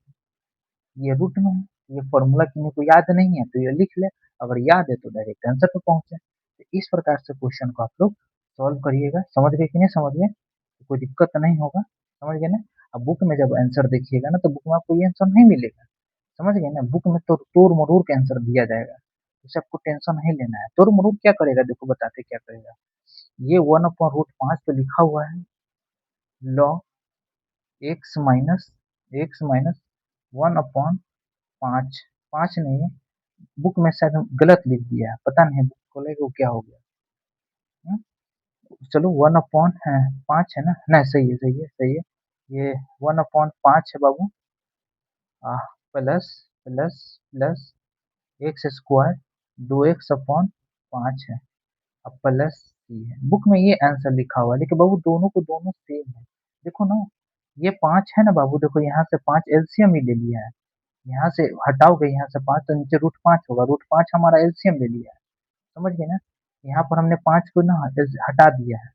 Speaker 1: ये रूट में है, ये फॉर्मूला किसी को याद नहीं है तो ये लिख ले, अगर याद है तो डायरेक्ट आंसर पे पहुंचे। तो इस प्रकार से क्वेश्चन को आप लोग सॉल्व करिएगा, समझ गए कि नहीं समझ गए, तो कोई दिक्कत तो नहीं होगा, समझ गए ना। अब बुक में जब आंसर देखिएगा ना, तो बुक में आपको ये आंसर नहीं मिलेगा, समझ गए ना, बुक में तो तोड़ मरोड़ के आंसर दिया जाएगा, उसे आपको टेंशन नहीं लेना है। तोड़ मरोड़ क्या करेगा, देखो बताते क्या करेगा, ये वन अपॉन रूट पांच तो लिखा हुआ है, law x minus one upon पाँच, पाँच नहीं है, बुक में शायद गलत लिख दिया है, पता नहीं बुक खोलेगा वो क्या हो गया। हम्म, चलो वन अपॉन है पाँच है ना, नहीं सही है सही है सही है, ये वन अपॉन पाँच है बाबू, plus plus plus x square दो एक्स अपॉन पाँच है, अब प्लस सी है, बुक में ये आंसर लिखा हुआ है, लेकिन बाबू दोनों को दोनों सेम है, देखो ना, ये पाँच है ना बाबू, देखो यहाँ से पाँच एलसीएम ही ले लिया है, यहाँ से हटाओगे यहाँ से पाँच तो नीचे रूट पाँच होगा, रूट पाँच हमारा एलसीएम ले लिया है, समझ गए ना। यहाँ पर हमने पाँच को ना हटा दिया है,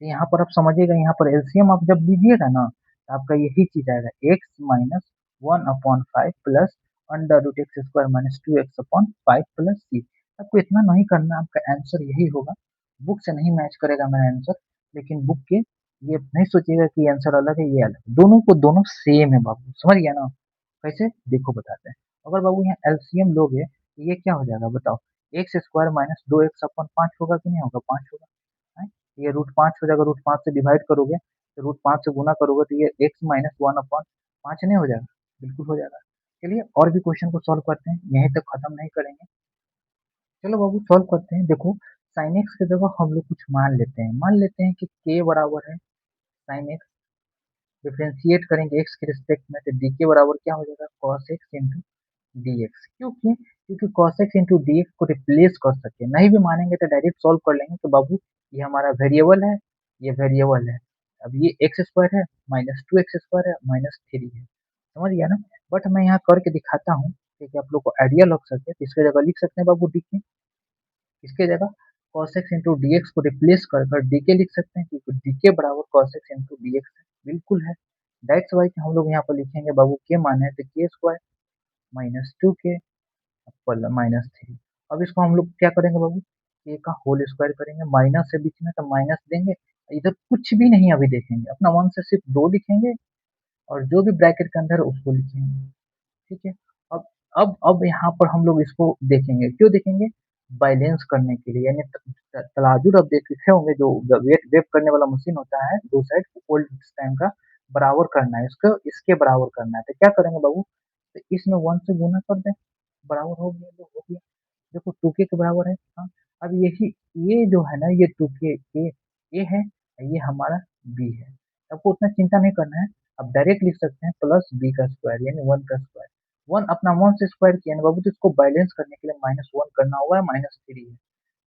Speaker 1: तो यहाँ पर आप समझिएगा, यहाँ पर एलसीएम आप जब लीजिएगा ना, तो आपका यही चीज आएगा x minus one upon five plus under root x square minus two x upon five plus c. आपको इतना नहीं करना, आपका आंसर यही होगा, बुक से नहीं मैच करेगा मेरा आंसर, लेकिन बुक के ये नहीं सोचिएगा कि आंसर अलग है ये अलग है, दोनों को दोनों सेम है बाबू, समझ गया ना। कैसे देखो बताते हैं, अगर बाबू यहाँ एलसीएम लोगे तो ये क्या हो जाएगा बताओ, एक्स स्क्वायर माइनस दो एक्स अपन पाँच होगा कि नहीं होगा, पाँच होगा, है? ये रूट पाँच हो जाएगा, रूट पाँच से डिवाइड करोगे तो रूट पाँच से गुना करोगे तो ये एक्स माइनस वन अपन पाँच नहीं हो जाएगा, बिल्कुल हो जाएगा। चलिए और भी क्वेश्चन को सॉल्व करते हैं, यहीं तक खत्म नहीं करेंगे, चलो बाबू सॉल्व करते हैं। देखो साइन एक्स की जगह हम लोग कुछ मान लेते हैं कि के बराबर है साइन एक्स, डिफरेंशिएट करेंगे एक्स के रिस्पेक्ट में तो डी के बराबर क्या हो जाएगा cos x into d x, क्योंकि क्योंकि cos x into d x को रिप्लेस कर सकते हैं, नहीं भी मानेंगे तो डायरेक्ट सॉल्व कर लेंगे कि बाबू ये हमारा वेरिएबल है, ये वेरिएबल है, अब ये एक्स स्क्वायर है माइनस टू एक्स स्क्वायर है माइनस थ्री है, समझ गया ना। बट मैं यहाँ करके दिखाता हूँ ताकि आप लोग को आइडिया लग सके, तो इसके जगह लिख सकते हैं बाबू डी के, इसके जगह cos x into d x को रिप्लेस कर कर डी के लिख सकते हैं, क्योंकि डी के बराबर cos x into d x बिल्कुल है, दैट्स वाई हम लोग यहाँ पर लिखेंगे बाबू के माने तो के स्क्वायर माइनस टू के माइनस थ्री। अब इसको हम लोग क्या करेंगे बाबू, ए का होल स्क्वायर करेंगे, माइनस है बीच में तो माइनस देंगे, इधर कुछ भी नहीं अभी देखेंगे, अपना वन से सिर्फ दो लिखेंगे और जो भी ब्रैकेट के अंदर है उसको लिखेंगे, ठीक है। अब अब यहाँ पर हम लोग इसको देखेंगे, क्यों देखेंगे, बैलेंस करने के लिए, यानी तराजू अब देखे होंगे जो वेट वेट करने वाला मशीन होता है, दो साइड ओल्ड टाइम का, बराबर करना है इसको, इसके बराबर करना है, तो क्या करेंगे बाबू, तो इसमें वन से गुना कर दें, बराबर हो गया, जो हो गया, देखो टू के बराबर है, हाँ। अब यही ये जो है ना, ये टू के ये है, ये हमारा बी है। आपको उतना चिंता नहीं करना है, आप डायरेक्ट लिख सकते हैं प्लस बी का स्क्वायर यानी 1 का स्क्वायर। 1 अपना 1 से स्क्वायर किया ना बाबू, तो इसको बैलेंस करने के लिए -1 करना होगा, -3 है।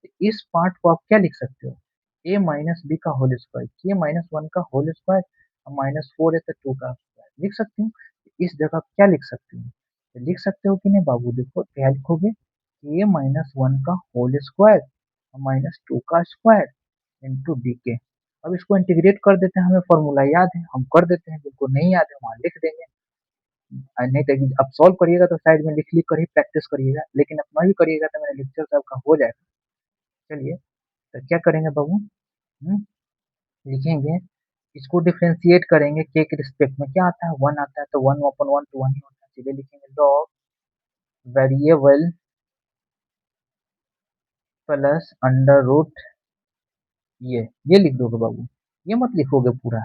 Speaker 1: तो इस पार्ट को आप क्या लिख सकते हो, a माइनस बी का होल स्क्वायर, k -1 का होल स्क्वायर और -4 है तो 2 का स्क्वायर लिख सकते हो। तो इस जगह आप क्या लिख सकते हो, तो लिख सकते हो कि नहीं बाबू, देखो क्या लिखोगे, k -1 का होल स्क्वायर और -2 का स्क्वायर इंटू डी के। अब इसको इंटीग्रेट कर देते हैं, हमें फॉर्मूला याद है हम कर देते हैं, जिनको नहीं याद है वहाँ लिख देंगे। नहीं तो अब सॉल्व करिएगा तो साइड में लिख लिख कर ही प्रैक्टिस करिएगा, लेकिन अपना भी करिएगा तो मेरा लेक्चर साहब का हो जाएगा। चलिए, तो क्या करेंगे बाबू, हम्म, लिखेंगे, इसको डिफरेंशिएट करेंगे के रिस्पेक्ट में, क्या आता है 1 आता है, तो 1/1 तो 1 ही होता है, सीधे लिखेंगे log variable plus under root, ये लिख दोगे बाबू, ये मत लिखोगे पूरा,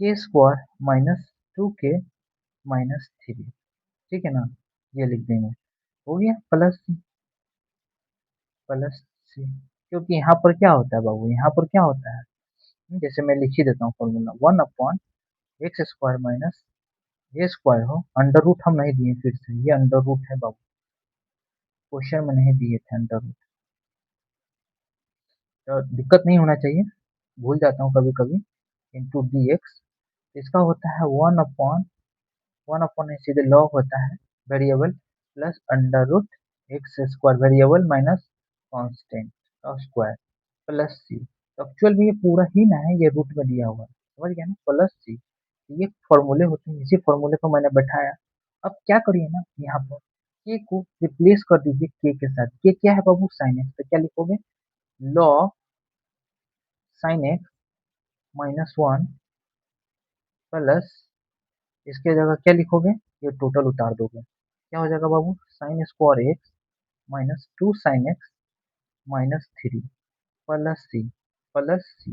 Speaker 1: के स्क्वायर -2k-3, ठीक है ना, ये लिख देंगे, हो गया प्लस सी। क्योंकि यहाँ पर क्या होता है बाबू, यहाँ पर क्या होता है, जैसे मैं लिख ही देता हूँ formula, 1/x² minus a square हो, अंडर रूट हम नहीं दिए, फिर से ये अंडर रूट है बाबू, क्वेश्चन में नहीं दिए थे अंडर रूट, तो दिक्कत नहीं होना चाहिए, भूल जाता हूँ कभी कभी, इंटू डी एक्स, इसका होता है 1/1 नहीं, सीधे लॉग होता है variable plus under root x square variable minus constant का स्क्वायर प्लस सी। तो एक्चुअल में ये पूरा ही ना है, ये रूट में दिया हुआ है, समझ गया ना, प्लस सी। ये फॉर्मूले होते हैं, इसी फॉर्मूले को मैंने बैठाया। अब क्या करिए ना, यहाँ पर के को रिप्लेस कर दीजिए के साथ, के क्या है बाबू, साइन एक्स, तो क्या लिखोगे, लॉग साइन एक्स -1 प्लस, इसके जगह क्या लिखोगे, ये टोटल उतार दोगे, क्या हो जाएगा बाबू, sine square x -2 sine x -3 plus c.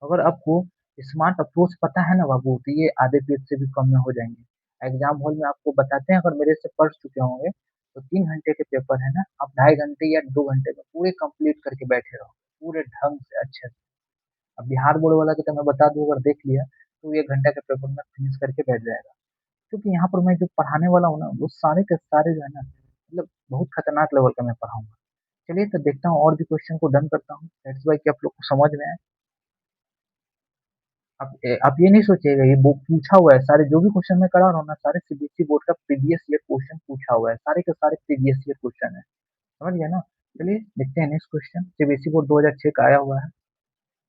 Speaker 1: अगर आपको स्मार्ट अप्रोच पता है ना बाबू, तो ये आधे पेज से भी कम में हो जाएंगे। एग्जाम हॉल में आपको बताते हैं, अगर मेरे से पढ़ चुके होंगे तो 3 घंटे के पेपर है ना, आप 2.5 घंटे या 2 घंटे में पूरे कंप्लीट करके बैठे रहो, पूरे ढंग से अच्छे से। अब बिहार बोर्ड वाला की तो मैं बता दूं, अगर देख लिया तो 1 घंटा के पेपर में फिनिश करके बैठ जाएगा। क्योंकि यहाँ पर मैं जो पढ़ाने वाला हूँ ना, वो सारे के सारे जो है ना, मतलब बहुत खतरनाक लेवल का मैं पढ़ाऊंगा। चलिए तो देखता हूँ और भी क्वेश्चन को डन करता हूँ, दैट्स वाई कि आप लोग को समझ में आए। आप ये नहीं सोचिएगा ये बुक पूछा हुआ है, सारे जो भी क्वेश्चन मैं करा रहा हूँ ना, सारे सीबीएसई बोर्ड का प्रीवियस ईयर क्वेश्चन पूछा हुआ है, सारे के सारे प्रीवियस ईयर क्वेश्चन है, समझ गया ना। चलिए देखते हैं नेक्स्ट क्वेश्चन, सीबीएसई बोर्ड 2006 का आया हुआ है।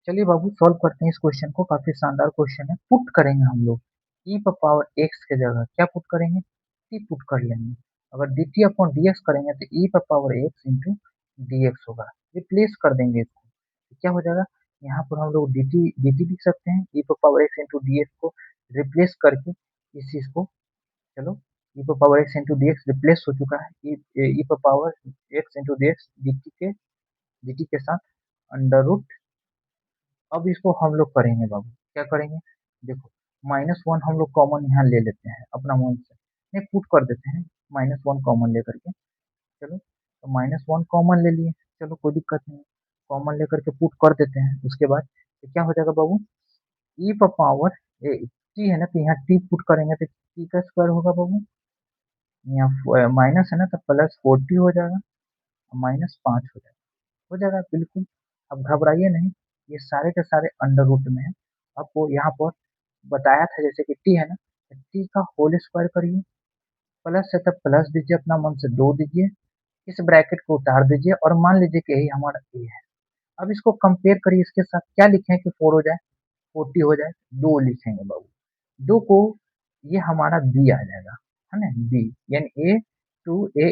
Speaker 1: चलिए बाबू सॉल्व करते हैं इस क्वेश्चन को, काफी शानदार क्वेश्चन है, पुट करेंगे हम लोग, ई पावर एक्स के जगह क्या पुट करेंगे, टी पुट कर लेंगे। अगर d t upon d x करेंगे तो e power x into d x होगा, रिप्लेस कर देंगे इसको, तो क्या हो जाएगा, यहाँ पर हम लोग डी टी लिख सकते हैं, e power x into d x को रिप्लेस करके इस चीज को, चलो e power x into d x replace हो चुका है, e power x into d x d t के साथ अंडर रूट। अब इसको हम लोग करेंगे बाबू, क्या करेंगे, देखो -1 हम लोग कॉमन यहाँ ले लेते हैं अपना मन से, नहीं पुट कर देते हैं, -1 कॉमन लेकर के, चलो तो -1 कॉमन ले लिए, चलो कोई दिक्कत नहीं, कॉमन लेकर के पुट कर देते हैं, उसके बाद तो क्या हो जाएगा बाबू, ई पावर टी है ना, तो यहाँ टी पुट करेंगे तो टी का स्क्वायर होगा बाबू, यहाँ माइनस है ना तो +40 हो जाएगा, -5 हो जाएगा बिल्कुल। अब घबराइए नहीं, ये सारे के सारे अंडर रूट में है। आपको यहाँ पर बताया था जैसे कि टी है ना, तो टी का होल स्क्वायर करिए, प्लस है तो प्लस दीजिए, अपना मन से 2 दीजिए, इस ब्रैकेट को उतार दीजिए और मान लीजिए कि यही हमारा ए है। अब इसको कंपेयर करिए इसके साथ, क्या लिखें कि 4 हो जाए, 40 हो जाए, 2 लिखेंगे बाबू, 2 को, ये हमारा बी आ जाएगा, है ना, बी यानी ए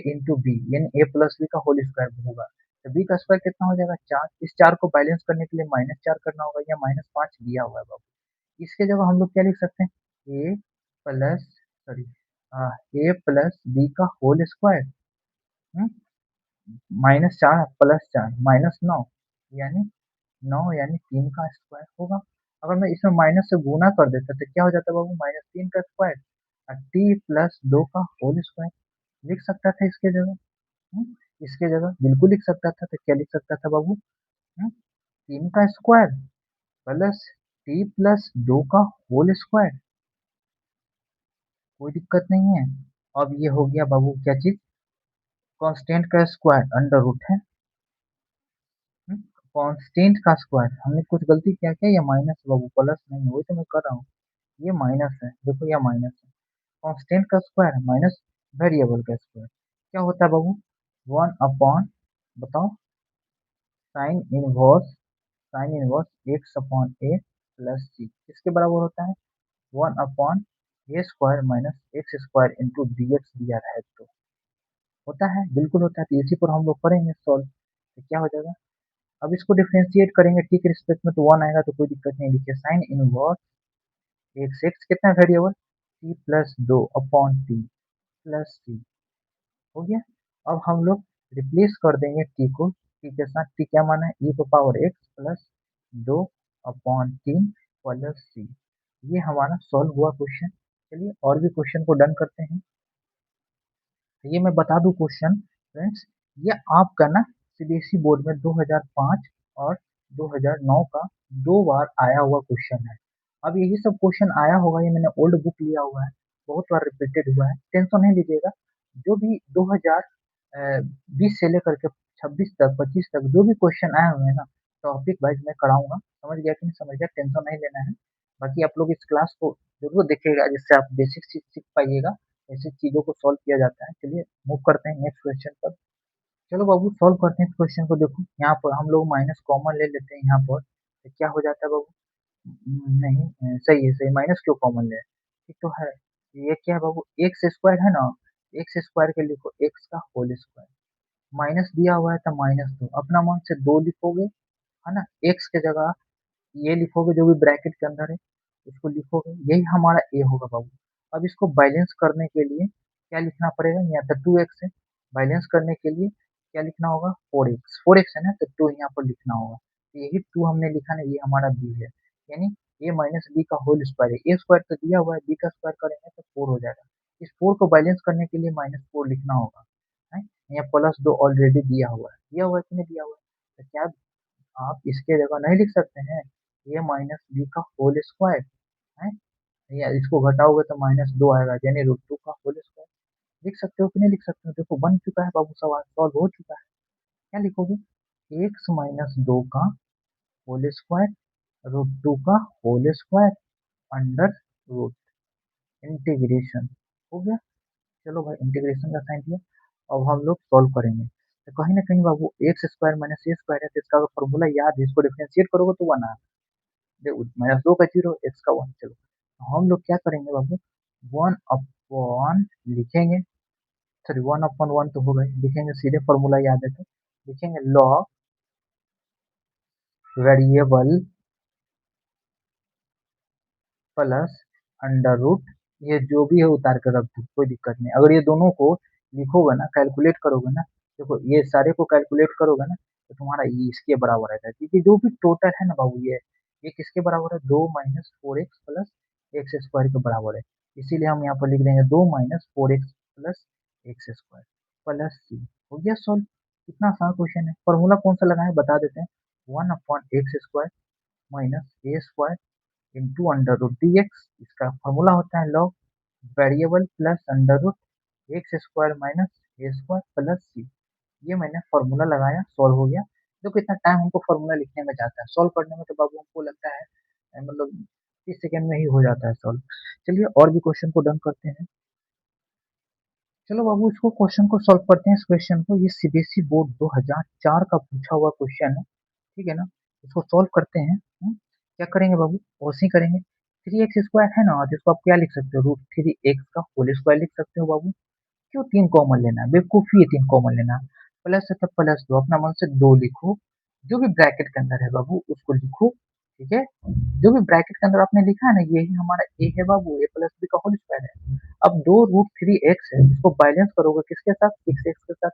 Speaker 1: इंटू बी यानी ए प्लस बी का होल स्क्वायर होगा, तो बी का स्क्वायर कितना हो जाएगा, 4, इस 4 को बैलेंस करने के लिए -4 करना होगा, या -5 दिया हुआ है बाबू, इसके जगह हम लोग क्या लिख सकते हैं, प्लस सॉरी ए प्लस बी का होल स्क्वायर, -4 +4 -9 यानी 9 यानी 3 का स्क्वायर होगा। अगर मैं इसमें माइनस से गुना कर देता तो क्या हो जाता बाबू, -3 का स्क्वायर और टी प्लस 2 का होल स्क्वायर लिख सकता था इसके जगह, इसके जगह बिल्कुल लिख सकता था, तो क्या लिख सकता था बाबू, 3 का स्क्वायर प्लस टी प्लस 2 का होल स्क्वायर। कोई दिक्कत नहीं है। अब ये हो गया बाबू क्या चीज, कांस्टेंट का स्क्वायर अंडर रूट है। कांस्टेंट का स्क्वायर, हमने कुछ गलती किया क्या? ये माइनस बाबू, प्लस नहीं है, वही तो मैं कर रहा हूँ। ये माइनस है, देखो ये माइनस है। कांस्टेंट का स्क्वायर माइनस वेरिएबल का स्क्वायर क्या होता है बाबू? 1 अपॉन, बताओ, sine inverse x upon a plus c किसके बराबर होता है? 1 upon a square minus x square into d x d r है तो होता है, बिल्कुल होता है। तो इसी पर हम लोग करेंगे सॉल्व, तो क्या हो जाएगा? अब इसको डिफरेंशिएट करेंगे टी के रिस्पेक्ट में तो 1 आएगा, तो कोई दिक्कत नहीं। लिखिए साइन इनवर्स एक्स, एक्स कितना variable, t plus 2 upon t plus c, हो गया। अब हम लोग रिप्लेस कर देंगे टी को, टी के साथ, टी क्या माना है, e power x plus 2 upon 3 plus c. ये हमारा सॉल्व हुआ क्वेश्चन। चलिए और भी क्वेश्चन को डन करते हैं। ये मैं बता दूं क्वेश्चन फ्रेंड्स, ये आपका ना सीबीएसई बोर्ड में 2005 और 2009 का 2 बार आया हुआ क्वेश्चन है। अब यही सब क्वेश्चन आया होगा, ये मैंने ओल्ड बुक लिया हुआ है, बहुत बार रिपीटेड हुआ है, टेंशन नहीं लीजिएगा। जो भी 2020 से लेकर के 26 तक 25 तक जो भी क्वेश्चन आए हुए हैं ना, टॉपिक वाइज मैं कराऊंगा। समझ गया कि नहीं समझ गया, टेंशन नहीं लेना है। बाकी आप लोग इस क्लास को जरूर देखिएगा, जिससे आप बेसिक चीज सीख पाइएगा, ऐसी चीजों को सॉल्व किया जाता है। चलिए मूव करते हैं नेक्स्ट क्वेश्चन पर। चलो बाबू सॉल्व करते हैं इस क्वेश्चन को। देखो यहाँ पर हम लोग माइनस कॉमन ले लेते हैं यहाँ पर, तो क्या हो जाता है बाबू? नहीं, सही है, सही, माइनस क्यों कॉमन ले, ठीक तो है। ये क्या है बाबू, एक्स स्क्वायर है ना, एक्स स्क्वायर के लिखो एक्स का होल स्क्वायर, माइनस दिया हुआ है तो -2, अपना मन से 2 लिखोगे, है ना, एक्स के जगह ये लिखोगे जो भी ब्रैकेट के अंदर है, उसको लिखोगे, यही हमारा ए होगा बाबू। अब इसको बैलेंस करने के लिए क्या लिखना पड़ेगा, यहाँ तो 2x है, बैलेंस करने के लिए क्या लिखना होगा, 4x, 4x है ना, तो 2 यहाँ पर लिखना होगा। तो यही 2 हमने लिखा ना, ये हमारा बी है, यानी ए माइनस बी का होल स्क्वायर है। ए स्क्वायर तो दिया हुआ है, बी का स्क्वायर करेंगे तो 4 हो जाएगा। इस 4 को बैलेंस करने के लिए -4 लिखना होगा, है। यहाँ +2 ऑलरेडी दिया हुआ है, दिया हुआ है कि नहीं दिया हुआ है, तो क्या आप इसके जगह नहीं लिख सकते हैं, ए माइनस बी का होल स्क्वायर है, या इसको घटाओगे तो -2 आएगा, यानी √2 का होल स्क्वायर। लिख सकते हो कि नहीं लिख सकते हो? देखो बन चुका है बाबू, सवाल सॉल्व हो चुका है। क्या लिखोगे, एक्स माइनस 2 का होल स्क्वायर √2 का whole square under root integration, हो गया। चलो भाई इंटीग्रेशन का साइन दिया। अब हम लोग सॉल्व करेंगे, तो कहीं ना कहीं बाबू x square minus a square है, तो इसका फॉर्मूला याद है, इसको डिफरेंशिएट करोगे तो बना, देखो -2 का 0, एक्स का 1, चलो तो हम लोग क्या करेंगे बाबू, 1 अपॉन लिखेंगे, सॉरी 1/1 तो हो गए, लिखेंगे सीधे, फॉर्मूला याद है तो लिखेंगे log variable plus under root, ये जो भी है उतार कर रख दो, कोई दिक्कत नहीं। अगर ये दोनों को लिखोगे ना, कैलकुलेट करोगे ना, देखो ये सारे को कैलकुलेट करोगे ना, तो तुम्हारा ये इसके बराबर आएगा, क्योंकि जो भी टोटल है ना बाबू, ये किसके बराबर है, 2 - 4x प्लस एक्स स्क्वायर के बराबर है। इसीलिए हम यहाँ पर लिख देंगे 2 - 4x plus x square plus c. हो गया सॉल्व। कितना आसान क्वेश्चन है। फॉर्मूला कौन सा लगाए बता देते हैं, 1/x² minus a square into under root d x, इसका फॉर्मूला होता है log variable plus under root x square minus a square plus c. ये मैंने फॉर्मूला लगाया, सॉल्व हो गया। देखो इतना टाइम हमको फॉर्मूला लिखने में जाता है, सॉल्व करने में तो बाबू हमको लगता है मतलब 30 सेकेंड में ही हो जाता है सॉल्व। चलिए और भी क्वेश्चन को डन करते हैं। चलो बाबू इसको क्वेश्चन को सॉल्व करते हैं। इस क्वेश्चन को, ये सीबीएसई बोर्ड 2004 का पूछा हुआ क्वेश्चन है, ठीक है ना। इसको सॉल्व करते हैं। क्या करेंगे बाबू, वैसे ही करेंगे। 3x² है ना, तो इसको आप क्या लिख सकते हो, √3x का होल स्क्वायर लिख सकते हो बाबू। क्यों 3 कॉमन लेना है, बेवकूफी है 3 कॉमन लेना। प्लस है तो +2, अपना मन से 2 लिखो, जो भी ब्रैकेट के अंदर है बाबू उसको लिखो, ठीक है। जो भी ब्रैकेट के अंदर आपने लिखा है ना, यही हमारा ए है बाबू, ए प्लस बी का होल स्क्वायर है। अब 2 √3x है, इसको बैलेंस करोगे किसके साथ, 6x के साथ,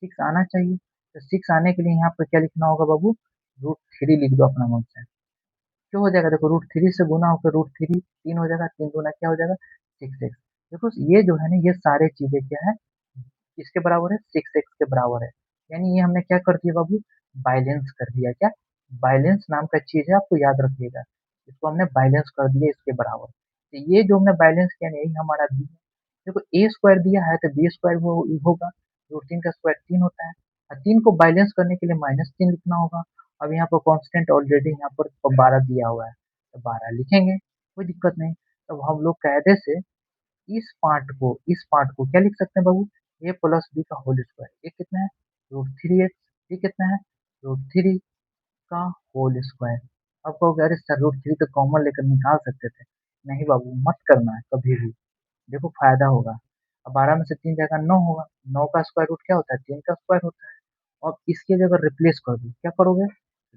Speaker 1: 6 आना चाहिए। तो 6 आने के लिए यहाँ पर क्या लिखना होगा बाबू, √3 लिख दो अपना मन से, क्यों हो जाएगा, देखो √3 से गुना होकर √3 3 हो जाएगा, 3 गुना क्या हो जाएगा, 6x। देखो ये जो है ना, ये सारे चीजें क्या है, किसके बराबर है, 6x के बराबर है। यानी ये हमने क्या कर दिया बाबू, बैलेंस कर दिया, क्या बैलेंस नाम का चीज है, आपको याद रखिएगा। इसको हमने बैलेंस कर दिया इसके बराबर, तो ये जो हमने बैलेंस किया ना, यही हमारा बी है। देखो ए स्क्वायर दिया है तो बी स्क्वायर वो होगा, रूट तीन का स्क्वायर तीन होता है, और तीन को बैलेंस करने के लिए माइनस तीन लिखना होगा। अब यहाँ पर कांस्टेंट ऑलरेडी यहाँ पर 12 दिया हुआ है, तो 12 लिखेंगे, कोई दिक्कत नहीं। तब हम लोग कायदे से इस पार्ट को क्या लिख सकते हैं बाबू, ए प्लस बी का होल स्क्वायर। ये कितना है, रूट थ्री एक्स। ये कितना है, रूट थ्री का होल स्क्वायर। अब कहोगे अरे सर रूट थ्री तो कॉमन लेकर निकाल सकते थे। नहीं बाबू, मत करना है कभी भी, देखो फायदा होगा। अब 12 में से 3 जाएगा 9 होगा, 9 का स्क्वायर रूट क्या होता है, 3 का स्क्वायर होता है। अब इसकी जगह रिप्लेस कर दो, क्या करोगे,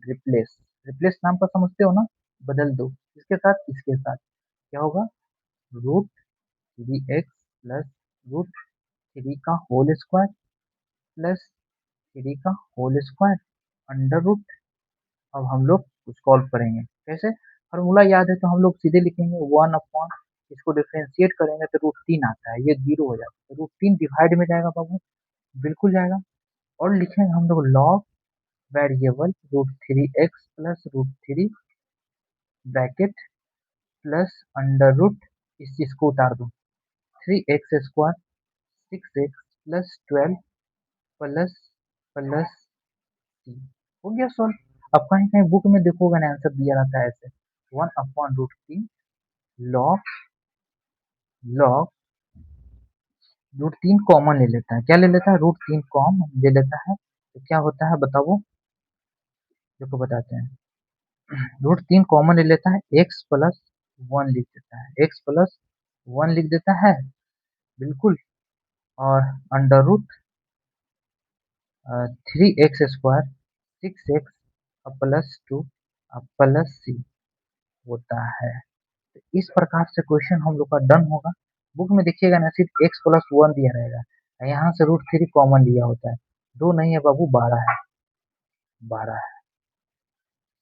Speaker 1: रिप्लेस। रिप्लेस नाम का समझते हो ना, बदल दो इसके साथ इसके साथ, क्या होगा, root three x plus root three का होल स्क्वायर प्लस थ्री का होल स्क्वायर अंडर रूट। अब हम लोग कुछ सॉल्व करेंगे, कैसे, फॉर्मूला याद है तो हम लोग सीधे लिखेंगे वन अपॉन, इसको डिफरेंशिएट करेंगे तो रूट तीन आता है, ये जीरो हो जाता है, रूट तीन डिवाइड में जाएगा बाबू, बिल्कुल जाएगा। और लिखेंगे हम लोग log variable root three x plus root three bracket plus under root, इस चीज को उतार दो, three x square six x plus twelve plus plus c. हो गया सॉल्व। अब कहीं कहीं बुक में देखोगे ना आंसर दिया रहता है ऐसे, वन अपॉन रूट तीन लॉग लॉग रूट तीन कॉमन ले लेता है, क्या ले लेता है, रूट तीन कॉमन ले लेता है, तो क्या होता है बताओ, देखो बताते हैं। रूट तीन कॉमन ले लेता है, एक्स प्लस वन लिख देता है, एक्स प्लस वन लिख देता है, बिल्कुल। और under root three x square six x plus two plus c होता है। तो इस प्रकार से क्वेश्चन हम लोग का डन होगा। बुक में देखिएगा ना सिर्फ एक्स प्लस वन दिया रहेगा, यहाँ से रूट थ्री कॉमन लिया होता है, दो नहीं है बाबू, 12 है, 12 है।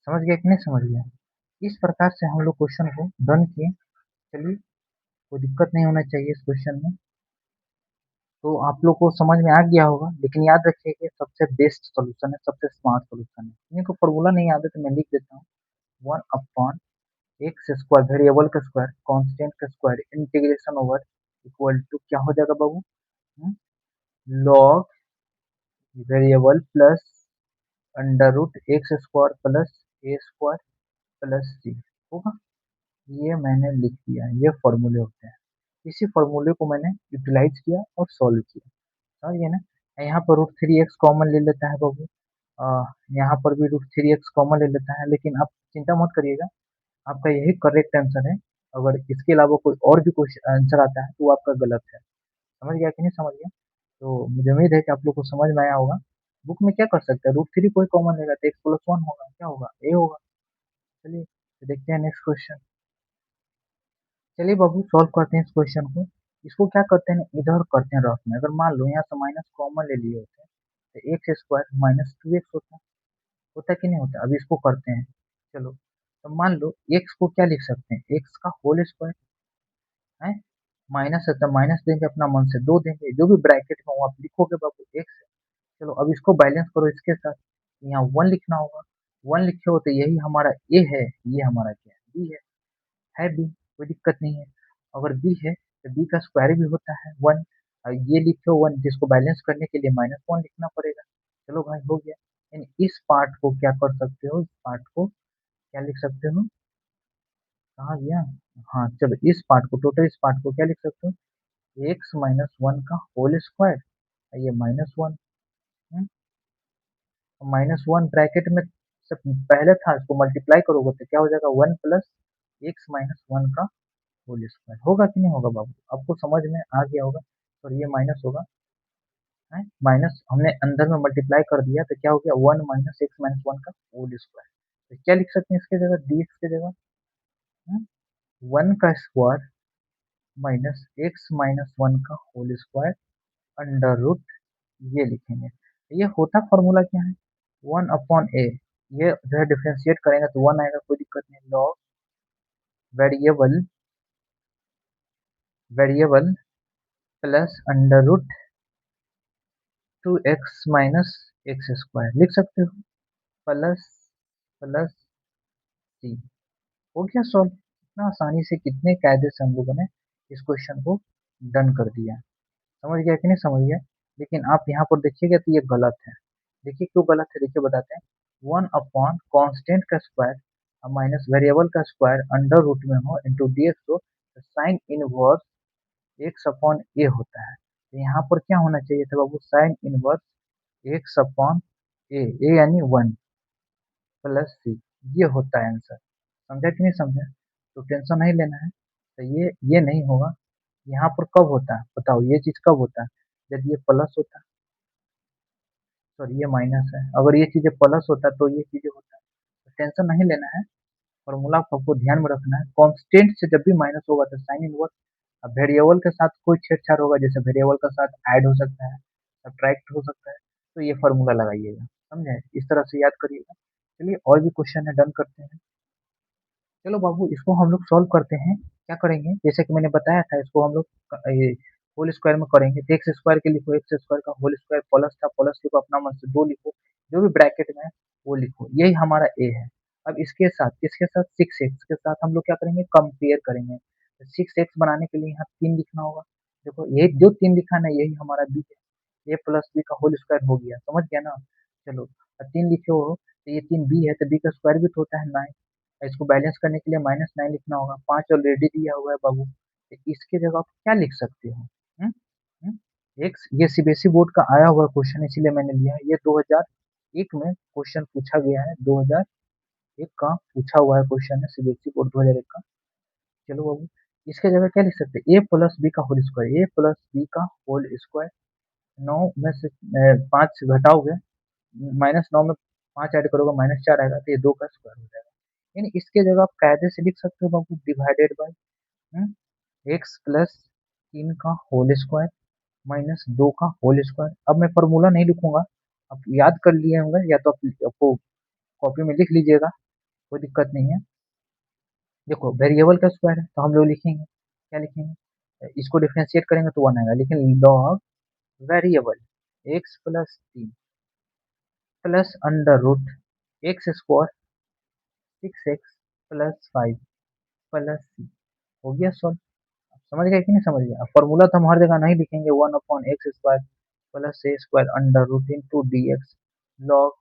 Speaker 1: समझ गया कि नहीं समझ गया, इस प्रकार से हम लोग क्वेश्चन को डन किए। चलिए, कोई दिक्कत नहीं होना चाहिए इस क्वेश्चन में, तो आप लोग को समझ में आ गया होगा। लेकिन याद रखिए कि सबसे बेस्ट सोल्यूशन है, सबसे स्मार्ट सोल्यूशन है। इन्हीं को फॉर्मूला नहीं याद है तो मैं लिख देता हूँ, one upon x square variable का स्क्वायर कांस्टेंट का square integration over equal to क्या हो जाएगा बाबू, log variable plus under root x square plus a square plus c होगा। ये मैंने लिख दिया, ये फॉर्मूले होते हैं। इसी फॉर्मूले को मैंने यूटिलाइज किया और सॉल्व किया, समझ गए ना। यहाँ पर रूट थ्री एक्स कॉमन ले लेता है बाबू, यहाँ पर भी रूट थ्री एक्स कॉमन ले लेता है, लेकिन आप चिंता मत करिएगा, आपका यही करेक्ट आंसर है। अगर इसके अलावा कोई और भी क्वेश्चन आंसर आता है तो वो आपका गलत है। समझ गया कि नहीं समझ गया, तो मुझे उम्मीद है कि आप लोग को समझ में आया होगा। बुक में क्या कर सकते हैं, रूट थ्री कोई कॉमन लेगा तो एक्स प्लस वन होगा, क्या होगा, ए होगा। चलिए तो देखते हैं नेक्स्ट क्वेश्चन। चलिए बाबू सॉल्व करते हैं इस क्वेश्चन को। इसको क्या करते हैं, इधर करते हैं रफ में। अगर मान लो यहाँ से माइनस कॉमन ले लिए होते हैं तो x square minus two x होता कि नहीं होता। अभी इसको करते हैं, चलो। तो मान लो एक्स को क्या लिख सकते हैं, एक्स का होल स्क्वायर है, माइनस है तो माइनस देंगे अपना मन से, दो देंगे, जो भी ब्रैकेट में हो आप लिखोगे बाबू एक्स। चलो अब इसको बैलेंस करो इसके साथ, यहाँ वन लिखना होगा, वन लिखे हो तो यही हमारा ए है, ये हमारा क्या है, बी है बी, कोई दिक्कत नहीं है। अगर बी है तो बी का स्क्वायर भी होता है वन, और ये लिखे हो वन, जिसको बैलेंस करने के लिए माइनस वन लिखना पड़ेगा। चलो भाई हो गया। यानी इस पार्ट को क्या कर सकते हो, इस पार्ट को क्या लिख सकते हो, कहाँ गया, हाँ चलो इस पार्ट को, टोटल इस पार्ट को क्या लिख सकते हो, एक्स माइनस वन का होल स्क्वायर, ये minus one, minus one bracket में सब पहले था, इसको मल्टीप्लाई करोगे तो क्या हो जाएगा, one plus x minus one का होल स्क्वायर। होगा कि नहीं होगा बाबू, आपको समझ में आ गया होगा। और ये माइनस होगा, है माइनस, हमने अंदर में मल्टीप्लाई कर दिया तो क्या हो गया, one minus x minus one का होल स्क्वायर। तो क्या लिख सकते हैं इसके जगह, डी एक्स की जगह वन का square minus x minus one का होल स्क्वायर अंडर रूट, ये लिखेंगे। ये होता फॉर्मूला क्या है, वन अपॉन ए, ये जो है डिफरेंशिएट करेंगे तो वन आएगा, कोई दिक्कत नहीं। Log variable variable plus under root two x minus x square लिख सकते हो, प्लस प्लस सी। हो गया सॉल्व। इतना आसानी से कितने कायदे से हम लोगों ने इस क्वेश्चन को डन कर दिया। समझ गया कि नहीं समझ गया? लेकिन आप यहाँ पर देखिएगा तो ये गलत है। देखिए क्यों गलत है, देखिए बताते हैं। वन अपॉन कांस्टेंट का स्क्वायर माइनस वेरिएबल का स्क्वायर अंडर रूट में हो इंटू डी एक्स हो, तो साइन इनवर्स एक्स अपॉन ए होता है। तो यहाँ पर क्या होना चाहिए था बाबू, साइन इनवर्स एक्स अपॉन ए यानी वन प्लस सी। ये होता है आंसर। समझा कि नहीं समझा? तो टेंशन नहीं लेना है। तो ये नहीं होगा। यहाँ पर कब होता है बताओ, ये चीज कब होता है? जब ये प्लस होता है, सॉरी ये माइनस है। अगर ये चीजें प्लस होता है तो ये चीजें होता है। तो टेंशन नहीं लेना है। फॉर्मूला को आपको ध्यान में रखना है। कांस्टेंट से जब भी माइनस होगा तो साइन इनवर्स। अब वेरिएबल के साथ कोई छेड़छाड़ होगा, जैसे वेरिएबल के साथ ऐड हो सकता है, सब्ट्रैक्ट हो सकता है, तो ये फॉर्मूला लगाइएगा। समझे? इस तरह से याद करिएगा। चलिए और भी क्वेश्चन है, डन करते हैं। चलो बाबू इसको हम लोग सॉल्व करते हैं। क्या करेंगे, जैसे कि मैंने बताया था, इसको हम लोग ये होल स्क्वायर में करेंगे। तो एक्स स्क्वायर के लिखो, एक्स स्क्वायर का होल स्क्वायर प्लस था, प्लस लिखो अपना मन से, दो लिखो, जो भी ब्रैकेट में है वो लिखो। यही हमारा ए है। अब इसके साथ सिक्स एक्स के साथ हम लोग क्या करेंगे, कंपेयर करेंगे। तो सिक्स एक्स बनाने के लिए यहाँ तीन लिखना होगा। देखो यही जो तीन लिखा ना, यही हमारा बी है। ए प्लस बी का होल स्क्वायर हो गया, समझ गया ना? चलो अब तीन लिखे हो तो ये तीन बी है, तो बी का स्क्वायर भी तो होता है 9। इसको बैलेंस करने के लिए -9 लिखना होगा। 5 ऑलरेडी दिया हुआ है बाबू, तो इसके जगह आप क्या लिख सकते हो? हम्म? एक्स, ये सीबीएसई बोर्ड का आया हुआ क्वेश्चन इसीलिए मैंने लिया है। ये 2001 में क्वेश्चन पूछा गया है, 2001 का पूछा हुआ है क्वेश्चन है, सीबीएसई बोर्ड 2001 का। चलो बाबू इसके जगह क्या लिख सकते हैं, ए प्लस बी का होल स्क्वायर, ए प्लस बी का होल स्क्वायर। 9 में से 5 घटाओगे, -9 में 5 ऐड करोगे -4 आएगा, तो ये 2 का स्क्वायर हो जाएगा। यानी इसके जगह आप कायदे से लिख सकते हो बाबू, डिवाइडेड बाय एक्स प्लस 3 का होल स्क्वायर माइनस 2 का होल स्क्वायर। अब मैं फॉर्मूला नहीं लिखूंगा, आप याद कर लिए होंगे, या तो आपको कॉपी में लिख लीजिएगा, कोई दिक्कत नहीं है। देखो वेरिएबल का स्क्वायर है तो हम लोग लिखेंगे, क्या लिखेंगे, इसको डिफरेंशिएट करेंगे तो 1 आएगा, लेकिन log variable x plus 3 plus under root x square 6x plus 5 plus c. हो गया सॉल्व। समझ गए कि नहीं समझ गए? फॉर्मूला तो हम हर जगह नहीं लिखेंगे, 1/x² plus a square under root into d x log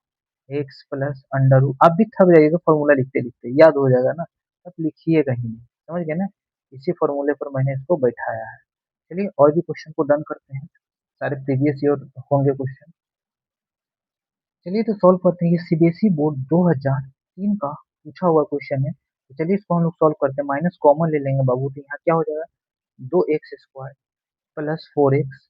Speaker 1: x plus under root. आप भी थक जाइएगा फॉर्मूला लिखते लिखते, याद हो जाएगा ना, अब लिखिएगा ही नहीं। समझ गए ना? इसी फॉर्मूले पर मैंने इसको बैठाया है। चलिए और भी क्वेश्चन को डन करते हैं, सारे प्रीवियस ईयर होंगे क्वेश्चन। चलिए तो सॉल्व करते हैं। ये सीबीएसई बोर्ड 2003 का पूछा हुआ क्वेश्चन है। तो चलिए इसको हम लोग सॉल्व करते हैं। माइनस कॉमन ले लेंगे बाबू, तो यहाँ क्या हो जाएगा, 2x² प्लस 4x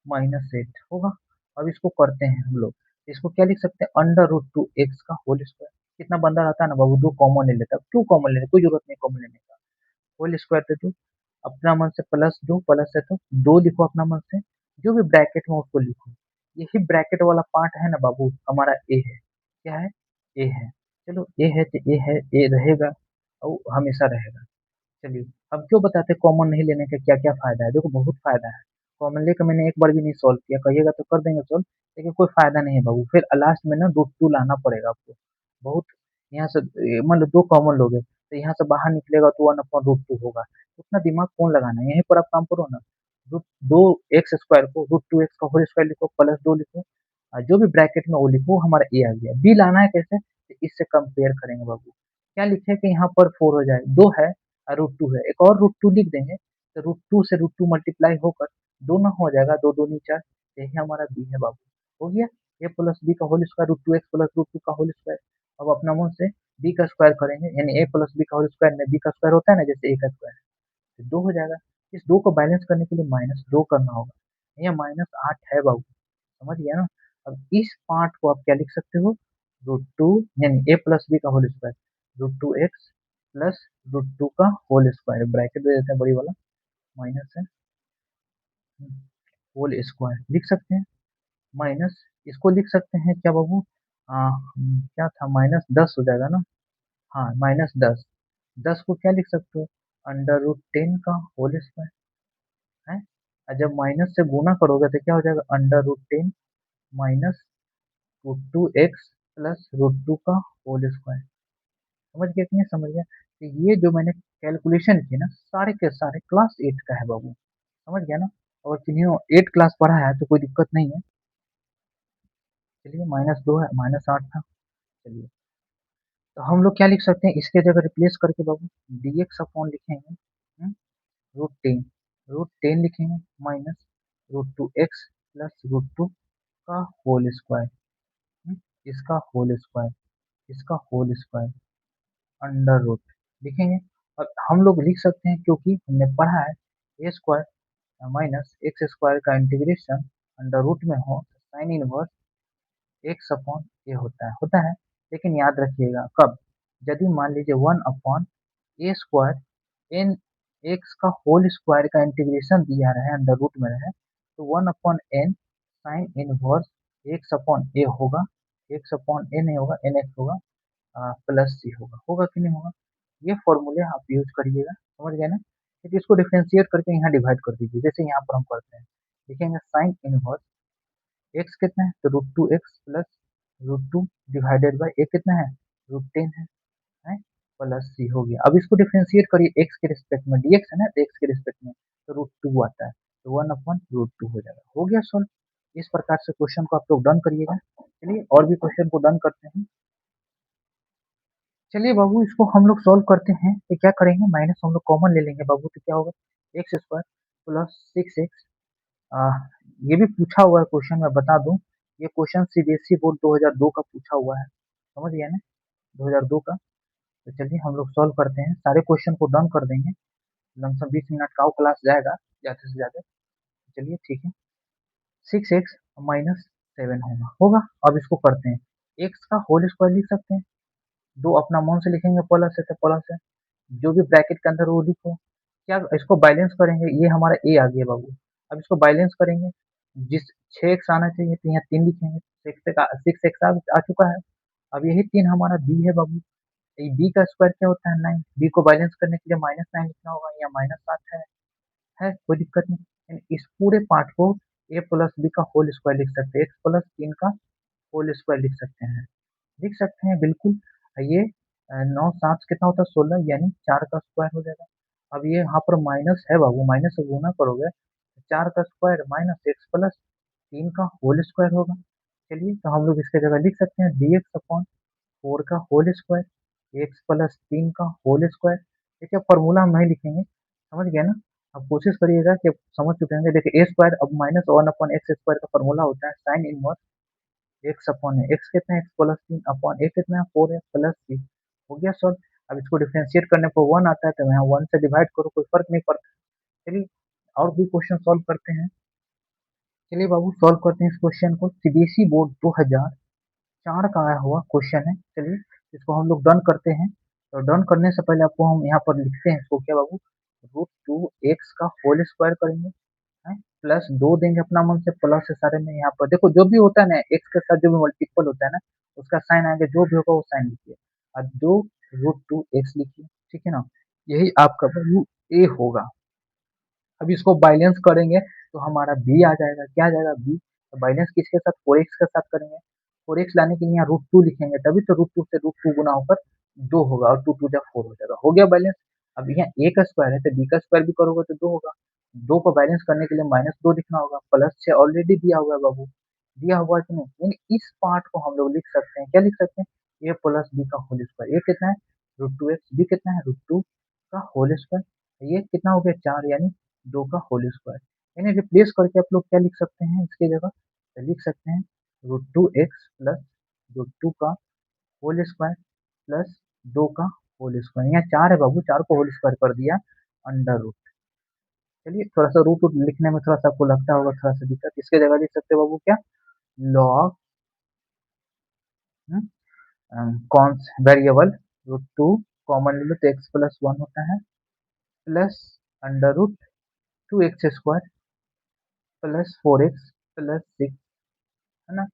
Speaker 1: माइनस 8 होगा। अब इसको करते हैं हम लोग, इसको क्या लिख सकते हैं, अंडर रूट 2x का होल स्क्वायर। कितना बंदा रहता है ना बाबू, दो कॉमन ले लेता है। क्यों कॉमन लेने, कोई जरूरत नहीं कॉमन लेने का। होल स्क्वायर पे दो, अपना मन से प्लस दो, प्लस है तो दो लिखो अपना मन से, जो भी ब्रैकेट में उसको लिखो। यही ब्रैकेट वाला पार्ट है ना बाबू, हमारा ए है। क्या है? ए है। चलो ए है तो ए है, ए रहेगा और हमेशा रहेगा। चलिए अब क्यों बताते कॉमन नहीं लेने का क्या क्या फायदा है। देखो बहुत फायदा है। कॉमन लेकर मैंने एक बार भी नहीं सॉल्व किया, कहिएगा तो कर देंगे सॉल्व, लेकिन कोई फायदा नहीं है बाबू। फिर लास्ट में ना रूट टू लाना पड़ेगा आपको। बहुत यहाँ से मान लो दो कॉमन लोगे तो यहाँ से बाहर निकलेगा तो 1/√2 होगा। उतना दिमाग कौन लगाना है, यहीं पर आप काम करो ना। रूट दो एक्स स्क्वायर को √2x का होल स्क्वायर लिखो, प्लस दो लिखो, और जो भी ब्रैकेट में वो लिखो, हमारा ए आ गया। बी लाना है कैसे, तो इससे कंपेयर करेंगे बाबू। क्या लिखे कि यहाँ पर 4 हो जाए, 2 है और √2 है, एक और √2 लिख देंगे, तो √2 से √2 मल्टीप्लाई होकर दोनों हो जाएगा, दो दो नी चार। यही हमारा बी है बाबू। हो गया। ए प्लस बी का होल स्क्वायर √2x प्लस √2 का होल स्क्वायर। अब अपना मन से बी का स्क्वायर करेंगे, यानी ए प्लस बी का होल स्क्वायर में बी का स्क्वायर होता है ना, जैसे ए का स्क्वायर, तो 2 हो जाएगा। इस 2 को बैलेंस करने के लिए -2 करना होगा। यहाँ -8 है बाबू, समझ गया ना? अब इस पार्ट को आप क्या लिख सकते हो, √2 यानी ए प्लस बी का होल स्क्वायर √2x प्लस √2 का होल स्क्वायर, ब्रैकेट दे देते हैं बड़ी वाला, माइनस है होल स्क्वायर लिख सकते हैं, माइनस इसको लिख सकते हैं क्या बाबू, क्या था, -10 हो जाएगा ना। हाँ -10, 10 को क्या लिख सकते हो, √10 का होल स्क्वायर है। और जब माइनस से गुना करोगे तो क्या हो जाएगा, √10 माइनस √2x प्लस √2 का होल स्क्वायर। समझ गया कि नहीं समझ गया? तो ये जो मैंने कैलकुलेशन किए ना सारे के सारे क्लास 8 का है बाबू। समझ गया ना? और किन्हीं 8 क्लास पढ़ा है तो कोई दिक्कत नहीं है। चलिए -2 है, -8 था। चलिए, तो हम लोग क्या लिख सकते हैं इसके जगह रिप्लेस करके बाबू dx अपॉन लिखेंगे √10, √10 लिखेंगे माइनस √2x प्लस √2 का होल स्क्वायर, इसका होल स्क्वायर, इसका होल स्क्वायर अंडर रूट लिखेंगे। और हम लोग लिख सकते हैं क्योंकि हमने पढ़ा है ए स्क्वायर माइनस एक्स स्क्वायर का इंटीग्रेशन अंडर रूट में हो साइन इनवर्स एक्स अपॉन ए होता है। लेकिन याद रखिएगा कब, यदि मान लीजिए 1 upon a square n x का होल स्क्वायर का इंटीग्रेशन दिया रहे अंडर रूट में रहे तो 1/n sine inverse x upon a होगा, एक्स अपॉन ए नहीं होगा एन एक्स होगा प्लस सी होगा कि नहीं होगा? ये फॉर्मूले आप यूज करिएगा। समझ गए ना? फिर इसको डिफरेंशिएट करके यहाँ डिवाइड कर दीजिए जैसे यहाँ पर हम करते हैं। लिखेंगे साइन इनवर्स एक्स कितना है तो √2x प्लस √2 डिवाइडेड बाई ए कितना है √10 है प्लस सी हो गया। अब इसको डिफरेंशिएट करिए एक्स के रिस्पेक्ट में, dx है ना तो एक्स के रिस्पेक्ट में तो √2 आता है तो 1/√2 हो जाएगा। हो गया सॉल्व। इस प्रकार से क्वेश्चन को आप लोग डन करिएगा। चलिए और भी क्वेश्चन को डन करते हैं। चलिए बाबू इसको हम लोग सॉल्व करते हैं तो क्या करेंगे माइनस हम लोग कॉमन ले लेंगे बाबू तो क्या होगा एक्स स्क्वायर प्लस 6x। ये भी पूछा हुआ है क्वेश्चन मैं बता दूं, ये क्वेश्चन सीबीएसई बोर्ड 2002 का पूछा हुआ है। समझ गया ना 2002 का। तो चलिए हम लोग सॉल्व करते हैं, सारे क्वेश्चन को डन कर देंगे। लमसम 20 मिनट का क्लास जाएगा ज़्यादा से ज़्यादा। चलिए ठीक है 6x माइनस 7 होगा। अब इसको करते हैं, एक्स का होल स्क्वायर लिख सकते हैं, दो अपना मन से लिखेंगे प्लस है तो प्लस है, जो भी ब्रैकेट के अंदर वो लिखो। क्या इसको बैलेंस करेंगे, ये हमारा ए आ गया बाबू। अब इसको बैलेंस करेंगे, जिस 6x आना चाहिए तो यहाँ 3 लिखेंगे, 6x आ चुका है। अब यही 3 हमारा बी है बाबू। ये बी का स्क्वायर क्या होता है 9, बी को बैलेंस करने के लिए -9 लिखना होगा, यहाँ -7 है कोई दिक्कत नहीं। यानी इस पूरे पार्ट को ए प्लस बी का होल स्क्वायर लिख सकते हैं, एक्स प्लस 3 का होल स्क्वायर लिख सकते हैं बिल्कुल। ये 9 7 कितना होता है 16 यानी 4 का स्क्वायर हो जाएगा। अब ये यहाँ पर माइनस है बाबू, माइनस से गुना करोगे तो 4 का स्क्वायर माइनस एक्स प्लस 3 का होल स्क्वायर होगा। चलिए तो हम लोग इसके जगह लिख सकते हैं dx अपॉन 4 का होल स्क्वायर एक्स प्लस 3 का होल स्क्वायर। देखिए फॉर्मूला हम नहीं लिखेंगे, समझ गए ना? अब कोशिश करिएगा कि आप समझ चुके होंगे। देखिए ए स्क्वायर अब -1/x स्क्वायर का फॉर्मूला होता है साइन इनवर्स एक्स अपॉन है, एक्स कितना है एक्स प्लस 3 अपॉन ए कितना है 4 है प्लस 3। हो गया सॉल्व। अब इसको डिफरेंशिएट करने पर 1 आता है तो यहाँ 1 से डिवाइड करो, कोई फर्क नहीं पड़ता। चलिए और भी क्वेश्चन सॉल्व करते हैं। चलिए बाबू सॉल्व करते हैं इस क्वेश्चन को, सीबीएसई बोर्ड 2004 का आया हुआ क्वेश्चन है। चलिए इसको हम लोग डन करते हैं। तो डन करने से पहले आपको हम यहाँ पर लिखते हैं इसको क्या बाबू, √2x का होल स्क्वायर करेंगे है प्लस 2 देंगे अपना मन से, प्लस से सारे में यहाँ पर देखो जो भी होता है ना एक्स के साथ जो भी मल्टीपल होता है ना उसका साइन आगे जो भी होगा वो साइन लिखिए। अब 2√2x लिखिए, ठीक है ना? यही आपका वैल्यू ए होगा। अब इसको बैलेंस करेंगे तो हमारा बी आ जाएगा, क्या आ जाएगा बी। तो बैलेंस किसके साथ 4x के साथ करेंगे, 4x लाने के लिए यहाँ √2 लिखेंगे तभी तो √2 से √2 गुना होकर 2 होगा और 2 2 जा 4 हो जाएगा। हो गया बैलेंस। अब यहाँ ए का स्क्वायर है तो बी का स्क्वायर भी करोगे तो 2 होगा। 2 को बैलेंस करने के लिए -2 लिखना होगा, प्लस 6 ऑलरेडी दिया हुआ है बाबू, दिया हुआ है कि नहीं? यानी इस पार्ट को हम लोग लिख सकते हैं, क्या लिख सकते हैं ए प्लस बी का होल स्क्वायर। ए कितना है √2x, बी कितना है √2 का होल स्क्वायर, ये कितना हो गया 4 यानी 2 का होल स्क्वायर। यानी रिप्लेस करके आप लोग क्या लिख सकते हैं इसकी जगह, तो लिख सकते हैं √2x प्लस √2 का होल स्क्वायर प्लस 2 का होल स्क्वायर। यहाँ 4 है बाबू, 4 को होल स्क्वायर कर दिया अंडर रूट। चलिए थोड़ा सा रूट वूट लिखने में थोड़ा सा आपको लगता होगा थोड़ा सा दिक्कत, इसके जगह लिख सकते हो बाबू क्या लॉग कॉन्स वेरिएबल √2 कॉमन ले लो तो x प्लस 1 होता है plus under root 2x square plus 4x plus 6 है ना,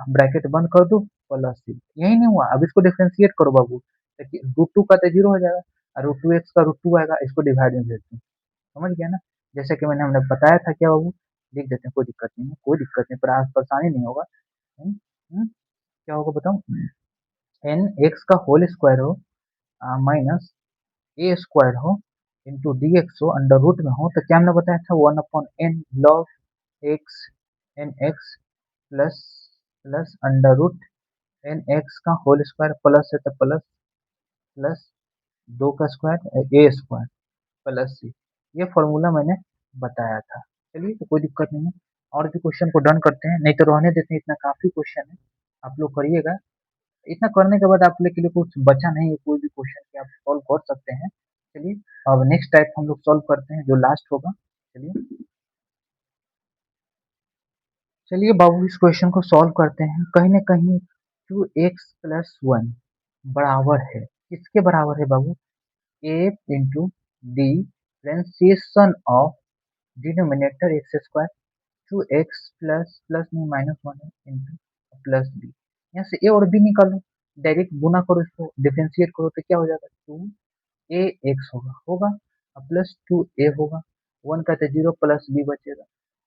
Speaker 1: ब्रैकेट बंद कर दो प्लस 6। यही नहीं हुआ, अब इसको डिफरेंशिएट करो बाबू, देखिए √2 का तो 0 हो जाएगा और √2x का √2 आएगा, इसको डिवाइड में भेज दो। समझ गया ना? जैसे कि मैंने हमने बताया था क्या बाबू, लिख देते हैं कोई दिक्कत नहीं है, कोई दिक्कत नहीं, परेशानी नहीं होगा। हम्म, हम्म, क्या होगा बताओ, एन एक्स का होल स्क्वायर हो माइनस ए स्क्वायर हो इंटू डी एक्स हो अंडर रूट में हो, तो क्या हमने बताया था 1/n log x n x plus plus under root n x का होल स्क्वायर प्लस है तो प्लस प्लस 2 का square a square plus c. ये फॉर्मूला मैंने बताया था। चलिए तो कोई दिक्कत नहीं है, और भी क्वेश्चन को डन करते हैं, नहीं तो रहने देते हैं, इतना काफी क्वेश्चन है, आप लोग करिएगा। इतना करने के बाद आप लोग के लिए कुछ बचा नहीं है, कोई भी क्वेश्चन के आप सॉल्व कर सकते हैं। चलिए अब नेक्स्ट टाइप हम लोग सॉल्व करते हैं जो लास्ट होगा। चलिए चलिए बाबू इस क्वेश्चन को सॉल्व करते हैं। कहीं ना कहीं 2x+1 बराबर है, किसके बराबर है बाबू, a into D differentiation of denominator x square 2x plus plus नहीं माइनस वन है इंटू प्लस बी। यहाँ से ए और बी निकालो, डायरेक्ट गुना करो, इसको डिफरेंशिएट करो तो क्या हो जाएगा, टू ए एक्स होगा अब प्लस टू ए होगा, वन का तो जीरो प्लस बी बचेगा।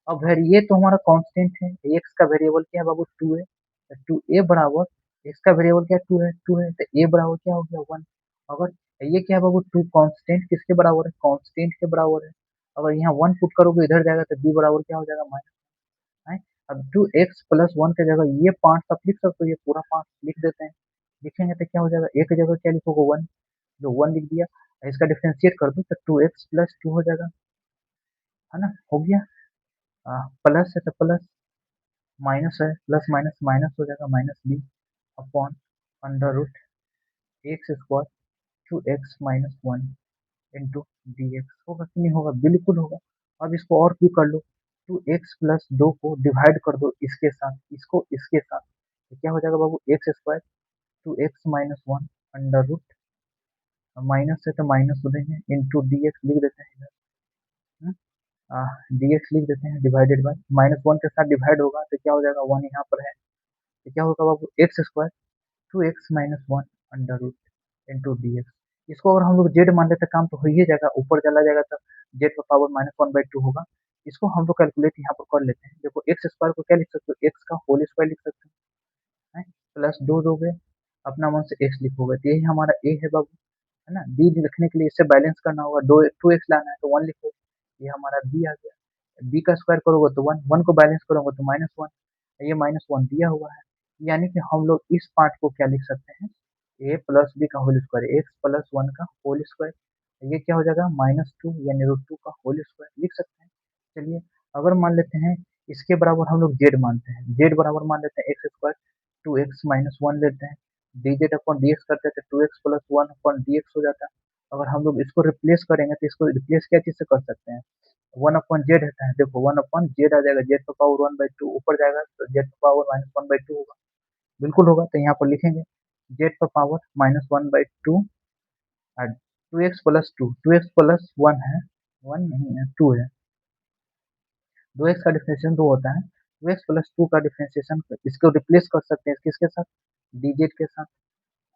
Speaker 1: अब फिर ये तो हमारा कांस्टेंट है, एक्स का वेरिएबल क्या है बाबू, टू है, तो टू ए बराबर एक्स का वेरिएबल क्या है, टू है तो ए बराबर क्या हो गया, वन। अगर ये क्या है बाबू, टू कांस्टेंट किसके बराबर है, कांस्टेंट के बराबर है। अगर यहाँ वन पुट करोगे इधर जाएगा तो बी बराबर क्या हो जाएगा, माइनस है। अब 2x+1 की जगह ये पार्ट आप लिख सकते हो, ये पूरा पार्ट लिख देते हैं। लिखेंगे तो क्या हो जाएगा, एक जगह क्या लिखोगे, वन, जो वन लिख दिया, इसका डिफरेंशिएट कर दो तो 2x+2 हो जाएगा, है ना, हो गया। प्लस है तो प्लस, माइनस है प्लस माइनस माइनस हो जाएगा, minus b upon under root x square 2x-1 into d x. होगा कि नहीं होगा, बिल्कुल होगा। अब इसको और क्यों कर लो, 2x+2 को डिवाइड कर दो इसके साथ, इसको इसके साथ, तो क्या हो जाएगा बाबू, x square 2x-1 under root, minus है तो माइनस हो देंगे इंटू डी एक्स लिख देते हैं इधर, डी एक्स लिख देते हैं डिवाइडेड बाय, माइनस वन के साथ डिवाइड होगा तो क्या हो जाएगा, वन यहाँ पर है, तो क्या होगा बाबू, x square 2x-1 under root into d x. इसको अगर हम लोग जेड मान लेते काम तो हो ही जाएगा, ऊपर चला जाएगा तो जेड का पावर -1/2 होगा। इसको हम लोग कैलकुलेट यहाँ पर कर लेते हैं। देखो एक्स स्क्वायर को क्या लिख सकते हो, एक्स का होल स्क्वायर लिख सकते हैं, प्लस दो दोगे, अपना मन से एक्स लिखोगे तो यही हमारा ए है बाबू, है ना। बी लिखने के लिए इससे बैलेंस करना होगा, दो टू एक्स लाना है तो वन लिखो, ये हमारा बी आ गया। बी का स्क्वायर करोगे तो वन, वन को बैलेंस करोगे तो -1, ये -1 दिया हुआ है। यानी कि हम लोग इस पार्ट को क्या लिख सकते हैं, ए प्लस बी का whole square, x plus one का होल स्क्वायर, ये क्या हो जाएगा, -2 यानी √2 का होल स्क्वायर लिख सकते हैं। चलिए अगर मान लेते हैं इसके बराबर हम लोग जेड मानते हैं, जेड बराबर मान लेते हैं एक्स स्क्वायर 2x-1 लेते हैं, D Z upon d x करते हैं तो 2x+1 अपॉन डी एक्स हो जाता है। अगर हम लोग इसको रिप्लेस करेंगे तो इसको रिप्लेस क्या चीज से कर सकते हैं, वन अपॉन जेड रहता है, देखो वन अपॉन जेड आ जाएगा, जेड का पावर 1/2 ऊपर जाएगा तो जेड का पावर -1/2 होगा, बिल्कुल होगा। तो यहाँ पर लिखेंगे जेड का पावर -1/2 और 2x+1 है, वन नहीं है, टू है, 2x का डिफरेंशिएशन 2 होता है, 2x+2 का डिफरेंशिएशन इसको रिप्लेस कर सकते हैं किसके साथ, dz के साथ,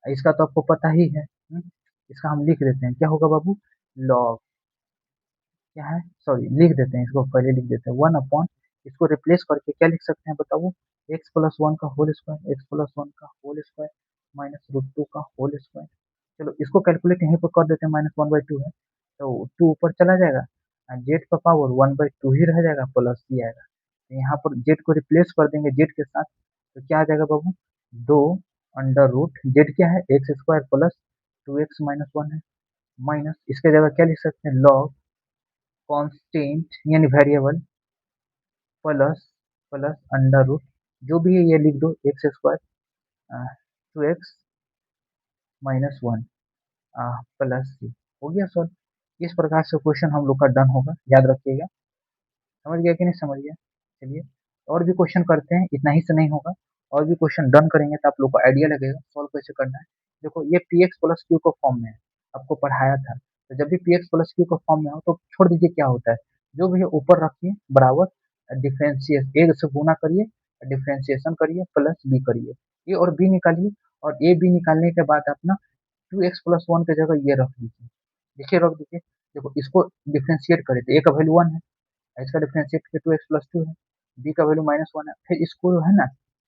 Speaker 1: इसका तो आपको पता ही है। इसका हम लिख देते हैं, क्या होगा बाबू, लॉग, क्या है, सॉरी लिख देते हैं, इसको पहले लिख देते हैं 1 अपॉन, इसको रिप्लेस करके क्या लिख सकते हैं बताओ, x+1 का होल स्क्वायर, x+1 का होल स्क्वायर -√2 का होल स्क्वायर। चलो इसको कैलकुलेट यहीं पर कर देते हैं, -1/2 है तो 2 ऊपर चला जाएगा, जेड का पावर 1/2 ही रह जाएगा, प्लस सी आएगा। तो यहाँ पर जेड को रिप्लेस कर देंगे जेड के साथ, तो क्या आ जाएगा बाबू, दो अंडर रूट जेड क्या है, एक्स स्क्वायर प्लस 2x-1 है, माइनस इसके जगह क्या लिख सकते हैं, लॉग कांस्टेंट यानी variable plus plus under root, जो भी है ये लिख दो, x square 2x-1 plus c, हो गया सॉल्व। इस प्रकार से क्वेश्चन हम लोग का डन होगा, याद रखिएगा। समझ गया कि नहीं समझ गया। चलिए और भी क्वेश्चन करते हैं, इतना ही से नहीं होगा, और भी क्वेश्चन डन करेंगे तो आप लोग को आइडिया लगेगा सॉल्व कैसे करना है। देखो ये पी एक्स प्लस क्यू को फॉर्म में है, आपको पढ़ाया था, तो जब भी पी एक्स प्लस क्यू को फॉर्म में हो तो छोड़ दीजिए क्या होता है, जो भी है ऊपर रखिए बराबर, डिफ्रेंशिएट ए से गुना करिए, डिफ्रेंशिएशन करिए प्लस बी करिए, ए और बी निकालिए, और ए बी निकालने के बाद अपना 2x+1 की जगह ये रख दीजिए, देखिए रख दीजिए। देखो इसको डिफ्रेंशिएट करें तो ए का वैल्यू 1 है, इसका डिफरेंशिएट करके 2x+2 है, बी का वैल्यू -1 है, फिर इसको है ना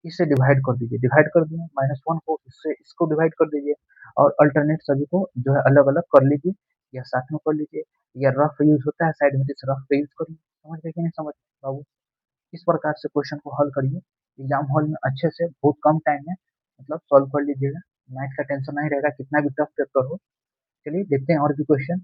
Speaker 1: इससे डिवाइड कर दीजिए, डिवाइड कर दिए -1 को इससे इसको डिवाइड कर दीजिए और अल्टरनेट सभी को जो है अलग-अलग कर लीजिए या साथ में कर लीजिए या रफ यूज़ होता है साइड में तो इस रफ का यूज़ करिए। समझ गए कि नहीं समझ बाबू? इस प्रकार से क्वेश्चन को हल करिए। एग्जाम हॉल में अच्छे से बहुत कम टाइम में मतलब सॉल्व कर लीजिएगा। मैथ का टेंशन नहीं रहेगा कितना भी टफ पेपर हो। चलिए देखते हैं और भी क्वेश्चन।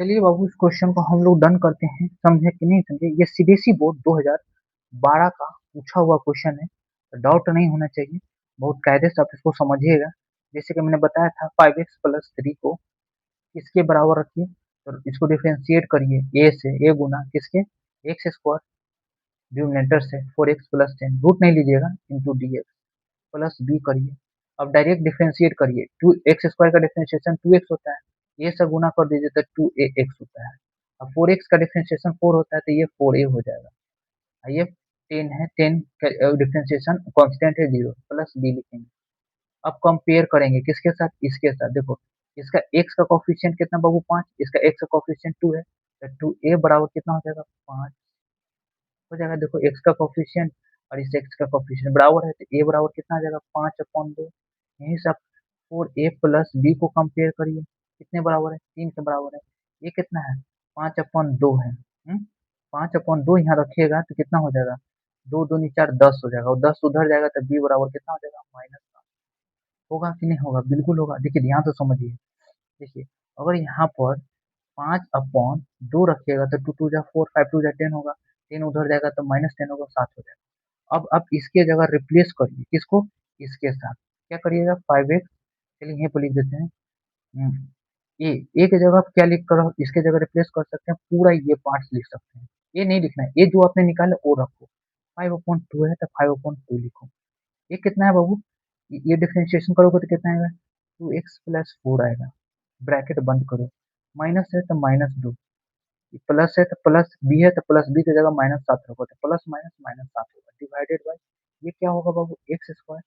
Speaker 1: चलिए बाबू इस क्वेश्चन को हम लोग डन करते हैं। समझे कि नहीं समझे? ये सीबीएसई बोर्ड 2012 का पूछा हुआ क्वेश्चन है। तो डाउट नहीं होना चाहिए। बहुत कायदे से आप इसको समझिएगा। जैसे कि मैंने बताया था 5x प्लस 3 को किसके बराबर रखिए तो इसको डिफरेंशिएट करिए ए से ए गुना किसके एक्स स्क्वायर डिनोमिनेटर से 4x प्लस 10 रूट नहीं लीजिएगा into d x plus b करिए। अब डायरेक्ट डिफरेंशिएट करिए 2x² का डिफरेंशिएशन 2x होता है। ए से गुना कर दीजिए तो 2ax होता है। अब 4x का डिफरेंशिएशन 4 होता है तो ये 4a हो जाएगा। ये 10 है 10 का डिफरेंशिएशन कांस्टेंट है 0 प्लस बी लिखेंगे। अब कंपेयर करेंगे किसके साथ इसके साथ देखो इसका x का कोफिशिएंट कितना बाबू 5 इसका x का कोफिशिएंट 2 है तो 2a बराबर कितना हो जाएगा 5 हो जाएगा। देखो x का कोफिशिएंट और इस x का कोफिशिएंट बराबर है तो a बराबर कितना आ जाएगा 5/2। यहीं से आप 4a प्लस b को कंपेयर करिए कितने बराबर है 3 के बराबर है। ये कितना है 5/2 है। 5/2 यहाँ रखिएगा तो कितना हो जाएगा 2 दूनी 4 10 हो जाएगा और 10 उधर जाएगा तो b बराबर कितना हो जाएगा -7 होगा कि नहीं होगा बिल्कुल होगा। देखिए ध्यान से समझिए देखिए अगर यहाँ पर 5/2 रखिएगा तो 2 2 जा 4 5 2 जा 10 होगा 10 उधर जाएगा तो -10 होगा 7 हो जाएगा। अब आप इसके जगह रिप्लेस करिए किसको इसके साथ क्या करिएगा 5x चलिए यहीं पर लिख देते हैं ए की जगह आप क्या लिख कर इसके जगह रिप्लेस कर सकते हैं पूरा ये पार्ट्स लिख सकते हैं। ये नहीं लिखना है ये जो आपने निकाला वो रखो 5/2 है तो 5/2 लिखो। ये कितना है बाबू ये डिफरेंशिएशन करोगे तो कितना आएगा 2x प्लस 4 आएगा ब्रैकेट बंद करो माइनस है तो -2 प्लस है तो प्लस बी है तो प्लस बी की जगह -7 रखो तो प्लस माइनस -7 होगा डिवाइडेड बाय ये क्या होगा बाबू एक्स स्क्वायर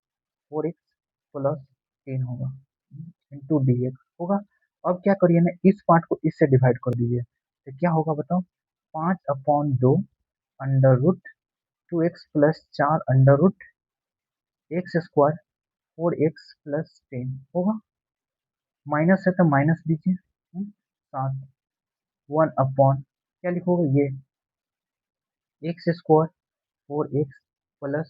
Speaker 1: 4x प्लस 10 होगा इंटू डी एक्स होगा। अब क्या करिए ना इस पार्ट को इससे डिवाइड कर दीजिए तो क्या होगा बताओ 5/2 under root 2x plus 4 under root x square 4x plus 10 होगा। माइनस है तो माइनस दीजिए 7 1/, क्या लिखोगे ये एक्स स्क्वायर 4x प्लस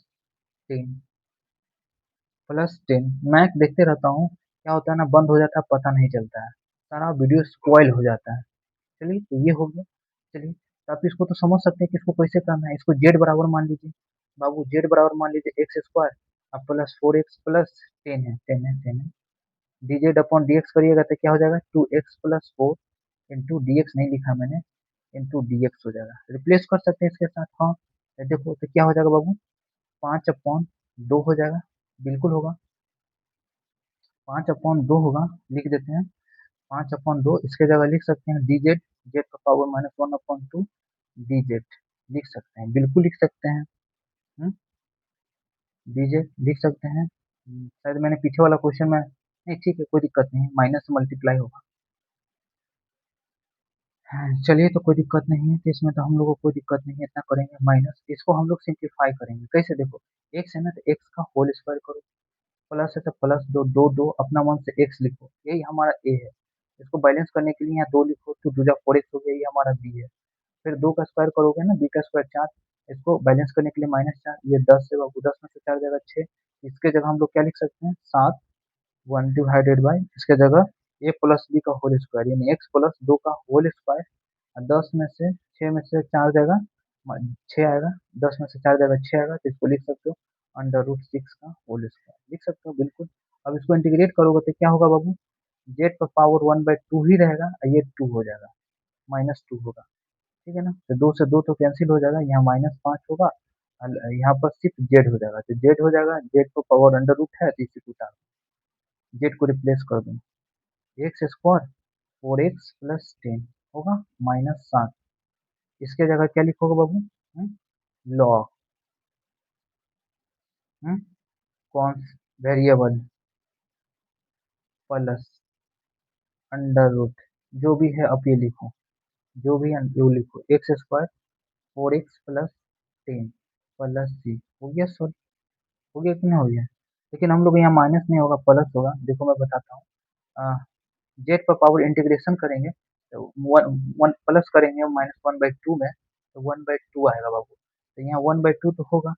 Speaker 1: 10 मैं देखते रहता हूँ क्या होता है ना बंद हो जाता है पता नहीं चलता है सारा वीडियो स्पॉइल हो जाता है। चलिए तो ये हो गया। चलिए तो आप इसको तो समझ सकते हैं कि इसको कैसे करना है इसको जेड बराबर मान लीजिए बाबू जेड बराबर मान लीजिए एक्स स्क्वायर अब प्लस 4x प्लस 10 है dz अपॉन dx करिएगा तो क्या हो जाएगा 2x plus 4 into d x नहीं लिखा मैंने इंटू डी एक्स हो जाएगा रिप्लेस कर सकते हैं इसके साथ हाँ तो देखो तो क्या हो जाएगा बाबू 5/2 हो जाएगा बिल्कुल होगा 5/2 होगा लिख देते हैं 5/2 इसके जगह लिख सकते हैं डी जेड जेड का पावर -1/2 डी जेड लिख सकते हैं बिल्कुल लिख सकते हैं डी जेड लिख सकते हैं। शायद मैंने पीछे वाला क्वेश्चन में नहीं ठीक है कोई दिक्कत नहीं माइनस से मल्टीप्लाई होगा। हाँ, चलिए तो कोई दिक्कत नहीं है तो इसमें तो हम लोग को कोई दिक्कत नहीं है इतना करेंगे माइनस इसको हम लोग सिंप्लीफाई करेंगे कैसे देखो एक्स है ना तो एक्स का होल स्क्वायर करो प्लस है तो प्लस दो दो दो अपना मन से एक्स लिखो यही हमारा ए है। इसको बैलेंस करने के लिए यहाँ 2 लिखो तो 2 जा 4x हो गया ये हमारा बी है। फिर 2 का स्क्वायर करोगे ना बी का स्क्वायर 4 इसको बैलेंस करने के लिए -4 ये 10 है बाबू 10 में से 4 जाएगा 6 इसके जगह हम लोग क्या लिख सकते हैं 7 1 डिवाइडेड बाय इसके जगह ए प्लस बी का होल स्क्वायर यानी एक्स प्लस 2 का होल स्क्वायर 10 में से 6 में से 4 जाएगा 6 आएगा 10 में से 4 जाएगा 6 आएगा तो इसको लिख सकते हो अंडर रूट 6 का होल स्क्वायर लिख सकते हो बिल्कुल। अब इसको इंटीग्रेट करोगे तो क्या होगा बाबू जेड का पावर 1/2 ही रहेगा और ये 2 हो जाएगा -2 होगा ठीक है ना तो 2 से 2 तो कैंसिल हो जाएगा यहाँ -5 होगा और यहाँ पर सिर्फ जेड हो जाएगा तो जेड हो जाएगा जेड को पावर अंडर रूट है तो इसी को उतार जेड को रिप्लेस कर दूँ एक्स स्क्वायर 4x प्लस 10 होगा -7 इसके जगह क्या लिखोगे बाबू लॉग कौन वेरिएबल प्लस अंडर रूट जो भी है अब ये लिखो जो भी है ये लिखो x square 4x plus 10 plus c हो गया सॉल्व हो गया कि नहीं हो गया? लेकिन हम लोग यहाँ माइनस नहीं होगा, प्लस होगा। देखो मैं बताता हूँ। जेड पर पावर इंटीग्रेशन करेंगे तो वन वन प्लस करेंगे -1/2 में, तो 1/2 आएगा बाबू। तो यहाँ 1/2 तो होगा,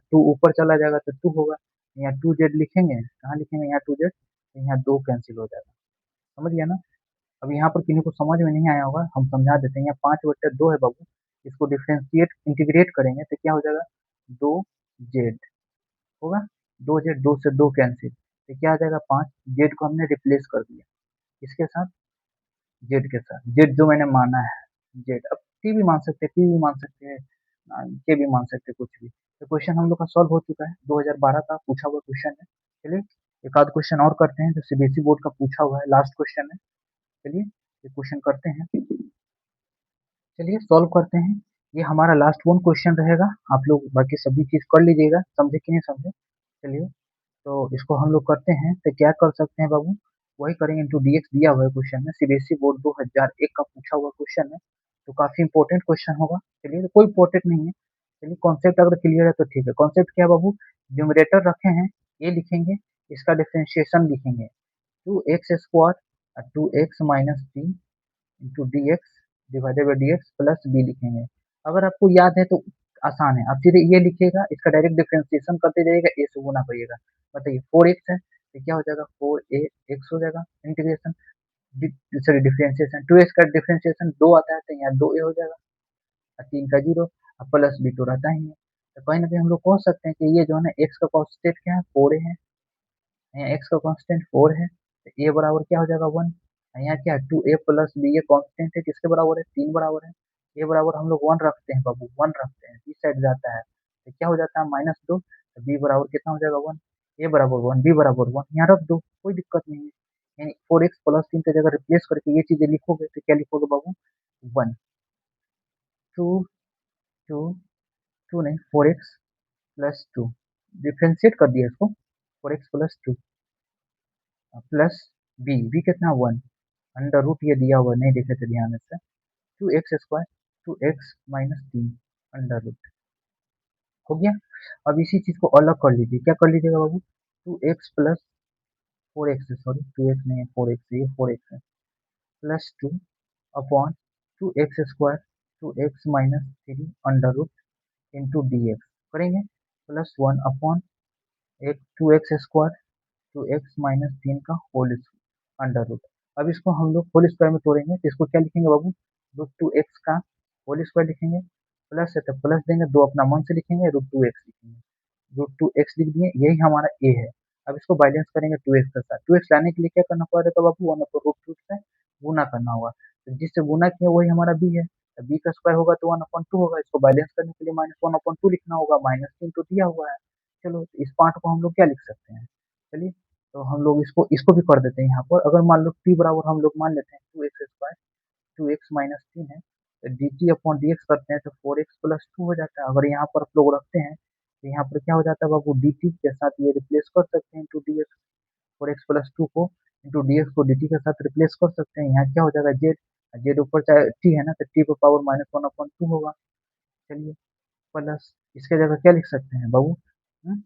Speaker 1: 2 ऊपर चला जाएगा तो 2 होगा। यहाँ 2z लिखेंगे, कहाँ लिखेंगे यहाँ 2z, तो यहाँ 2 कैंसिल हो जाएगा। समझ गया ना? अब यहाँ पर किन्हीं को समझ में नहीं आया होगा, हम समझा देते हैं। यहाँ 5/2 है बाबू, इसको डिफरेंशिएट इंटीग्रेट करेंगे तो क्या हो जाएगा, 2z होगा। 2z, 2 से 2 कैंसिल, तो क्या आ जाएगा 5। जेड को हमने रिप्लेस कर दिया इसके साथ, जेड के साथ, जेड जो मैंने माना है जेड। अब टी भी मान सकते हैं, पी भी मान सकते हैं, के भी मान सकते हैं, कुछ भी। तो क्वेश्चन हम लोग का सॉल्व हो चुका है, 2012 का पूछा हुआ क्वेश्चन है। चलिए एक आध क्वेश्चन और करते हैं जो सीबीएसई बोर्ड का पूछा हुआ है, लास्ट क्वेश्चन है। चलिए ये क्वेश्चन करते हैं, चलिए सॉल्व करते हैं। ये हमारा लास्ट वन क्वेश्चन रहेगा, आप लोग बाकी सभी चीज कर लीजिएगा, समझे कि नहीं समझे। चलिए तो इसको हम लोग करते हैं, तो क्या कर सकते हैं बाबू, वही करेंगे, इंटू डीएक्स दिया हुआ है क्वेश्चन में, सीबीएसई बोर्ड 2001 का पूछा हुआ क्वेश्चन है, तो काफी इंपॉर्टेंट क्वेश्चन होगा। चलिए तो कोई इंपॉर्टेंट नहीं है, चलिए कॉन्सेप्ट अगर क्लियर है तो ठीक है। कॉन्सेप्ट क्या है बाबू, न्यूमरेटर रखे हैं, ये लिखेंगे, इसका डिफरेंशिएशन लिखेंगे, 2x² 2x - 3 into d x divided by d x plus b लिखेंगे। अगर आपको याद है तो आसान है, आप सीधे ये लिखिएगा, इसका डायरेक्ट डिफरेंशिएशन करते जाइएगा, ए से गुना करिएगा। बताइए 4x है तो क्या हो जाएगा, 4a x हो जाएगा इंटीग्रेशन, सॉरी डिफरेंशिएशन। 2x का डिफरेंशिएशन 2 आता है तो यहाँ 2a हो जाएगा, और 3 का 0, और प्लस बी तो रहता ही है। तो कहीं ना कहीं हम लोग कह सकते हैं कि ये जो है ना, x का कॉन्स्टेंट क्या है, 4a है, यहाँ x का कांस्टेंट 4 है, तो a बराबर क्या हो जाएगा 1। यहाँ क्या है 2a प्लस b, ये कांस्टेंट है, किसके बराबर है, 3 बराबर है। a बराबर हम लोग 1 रखते हैं बाबू, 1 रखते हैं, इस साइड जाता है तो क्या हो जाता है -2, तो b बराबर कितना हो जाएगा 1, a बराबर 1, b बराबर 1, यहाँ रख दो, कोई दिक्कत नहीं है। यानी 4x प्लस 3 की जगह रिप्लेस करके ये चीजें लिखोगे तो क्या लिखोगे बाबू, 1 2 2 2 नहीं 4x प्लस 2, डिफ्रेंशिएट कर दिया इसको, 4x प्लस 2 प्लस बी कितना 1, अंडर रूट ये दिया हुआ नहीं देखे थे ध्यान से, 2x² 2x - 3 अंडर रूट हो गया। अब इसी चीज को अलग कर लीजिए, क्या कर लीजिएगा बाबू, 2x plus 4x, sorry 2x नहीं है 4x, ये 4x है, plus 2 upon 2x² 2x - 3 under root into d x करेंगे, प्लस 1 अपॉन एक 2x² 2x - 3 का होल अंडर रूट। अब इसको हम लोग होल स्क्वायर में तोड़ेंगे तो इसको क्या लिखेंगे बाबू, √2x का होल स्क्वायर लिखेंगे, प्लस है तो प्लस देंगे, दो अपना मन से लिखेंगे, √2x लिखेंगे, √2x लिख दिए, यही हमारा a है। अब इसको बैलेंस करेंगे 2x के साथ, 2x लाने के लिए क्या करना पड़ेगा बाबू, 1/√2 से गुना करना होगा, तो जिससे गुना किया वही हमारा b है, तो b का स्क्वायर होगा तो 1/2 होगा, इसको बैलेंस करने के लिए -1/2 लिखना होगा, -3 तो दिया हुआ है। चलो तो इस पार्ट को हम लोग क्या लिख सकते हैं, चलिए तो हम लोग इसको इसको भी कर देते हैं यहाँ पर। अगर मान लो t बराबर हम लोग मान लेते हैं 2x² 2x - 3 है, तो dt अपॉन dx करते हैं तो 4x प्लस 2 हो जाता है। अगर यहाँ पर आप लोग रखते हैं तो यहाँ पर क्या हो जाता है बाबू, dt के साथ ये रिप्लेस कर सकते हैं इंटू dx, 4x प्लस 2 को इंटू dx को dt के साथ रिप्लेस कर सकते हैं। यहाँ क्या हो जाएगा z, z ऊपर चाहे t है ना, तो t पर पावर -1/2 होगा। चलिए प्लस इसके जगह क्या लिख सकते हैं बाबू, हम्म?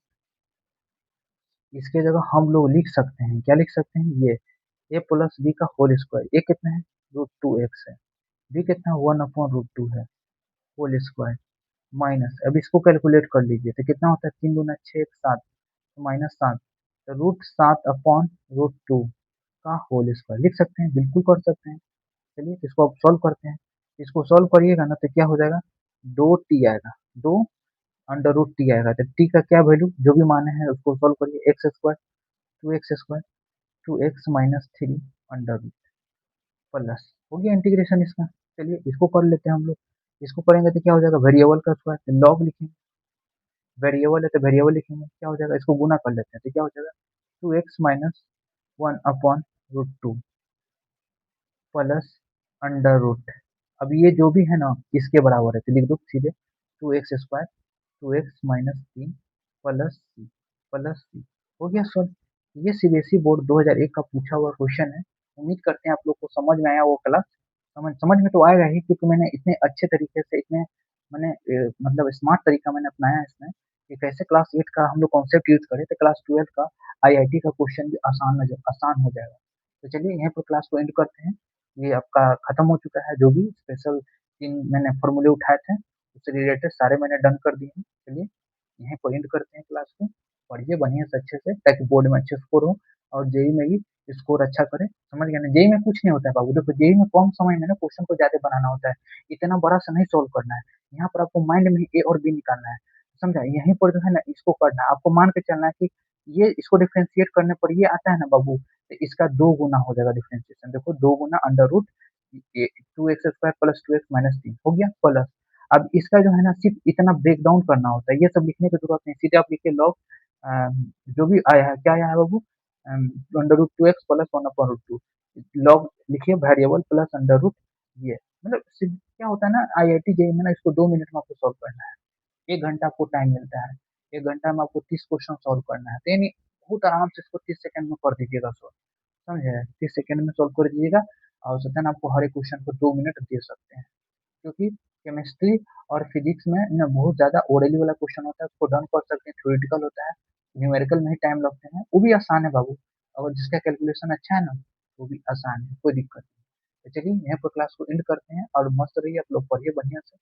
Speaker 1: इसके जगह हम लोग लिख सकते हैं, क्या लिख सकते हैं, ये a प्लस बी का होल स्क्वायर, ए कितना है, √2x है, बी कितना 1/√2 है, होल स्क्वायर माइनस, अब इसको कैलकुलेट कर लीजिए तो कितना होता है, 3 दूना 6 7, -7, तो √7/√2 का होल स्क्वायर लिख सकते हैं, बिल्कुल कर सकते हैं। चलिए इसको अब सॉल्व करते हैं, इसको सॉल्व करिएगा ना तो क्या हो जाएगा, 2t आएगा, 2 √t आएगा, तो t का क्या वैल्यू जो भी माने हैं उसको सॉल्व करिए, x² 2x² 2x - 3 under root plus, हो गया इंटीग्रेशन इसका। चलिए इसको कर लेते हैं हम लोग, इसको करेंगे तो क्या हो जाएगा, वेरिएबल का स्क्वायर, तो लॉग लिखेंगे, वेरिएबल है तो वेरिएबल लिखेंगे, क्या हो जाएगा, इसको गुना कर लेते हैं तो क्या हो जाएगा, 2x - 1/√2 प्लस अंडर रूट। अब ये जो भी है ना इसके बराबर है तो लिख दो सीधे, 2x² 2x - 3 प्लस सी हो गया सॉल्व। ये सीबीएसई बोर्ड 2001 का पूछा हुआ क्वेश्चन है। उम्मीद करते हैं आप लोग को समझ में आया वो क्लास, समझ समझ में तो आएगा ही, क्योंकि मैंने इतने अच्छे तरीके से, इतने मैंने मतलब स्मार्ट तरीका मैंने अपनाया है इसमें, कि कैसे क्लास 8 का हम लोग कॉन्सेप्ट यूज़ करें तो क्लास 12 का आईआईटी का क्वेश्चन भी आसान हो जाएगा। तो चलिए यहीं पर क्लास को एंड करते हैं। ये आपका खत्म हो चुका है, जो भी स्पेशल 3 मैंने फ़ॉर्मूले उठाए थे, उससे रिलेटेड सारे मैंने डन कर दिए हैं। चलिए यहीं पर एंड करते हैं क्लास को। पढ़िए बढ़िया से अच्छे से ताकि बोर्ड में अच्छे स्कोर हो और जेईई में भी स्कोर अच्छा करें। समझ गए ना? जेईई में कुछ नहीं होता है बाबू। देखो जेईई में कम समय में ना क्वेश्चन को ज़्यादा बनाना होता है। इतना बड़ा सा नहीं सॉल्व करना है। यहाँ पर आपको माइंड में ए और बी निकालना है। समझा? यहीं पर जो है ना इसको करना है। आपको मान के चलना है कि ये इसको डिफरेंशिएट करने पर ये आता है ना बाबू, तो इसका 2 गुना हो जाएगा डिफरेंशिएशन। देखो 2 गुना अंडर रूट ये 2x square plus 2x minus 3 हो गया प्लस। अब इसका जो है ना सिर्फ इतना ब्रेक डाउन करना होता है। ये सब लिखने की जरूरत नहीं, सीधे आप लिखिए लॉग जो भी आया है, क्या आया है बाबू? Under root 2x plus 1 upon root 2। Log लिखिए वेरिएबल प्लस अंडर रूट ये। मतलब क्या होता है ना आईआईटी जेईई में ना इसको 2 मिनट में आपको सॉल्व करना है। 1 घंटा आपको टाइम मिलता है। 1 घंटा में आपको 30 क्वेश्चन सॉल्व करना है। तो यानी बहुत आराम से इसको 30 सेकंड में कर दीजिएगा सॉल्व। समझे? 30 सेकंड में सॉल्व कर दीजिएगा और सत्यान आपको हर एक क्वेश्चन को 2 मिनट दे सकते हैं। क्योंकि केमिस्ट्री और फिजिक्स में ना बहुत ज़्यादा ओरली वाला क्वेश्चन होता है, उसको डन कर सकते हैं, थ्योरेटिकल होता है, न्यूमेरिकल में ही टाइम लगते हैं, वो भी आसान है बाबू। और जिसका कैलकुलेशन अच्छा है ना, वो भी आसान है, कोई दिक्कत नहीं। तो चलिए यहाँ पर क्लास को एंड करते हैं और मस्त रहिए आप लोग, पढ़िए बढ़िया से।